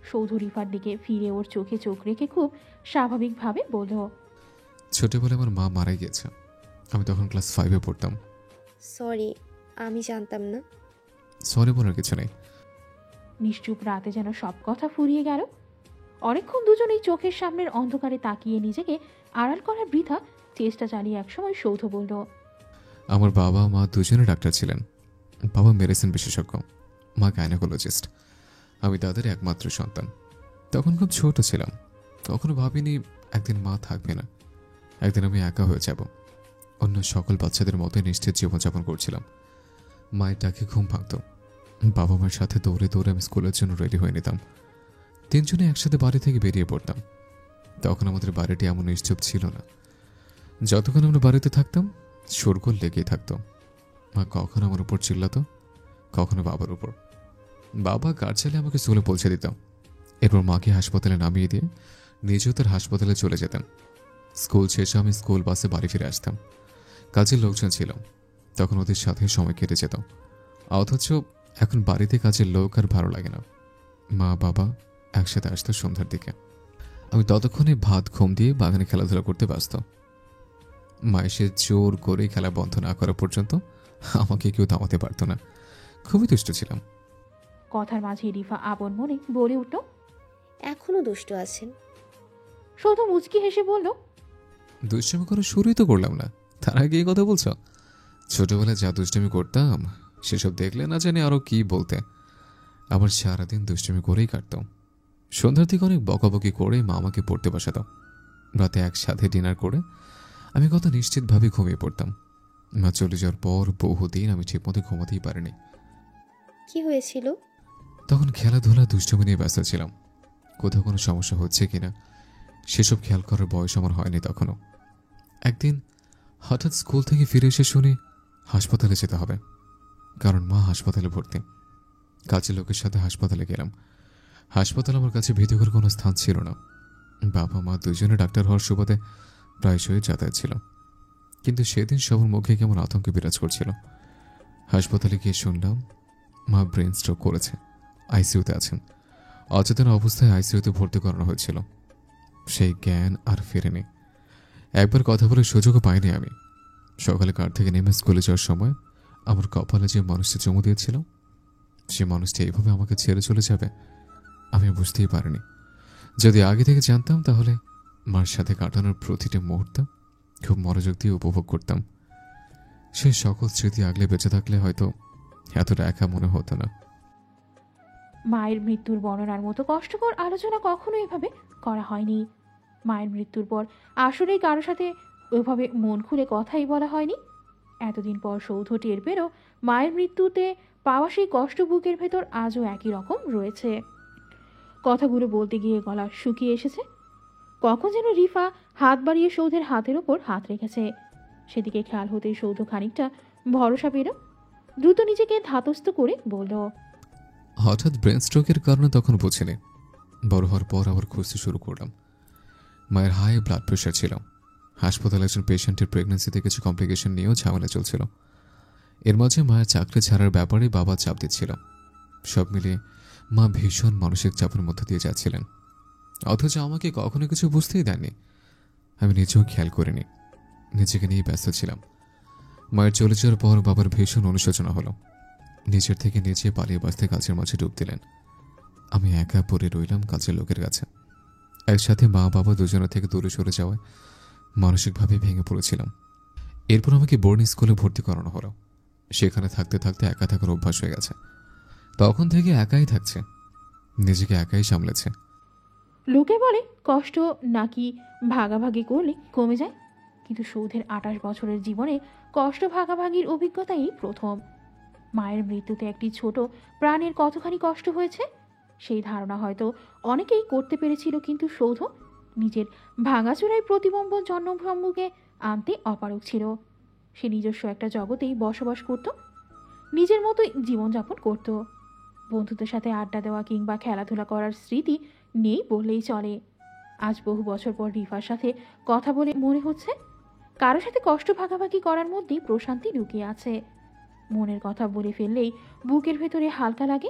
সৌধ রিফার দিকে ফিরে ওর চোখে চোখ রেখে খুব স্বাভাবিকভাবে বলল, ছোটবেলায় আমার মা মারা গিয়েছে। আমি তখন ক্লাস 5-এ পড়তাম। সরি, আমি জানতাম না। সরি বলার কিছু নেই। নিশ্চুপ রাতে যেন সব কথা ফুরিয়ে গেল। অনেকক্ষণ দুজনেই চোখের সামনের অন্ধকারে তাকিয়ে নিজেকে আড়াল করার বৃথা চেষ্টা চালিয়ে একসময় সৌধ বলল, আমার বাবা মা দুজনে ডাক্তার ছিলেন। বাবা মেডিসিন বিশেষজ্ঞ, মা গাইনোকোলজিস্ট। আমি তাদের একমাত্র সন্তান। তখন খুব ছোট ছিলাম, কখনো ভাবিনি একদিন মা থাকবে না, একদিন আমি একা হয়ে যাব। অন্য সকল বাচ্চাদের মতোই নিশ্চিত জীবনযাপন করছিলাম। মায়ের ডাকে ঘুম ভাঙত, বাবা মার সাথে দৌড়ে দৌড়ে আমি স্কুলের জন্য রেডি হয়ে নিতাম। তিনজনে একসাথে বাড়ি থেকে বেরিয়ে পড়তাম। তখন আমাদের বাড়িটি এমন নিশ্চুপ ছিল না। যতক্ষণ আমরা বাড়িতে থাকতাম শোরগোল লেগেই থাকতো। মা কখনো আমার উপর চিল্লাতো, কখনো বাবার উপর। বাবা গাড়ি চালিয়ে আমাকে স্কুলে পৌঁছে দিত। এরপর মাকে হাসপাতালে নামিয়ে দিয়ে নিজেও তার হাসপাতালে চলে যেতাম। স্কুল শেষে আমি স্কুল বাসে বাড়ি ফিরে আসতাম। কাজের লোকজন ছিল, তখন ওদের সাথে সময় কেটে যেত। অথচ এখন বাড়িতে কাজের লোক আর ভালো লাগে না। মা বাবা একসাথে আসতো সন্ধ্যার দিকে। আমি ততক্ষণে ভাত ঘুম দিয়ে বাগানে খেলাধুলা করতে ব্যস্ত। মা এসে জোর করে খেলা বন্ধ না করা পর্যন্ত আমাকে কেউ থামাতে পারত না। খুবই দুষ্ট ছিলাম। কথার মাঝে রিফা আপন মনে বলে উঠল, এখনো দুষ্ট আছেন। সৌধ মুচকি হেসে বলল, দুষ্টমি করা শুরুই তো করলাম না, তার আগে এই কথা বলছ? ছোটবেলায় যা দুষ্টমি করতাম সেসব দেখলে না জানি আরো কি বলতে। আবার সারাদিন দুষ্টমি করেই কাটতাম। সন্ধ্যার দিকে অনেক বকাবকি করে মা আমাকে পড়তে বসাত। রাতে একসাথে ডিনার করে আমি কত নিশ্চিতভাবে ঘুমিয়ে পড়তাম। মা চলে যাওয়ার পর বহুদিন আমি ঠিকমতো ঘুমাতেই পারিনি। কি হয়েছিল? তখন খেলাধুলা দুষ্টমি নিয়ে ব্যস্ত ছিলাম। কোথাও কোনো সমস্যা হচ্ছে কিনা সেসব খেয়াল করার বয়স আমার হয়নি তখনও। একদিন হঠাৎ স্কুল থেকে ফিরে এসে শুনি হাসপাতালে যেতে হবে, কারণ মা হাসপাতালে ভর্তি। কাজের লোকের সাথে হাসপাতালে গেলাম। হাসপাতাল আমার কাছে ভীতিকর কোনো স্থান ছিল না। বাবা মা দুজনে ডাক্তার হওয়ার সুবাদে প্রায়শই যাতায়াত ছিল। কিন্তু সেদিন সবার মুখে কেমন আতঙ্ক বিরাজ করছিল। হাসপাতালে গিয়ে শুনলাম মা ব্রেন স্ট্রোক করেছে, আইসিইউতে আছেন। অচেতন অবস্থায় আইসিইউতে ভর্তি করানো হয়েছিল। সেই জ্ঞান আর ফেরেনি। একবার কথা বলে সুযোগও পাইনি আমি। সকালে কার থেকে নেমে স্কুলে যাওয়ার সময় আমার কপালে যে মানুষটি চুমু দিয়েছিল, সে মানুষটি এইভাবে আমাকে ছেড়ে চলে যাবে আমি বুঝতেই পারিনি। যদি আগে থেকে জানতাম তাহলে মার সাথে কাটানোর প্রতিটা মুহূর্ত খুব মনোযোগ দিয়ে উপভোগ করতাম। সেই সকল স্মৃতি আগলে বেঁচে থাকলে হয়তো এতটা একা মনে হতো না। মায়ের মৃত্যুর বর্ণনার মতো কষ্টকর আলোচনা কখনো এভাবে করা হয়নি। মায়ের মৃত্যুর পর আসলেই কারো সাথে ওইভাবে মন খুলে কথাই বলা হয়নি। এতদিন পর সৌধ টের পেরও মায়ের মৃত্যুতে পাওয়া সেই কষ্ট বুকের ভেতর আজও একই রকম রয়েছে। কথাগুলো বলতে গিয়ে গলা শুকিয়ে এসেছে। কখন যেন রিফা হাত বাড়িয়ে সৌধের হাতের ওপর হাত রেখেছে। সেদিকে খেয়াল হতেই সৌধ খানিকটা ভরসা পেল। দ্রুত নিজেকে ধাতস্থ করে বলল, হঠাৎ ব্রেন স্ট্রোকের কারণে তখন বুঝিনি। বড় হওয়ার পর আবার খুঁজতে শুরু করলাম। মায়ের হাই ব্লাড প্রেশার ছিল। হাসপাতালে একজন পেশেন্টের প্রেগন্যান্সিতে কিছু কমপ্লিকেশন নিয়েও ঝামেলা চলছিল। এর মাঝে মায়ের চাকরি ছাড়ার ব্যাপারে বাবা চাপ দিচ্ছিল। সব মিলিয়ে মা ভীষণ মানসিক চাপের মধ্যে দিয়ে যাচ্ছিলেন। অথচ আমাকে কখনো কিছু বুঝতেই দেননি। আমি নিজেও খেয়াল করিনি, নিজেকে নিয়েই ব্যস্ত ছিলাম। মায়ের চলে যাওয়ার পর বাবার ভীষণ অনুশোচনা হলো। নিজের থেকে নিজে পালিয়ে বাঁচতে কাজের মাঝে ডুব দিলেন। আমি একা পড়ে রইলাম কাজের লোকের কাছে। একসাথে মা বাবা দুজনের থেকে দূরে সরে যাওয়ায় মানসিকভাবে ভেঙে পড়েছিলাম। এরপর আমাকে বোর্ডিং স্কুলে ভর্তি করানো হলো। সেখানে থাকতে থাকতে একা থাকার অভ্যাস হয়ে গেছে। তখন থেকে একাই থাকছে, নিজেকে একাই সামলেছে। লোকে বলে কষ্ট নাকি ভাগাভাগি করলে কমে যায়, কিন্তু সৌধের 28 বছরের জীবনে কষ্ট ভাগাভাগির অভিজ্ঞতাই প্রথম। মায়ের মৃত্যুতে একটি ছোট প্রাণের কতখানি কষ্ট হয়েছে সেই ধারণা হয়তো অনেকেই করতে পেরেছিল, কিন্তু সৌধ নিজের ভাঙাচোরায় প্রতিবিম্ব জন্মভ্রম্যকে আনতে অপারগ ছিল। সে নিজস্ব একটা জগতেই বসবাস করত, নিজের মতোই জীবনযাপন করত। বন্ধুদের সাথে আড্ডা দেওয়া কিংবা খেলাধুলা করার স্মৃতি নেই বললেই চলে। আজ বহু বছর পর রিফার সাথে কথা বলে মনে হচ্ছে কারো সাথে কষ্ট ভাগাভাগি করার মধ্যেই প্রশান্তি লুকিয়ে আছে। মনের কথা বলে ফেললেই বুকের ভেতরে হালকা লাগে,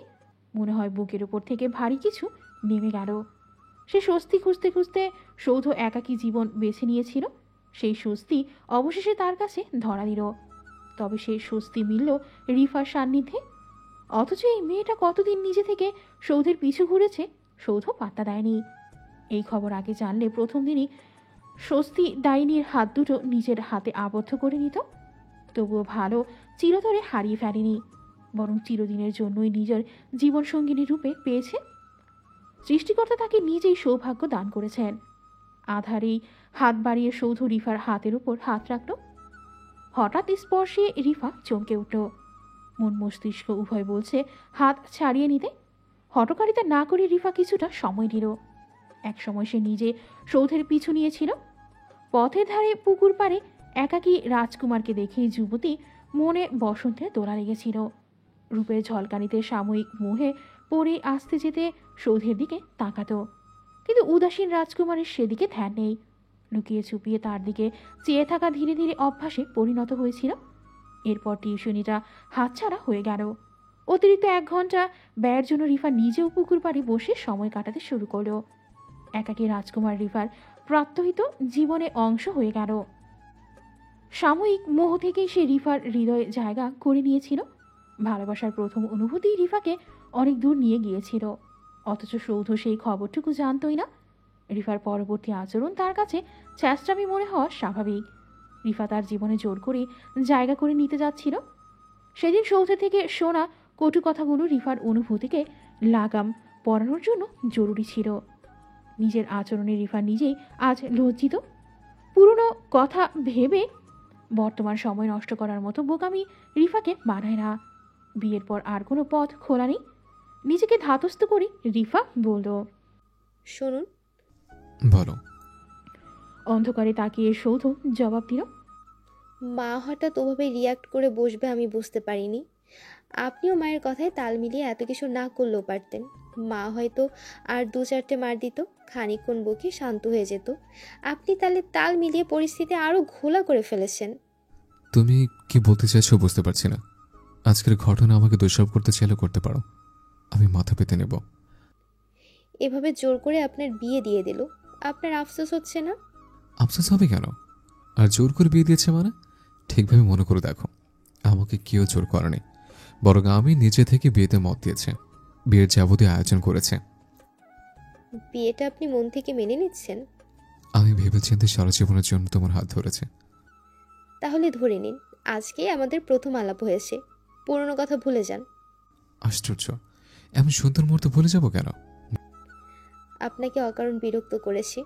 মনে হয় বুকের উপর থেকে ভারী কিছু নেমে গেল। সে স্বস্তি খুঁজতে খুঁজতে সৌধ একাকী জীবন বেছে নিয়েছিল। সেই স্বস্তি অবশেষে তার কাছে ধরা দিল। তবে সেই স্বস্তি মিলল রিফার সান্নিধ্যে। অথচ এই মেয়েটা কতদিন নিজে থেকে সৌধের পিছু ঘুরেছে সৌধ পাত্তা দেয়নি। এই খবর আগে জানলে প্রথম দিনই স্বস্তি ডাইনির হাত দুটো নিজের হাতে আবদ্ধ করে নিত। তবুও ভালো চিরতরে হারিয়ে ফেলেনি। বরং চিরদিনের জন্যই নিজের জীবনসঙ্গিনী রূপে পেয়েছে। সৃষ্টিকর্তা তাকে নিজেই সৌভাগ্য দান করেছেন। আধারেই হাত বাড়িয়ে সৌধ রিফার হাতের উপর হাত রাখল। হঠাৎ স্পর্শে রিফা চমকে উঠল। মন মস্তিষ্ক উভয় বলছে হাত ছাড়িয়ে নিতে। হঠকারিতা না করে রিফা কিছুটা সময় নিল। একসময় সে নিজে সৌধের পিছু নিয়েছিল। পথের ধারে পুকুর পাড়ে একাকী রাজকুমারকে দেখে যুবতী মনে বসন্তের দোলা লেগেছিল। রূপের ঝলকানিতে সাময়িক মোহে পড়ে আসতে যেতে সৌধের দিকে তাকাত, কিন্তু উদাসীন রাজকুমারের সেদিকে ধ্যান নেই। লুকিয়ে চুপিয়ে তার দিকে চেয়ে থাকা ধীরে ধীরে অভ্যাসে পরিণত হয়েছিল। এরপর টিউশনিটা হাতছাড়া হয়ে গেল। অতিরিক্ত 1 ঘন্টা ব্যয়ের জন্য রিফা নিজেও পুকুর পাড়ে বসে সময় কাটাতে শুরু করল। একাকী রাজকুমার রিফার প্রাত্যহিত জীবনে অংশ হয়ে গেল। সাময়িক মোহ থেকেই সে রিফার হৃদয়ে জায়গা করে নিয়েছিল। ভালোবাসার প্রথম অনুভূতি রিফাকে অনেক দূর নিয়ে গিয়েছিল, অথচ সৌধ সেই খবরটুকু জানতই না। রিফার পরবর্তী আচরণ তার কাছে চেষ্টামি মনে হওয়া স্বাভাবিক। রিফা তার জীবনে জোর করে জায়গা করে নিতে যাচ্ছিল। সেদিন সৌধে থেকে শোনা কটু কথাগুলো রিফার অনুভূতিকে লাগাম পরানোর জন্য জরুরি ছিল। নিজের আচরণে রিফা নিজেই আজ লজ্জিত। পুরনো কথা ভেবে বর্তমান সময় নষ্ট করার মতো বোকামি রিফাকে মানায় না। বিয়ের পর আর কোনো পথ খোলা নেই। নিজেকে ধাতস্থ করে রিফা বলল, শুনুন। বলো। অন্ধকারে তাকিয়ে সৌধ জবাব দিল, মা হঠাৎ ওভাবে রিয়াক্ট করে বসবে আমি বুঝতে পারিনি। আপনিও মায়ের কথায় তাল মিলিয়ে এত কিছু না করলেও পারতেন। মা হয়তো আর 2-4টে মার দিত, খানিকক্ষণ বকে শান্ত হয়ে যেত। আপনি তাহলে তাল মিলিয়ে পরিস্থিতি আরও ঘোলা করে ফেলেছেন। তুমি কি বলতে চাইছো বুঝতে পারছি না। আজকের ঘটনা আমাকে দোষারোপ করতে চাইলে করতে পারো, আমি মাথা পেতে নেব। এভাবে জোর করে আপনার বিয়ে দিয়ে দিল, আপনার আফসোস হচ্ছে না? আফসোস হবে কেন? আর জোর করে বিয়ে দিয়েছে মানে? ঠিকভাবে মনে করে দেখো, আমাকে কেউ জোর করেনি, বরং আমি নিজে থেকে বিয়েতে মত দিয়েছে, বিয়ের যাবতীয় আয়োজন করেছে। বিয়েটা আপনি মন থেকে মেনে নিচ্ছেন? আমি ভেবেচিন্তে সারা জীবনের জন্য তোমার হাত ধরেছে। তাহলে ধরে নিন আজকেই আমাদের প্রথম আলাপ হয়েছে। পুরনো কথা ভুলে যান। আশ্চর্য, এমন সুন্দর মুহূর্ত ভুলে যাব কেন? আপনাকে অকারণ বিরক্ত করেছি,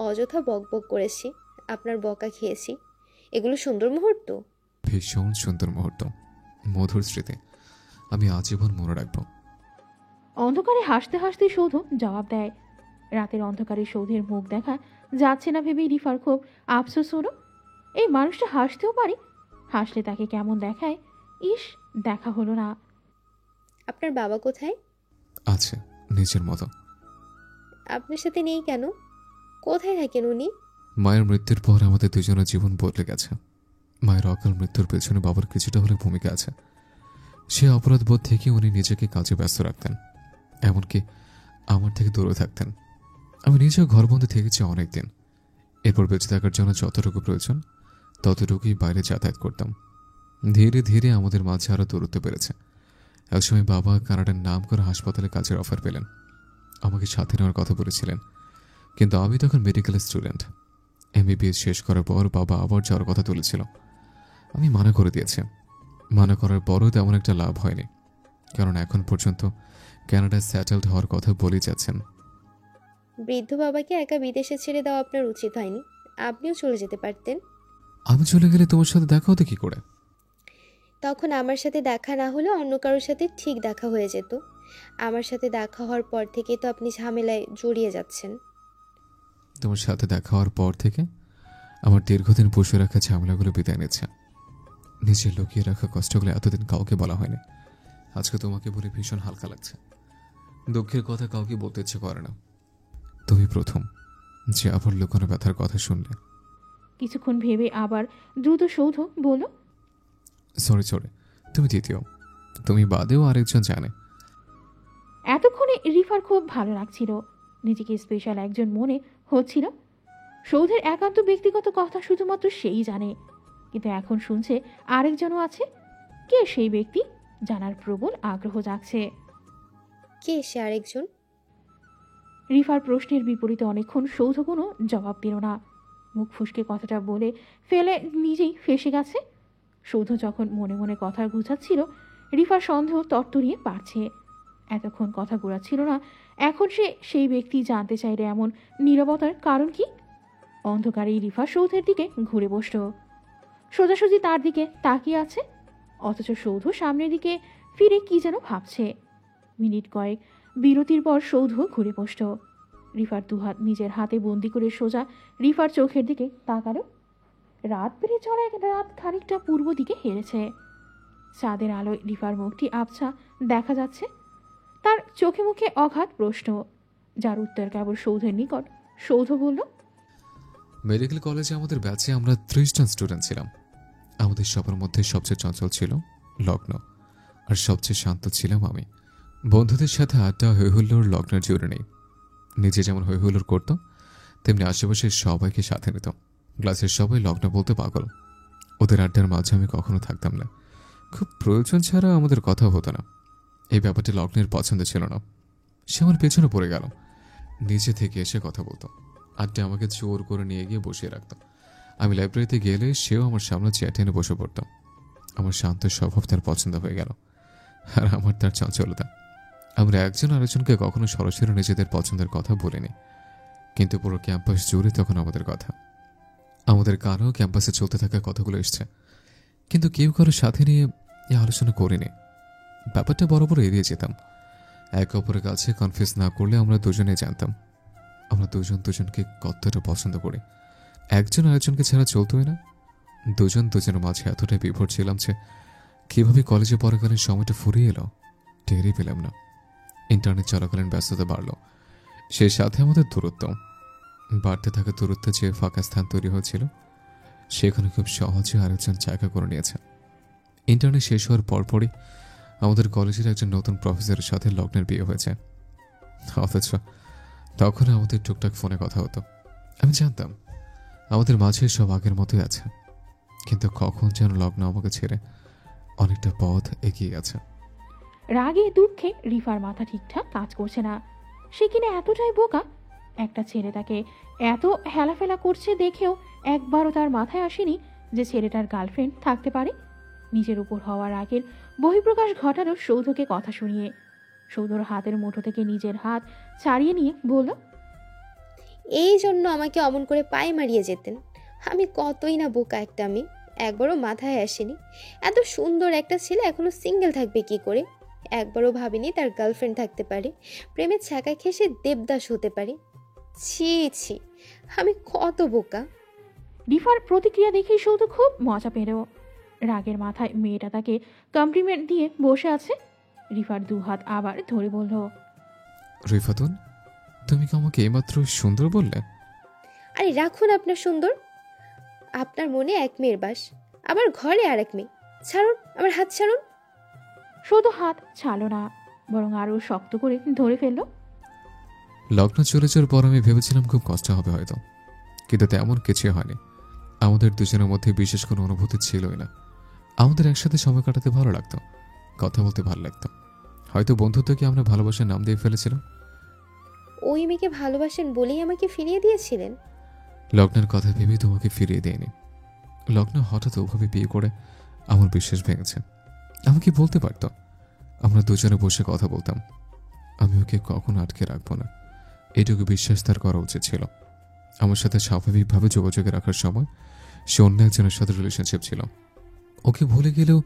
অযথা বকবক করেছি, আপনার বকা খেয়েছি। এগুলো সুন্দর মুহূর্ত? ভীষণ সুন্দর মুহূর্ত, মধুর স্মৃতি, আমি আজীবন মনে রাখবো। অন্ধকারে হাসতে হাসতে সৌধ জবাব দেয়। রাতের অন্ধকারে সৌধের মুখ দেখা যাচ্ছে না ভেবেই রিফার খুব আফসোস হলো। এই মানুষটা হাসতেও পারে, হাসলে তাকে কেমন দেখায়। ইস, দেখা হলো না। আপনার বাবা কোথায়? আছে, নিজের মতো। আপনার সাথে নেই কেন? কোথায় থাকেন উনি? মায়ের মৃত্যুর পর আমাদের দুজনের জীবন বদলে গেছে। মায়ের অকাল মৃত্যুর পেছনে বাবার কিছুটা হলে ভূমিকা আছে। সে অপরাধ বোধ থেকে উনি নিজেকে কাজে ব্যস্ত রাখতেন, এমনকি আমার থেকে দূরে থাকতেন। আমি নিজেও ঘরবন্দি থেকেছি অনেক দিন। এরপর বেঁচে থাকার জন্য যতটুকু প্রয়োজন ততটুকুই বাইরে যাতায়াত করতাম। ধীরে ধীরে আমাদের মাঝে আরও দূরত্ব বেড়েছে। একসময় বাবা কানাডার নাম করে হাসপাতালে কাজের অফার পেলেন, আমাকে সাথে নেওয়ার কথা বলেছিলেন, কিন্তু আমি তখন মেডিকেল স্টুডেন্ট। MBBS শেষ করার পর বাবা আবার যাওয়ার কথা তুলেছিল। আমি মানা করে দিয়েছি। মানা করার পরও তেমন একটা লাভ হয়নি, কারণ এখন পর্যন্ত কানাডায় সেটেলড হওয়ার কথা বলেই যাচ্ছেন। বৃদ্ধ বাবাকে একা বিদেশে ছেড়ে দেওয়া আপনার উচিত হয়নি, আপনিও চলে যেতে পারতেন। আমি চলে গেলে তোমার সাথে দেখা হতে কি করে? তখন আমার সাথে দেখা না হলে অন্য কারোর সাথে ঠিক দেখা হয়ে যেত। আমার সাথে দেখা হওয়ার পর থেকে তো আপনি ঝামেলায় জড়িয়ে যাচ্ছেন। তোমার সাথে দেখা হওয়ার পর থেকে আমার দীর্ঘদিন পুষে রাখা ঝামেলাগুলো বিদায় নিচ্ছে। নিজের লুকিয়ে রাখা কষ্টগুলো এতদিন কাউকে বলা হয়নি। আজকে তোমাকে বলে ভীষণ হালকা লাগছে। দুঃখের কথা কাউকে বলতে ইচ্ছে করে না। তুমি প্রথম যে আবার লুকানো ব্যথার কথা শুনলে। কিছুক্ষণ ভেবে আবার দ্রুত সৌধ বলল, সরি, তুমি দ্বিতীয়। তুমি বাদেও আরেকজন জানে। এতক্ষণে রিফার খুব ভালো লাগছিল, নিজেকে স্পেশাল একজন মনে হচ্ছিল। সৌধের একান্ত ব্যক্তিগত কথা শুধুমাত্র সেই জানে, কিন্তু এখন শুনছে আরেকজনও আছে। কে সেই ব্যক্তি জানার প্রবল আগ্রহ জাগছে। কে সে আরেকজন? রিফার প্রশ্নের বিপরীতে অনেকক্ষণ সৌধ কোনো জবাব দিল না। মুখ ফুসকে কথাটা বলে ফেলে নিজেই ফেসে গেছে। সৌধ যখন মনে মনে কথা গুছাচ্ছিল, রিফার সন্দেহ তরতরিয়ে বাড়ছে। এতক্ষণ কথা ঘোরাচ্ছিল না, এখন সে সেই ব্যক্তি জানতে চাইলে এমন নীরবতার কারণ কি? অন্ধকারে রিফা সৌধের দিকে ঘুরে বসল। সোজাসুজি তার দিকে তাকিয়ে আছে, অথচ সৌধ সামনের দিকে ফিরে কি যেন ভাবছে। মিনিট কয়েক বিরতির পর সৌধ ঘুরে বসল। রিফার দুহাত নিজের হাতে বন্দি করে সোজা রিফার চোখের দিকে তাকালো। রাত বেড়ে চলা এক রাত খানিকটা পূর্ব দিকে হেরেছে। চাঁদের আলোয় রিফার মুখটি আবছা দেখা যাচ্ছে। তার চোখে মুখে অগাধ প্রশ্ন, যার উত্তর কেবল সৌধের নিকট। সৌধ বলল, মেডিকেল কলেজে আমাদের ব্যাচে আমরা 30 জন স্টুডেন্ট ছিলাম। আমাদের সবার মধ্যে সবচেয়ে চঞ্চল ছিল লগ্ন, আর সবচেয়ে শান্ত ছিলাম আমি। বন্ধুদের সাথে আড্ডা হৈহুল্লোর লগ্নের জুড়ে নেই। নিজে যেমন হৈহুল্লোর করত, তেমনি আশেপাশের সবাইকে সাথে নিত। ক্লাসের সবাই লগ্ন বলতে পাগল। ওদের আড্ডার মাঝে আমি কখনো থাকতাম না। খুব প্রয়োজন ছাড়া আমাদের কথা হতো না। এই ব্যাপারটি লগ্নের পছন্দ ছিল না। সে আমার পেছনে পড়ে গেল। নিচে থেকে এসে কথা বলতো। আড্ডা আমাকে জোর করে নিয়ে গিয়ে বসিয়ে রাখত। আমি লাইব্রেরিতে গেলে সেও আমার সামনে চেয়ার টেনে বসে পড়ত। আমার শান্ত স্বভাব তার পছন্দ হয়ে গেল, আর আমার তার চঞ্চলতা। আমরা একজন আরেকজনকে কখনো সরাসরি নিজেদের পছন্দের কথা বলিনি, কিন্তু পুরো ক্যাম্পাস জুড়ে তখন আমাদের কথা। আমাদের কারও ক্যাম্পাসে চলতে থাকা কথাগুলো এসছে, কিন্তু কেউ কারোর সাথে নিয়ে এই আলোচনা করিনি। ব্যাপারটা বরাবর এড়িয়ে যেতাম। একে অপরের কাছে কনফিউজ না করলে আমরা দুজনে জানতাম আমরা দুজন দুজনকে কতটা পছন্দ করি। একজন আরেকজনকে ছাড়া চলতোই না। দুজন দুজনের মাঝে এতটাই বিভোর ছিলাম যে কীভাবে কলেজে পড়াকালীন সময়টা ফুরিয়ে এলো টেরই পেলাম না। ইন্টারনেট চলাকালীন ব্যস্ততা বাড়ল, সেই সাথে আমাদের দূরত্ব বাড়তে থাকা দূরত্বে যে ফাঁকা স্থান তৈরি হয়েছিল সেখানে খুব সহজে আরেকজন জায়গা করে নিয়েছে। ইন্টারনেট শেষ হওয়ার পরপরই আমাদের কলেজের একজন নতুন প্রফেসরের সাথে লগ্নের বিয়ে হয়েছে। অথচ তখন আমাদের টুকটাক ফোনে কথা হতো। আমি জানতাম আমাদের মাঝে সব আগের মতোই আছে, কিন্তু কখন যেন লগ্ন আমাকে ছেড়ে অনেকটা পথ এগিয়ে গেছে। রাগে দুঃখে রিফার মাথা ঠিকঠাক কাজ করছে না। সে কিনা এতটাই বোকা, একটা ছেলে তাকে এত হেলাফেলা করছে দেখেও একবারও তার মাথায় আসেনি যে ছেলেটার গার্লফ্রেন্ড থাকতে পারে। নিজের উপর হওয়ার আগের বহিঃপ্রকাশ ঘটালো সৌধকে কথা শুনিয়ে। সৌধর হাতের মুঠো থেকে নিজের হাত ছাড়িয়ে নিয়ে বলল, এই জন্য আমাকে অমন করে পায়ে মারিয়ে যেতেন। আমি কতই না বোকা একটা আমি, একবারও মাথায় আসেনি এত সুন্দর একটা ছেলে এখনো সিঙ্গেল থাকবে কি করে। একবারও ভাবিনি তার গার্লফ্রেন্ড থাকতে পারে, প্রেমের ছ্যাঁকা খেয়ে সে দেবদাস হতে পারে। ছি ছি, আমি কত বোকা। রিফার প্রতিক্রিয়া দেখেই সৌধ খুব মজা পেল। রাগের মাথায় মেয়েটা তাকে কমপ্লিমেন্ট দিয়ে বসে আছে। রিফার দুহাত আবার ধরে বলল, রিফাতুন, তুমি কি আমাকে এইমাত্র সুন্দর বললে? আরে রাখুন আপনার সুন্দর। আপনার মনে এক মেয়ের বাস, আবার ঘরে আর এক মেয়ে। ছাড়ুন আমার হাত, ছাড়ুন। সৌধ হাত ছাড়ল না, বরং আরো শক্ত করে ধরে ফেলল। লগ্ন চলে যাওয়ার পর আমি ভেবেছিলাম খুব কষ্ট হবে হয়তো, কিন্তু তেমন কিছুই হয়নি। আমাদের দুজনের মধ্যে বিশেষ কোনো অনুভূতি ছিলই না। আমাদের একসাথে সময় কাটাতে ভালো লাগতো, কথা বলতে ভালো লাগতো। হয়তো বন্ধুত্বকে আমরা ভালোবাসার নাম দিয়ে ফেলেছিলাম। ওই মেয়েকে ভালোবাসেন বলেই আমাকে ফিরিয়ে দিয়েছিলেন? লগ্নের কথা ভেবেই তোমাকে ফিরিয়ে দেয়নি। লগ্ন হঠাৎ ওভাবে বিয়ে করে আমার বিশ্বাস ভেঙেছে। আমাকে বলতে পারত, আমরা দুজনে বসে কথা বলতাম। আমি ওকে কখনো আটকে রাখবো না, এটুকু বিশ্বাস তার করা উচিত ছিল। আমার সাথে স্বাভাবিকভাবে যোগাযোগে রাখার সময় সে অন্য একজনের সাথে রিলেশনশিপ ছিল। ওকে ভুলে গেলেও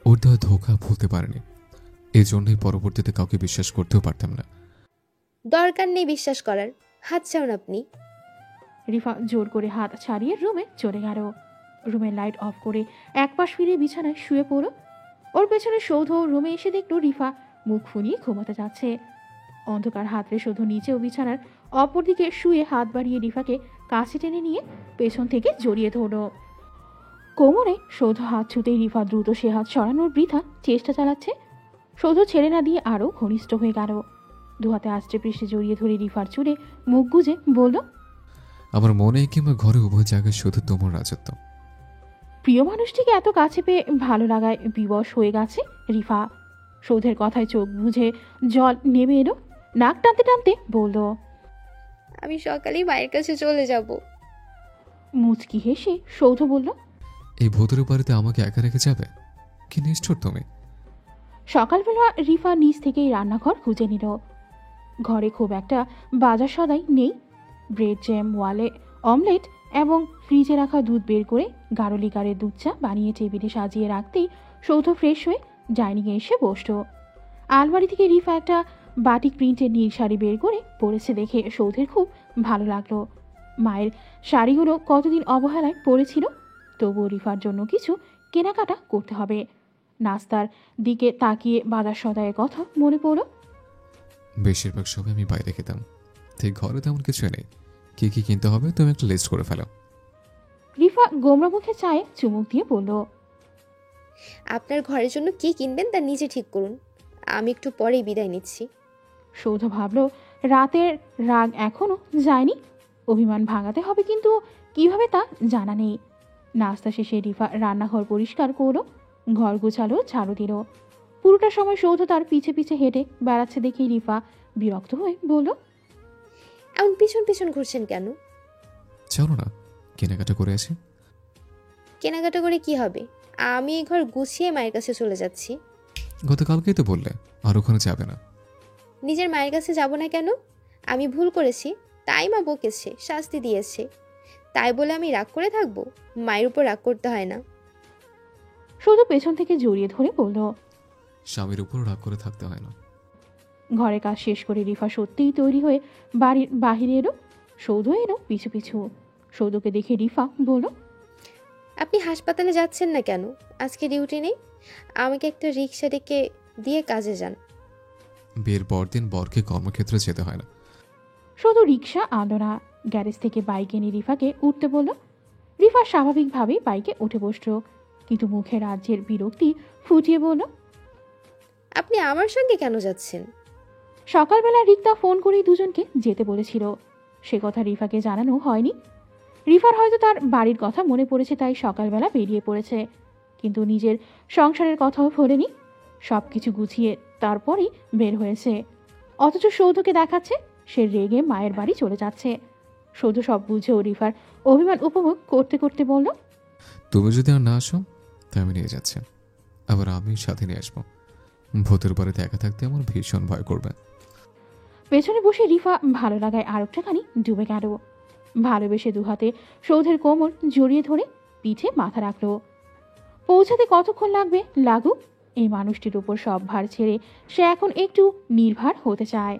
ওর দেওয়া ধোঁকা ভুলতে পারেনি। এই জন্যই পরবর্তীতে কাউকে বিশ্বাস করতেও পারতাম না। দরকার নেই বিশ্বাস করার, হাত ছাড়ুন আপনি। রিফা জোর করে হাত ছাড়িয়ে রুমে চলে গেল। রুমের লাইট অফ করে এক পাশ ফিরে বিছানায় শুয়ে পড়ল। ওর পেছনে সৌধ রুমে এসে দেখল রিফা মুখ ফুনিয়ে ঘুমাতে যাচ্ছে। অন্ধকার হাতরে শুধু নিচেও বিছানার অপরদিকে শুয়ে হাত বাড়িয়ে রিফাকে কাছে টেনে নিয়ে পেছন থেকে জড়িয়ে ধরল। কোমরে সৌধ হাত ছুতেই রিফা দ্রুত সে হাত সরানোর বৃথা চেষ্টা চালাচ্ছে। সৌধ ছেড়ে না দিয়ে আরও ঘনিষ্ঠ হয়ে গেল। দুহাতে আষ্টে পৃষ্ঠে জড়িয়ে ধরে রিফার চুলে মুখ গুজে বলল, আমার মনে কিংবা ঘরে উভয় জায়গায় শুধু তোমার রাজত্ব। প্রিয় মানুষটিকে এত কাছে পেয়ে ভালো লাগায় বিবশ হয়ে গেছে রিফা। সৌধের কথায় চোখ বুঝে জল নেমে এলো। নাক টানতে টানতে বলল, আমি সকালেই মায়ের কাছে চলে যাব। মুচকি হেসে সৌধ বলল, এই ভূতের বাড়িতে আমাকে একা রেখে যাবে? কি নিষ্ঠুর তুমি! সকালবেলা রিফা নিজ থেকেই রান্নাঘর খুঁজে নিল। ঘরে খুব একটা বাজার সদাই নেই। ব্রেড জ্যাম, ওয়ালে অমলেট এবং ফ্রিজে রাখা দুধ বের করে গাঢ়লি গাড়ের দুধ চা বানিয়ে টেবিলে সাজিয়ে রাখতেই সৌধ ফ্রেশ হয়ে ডাইনিংয়ে এসে বসল। আলমারি থেকে রিফা একটা বাটিক প্রিন্টের নীল শাড়ি বের করে পরেছে দেখে সৌধের খুব ভালো লাগলো। মায়ের শাড়িগুলো কতদিন অবহেলায় পড়েছিল, তবুও রিফার জন্য কিছু কেনাকাটা করতে হবে। নাস্তার দিকে তাকিয়ে বাজার সদাইয়ের কথা মনে পড়ল। বেশিরভাগ সময় আমি বাইরে খেতাম, ঠিক ঘরে তেমন কিছু নেই। কি কি কিনতে হবে তুমি একটা লিস্ট করে ফেলো। রিফা গোমরা মুখে চায়ে চুমুক দিয়ে বলল, আপনার ঘরের জন্য কি কিনবেন তা নিজে ঠিক করুন, আমি একটু পরেই বিদায় নিচ্ছি। সৌধ ভাবল রাতের রাগ এখনো যায়নি, অভিমান ভাঙাতে হবে, কিন্তু কিভাবে তা জানা নেই। নাস্তা শেষে রিফা রান্নাঘর পরিষ্কার করলো, ঘর গোছালো, ঝাড়ু দিল। পুরোটা সময় সৌধ তার পিছে পিছে হেঁটে বেড়াচ্ছে দেখে রিফা বিরক্ত হয়ে বলল, এমন পিছন পিছন ঘুরছেন কেন? চলো না, কেনাকাটা করে আসি। কেনাকাটা করে কি হবে? আমি এই ঘর গুছিয়ে মায়ের কাছে চলে যাচ্ছি। গতকালকেই তো বললে আর ওখানে যাবে না। নিজের মায়ের কাছে যাব না কেন? আমি ভুল করেছি, তাই মা বকেছে, শাস্তি দিয়েছে, তাই বলে আমি রাগ করে থাকবো? মায়ের উপর রাগ করতে হয় না। সৌধ পেছন থেকে জড়িয়ে ধরে বলল, স্বামীর উপর রাগ করে থাকতে হয় না। ঘরের কাজ শেষ করে রিফা সত্যিই তৈরি হয়ে বাড়ির বাহিরে এলো। সৌধ এলো পিছু পিছু। সৌধকে দেখে রিফা বলল, আপনি হাসপাতালে যাচ্ছেন না কেন? আজকে ডিউটি নেই? আমাকে একটা রিক্সা ডেকে দিয়ে কাজে যান। বিয়ের পরদিন বরকে কর্মক্ষেত্রে যেতে হয় না। শুধু রিক্সা আনলো না, গ্যারেজ থেকে বাইক এনে রিফাকে উঠতে বলল। রিফা স্বাভাবিকভাবেই বাইকে উঠে বসল, কিন্তু মুখে রাজ্যের বিরক্তি ফুটিয়ে বলল, আপনি আমার সঙ্গে কেন যাচ্ছেন? সকালবেলা রিক্তা ফোন করেই দুজনকে যেতে বলেছিল, সে কথা রিফাকে জানানো হয়নি। রিফার হয়তো তার বাড়ির কথা মনে পড়েছে, তাই সকালবেলা বেরিয়ে পড়েছে, কিন্তু নিজের সংসারের কথাও ভোলেনি। সব কিছু গুছিয়ে তারপরই বের হয়েছে, অথচ সৌধকে দেখাচ্ছে সে রেগে মায়ের বাড়ি চলে যাচ্ছে। সৌধ সব বুঝেও রিফার অভিমান উপভোগ করতে করতে বলল, তুমি যদি আর না আসো তাই আমি নিয়ে যাচ্ছি, আবার আমি সাথে নিয়ে আসবো। ভূতের বাড়িতে একা থাকতে আমার ভীষণ ভয় করবে। পেছনে বসে রিফা ভালো লাগায় আরেকটাখানি ডুবে গেল। ভালোবেসে দুহাতে সৌধের কোমর জড়িয়ে ধরে পিঠে মাথা রাখলো। পৌঁছাতে কতক্ষণ লাগবে লাগুক, এই মানুষটির উপর সব ভার ছেড়ে সে এখন একটু নির্ভর হতে চায়।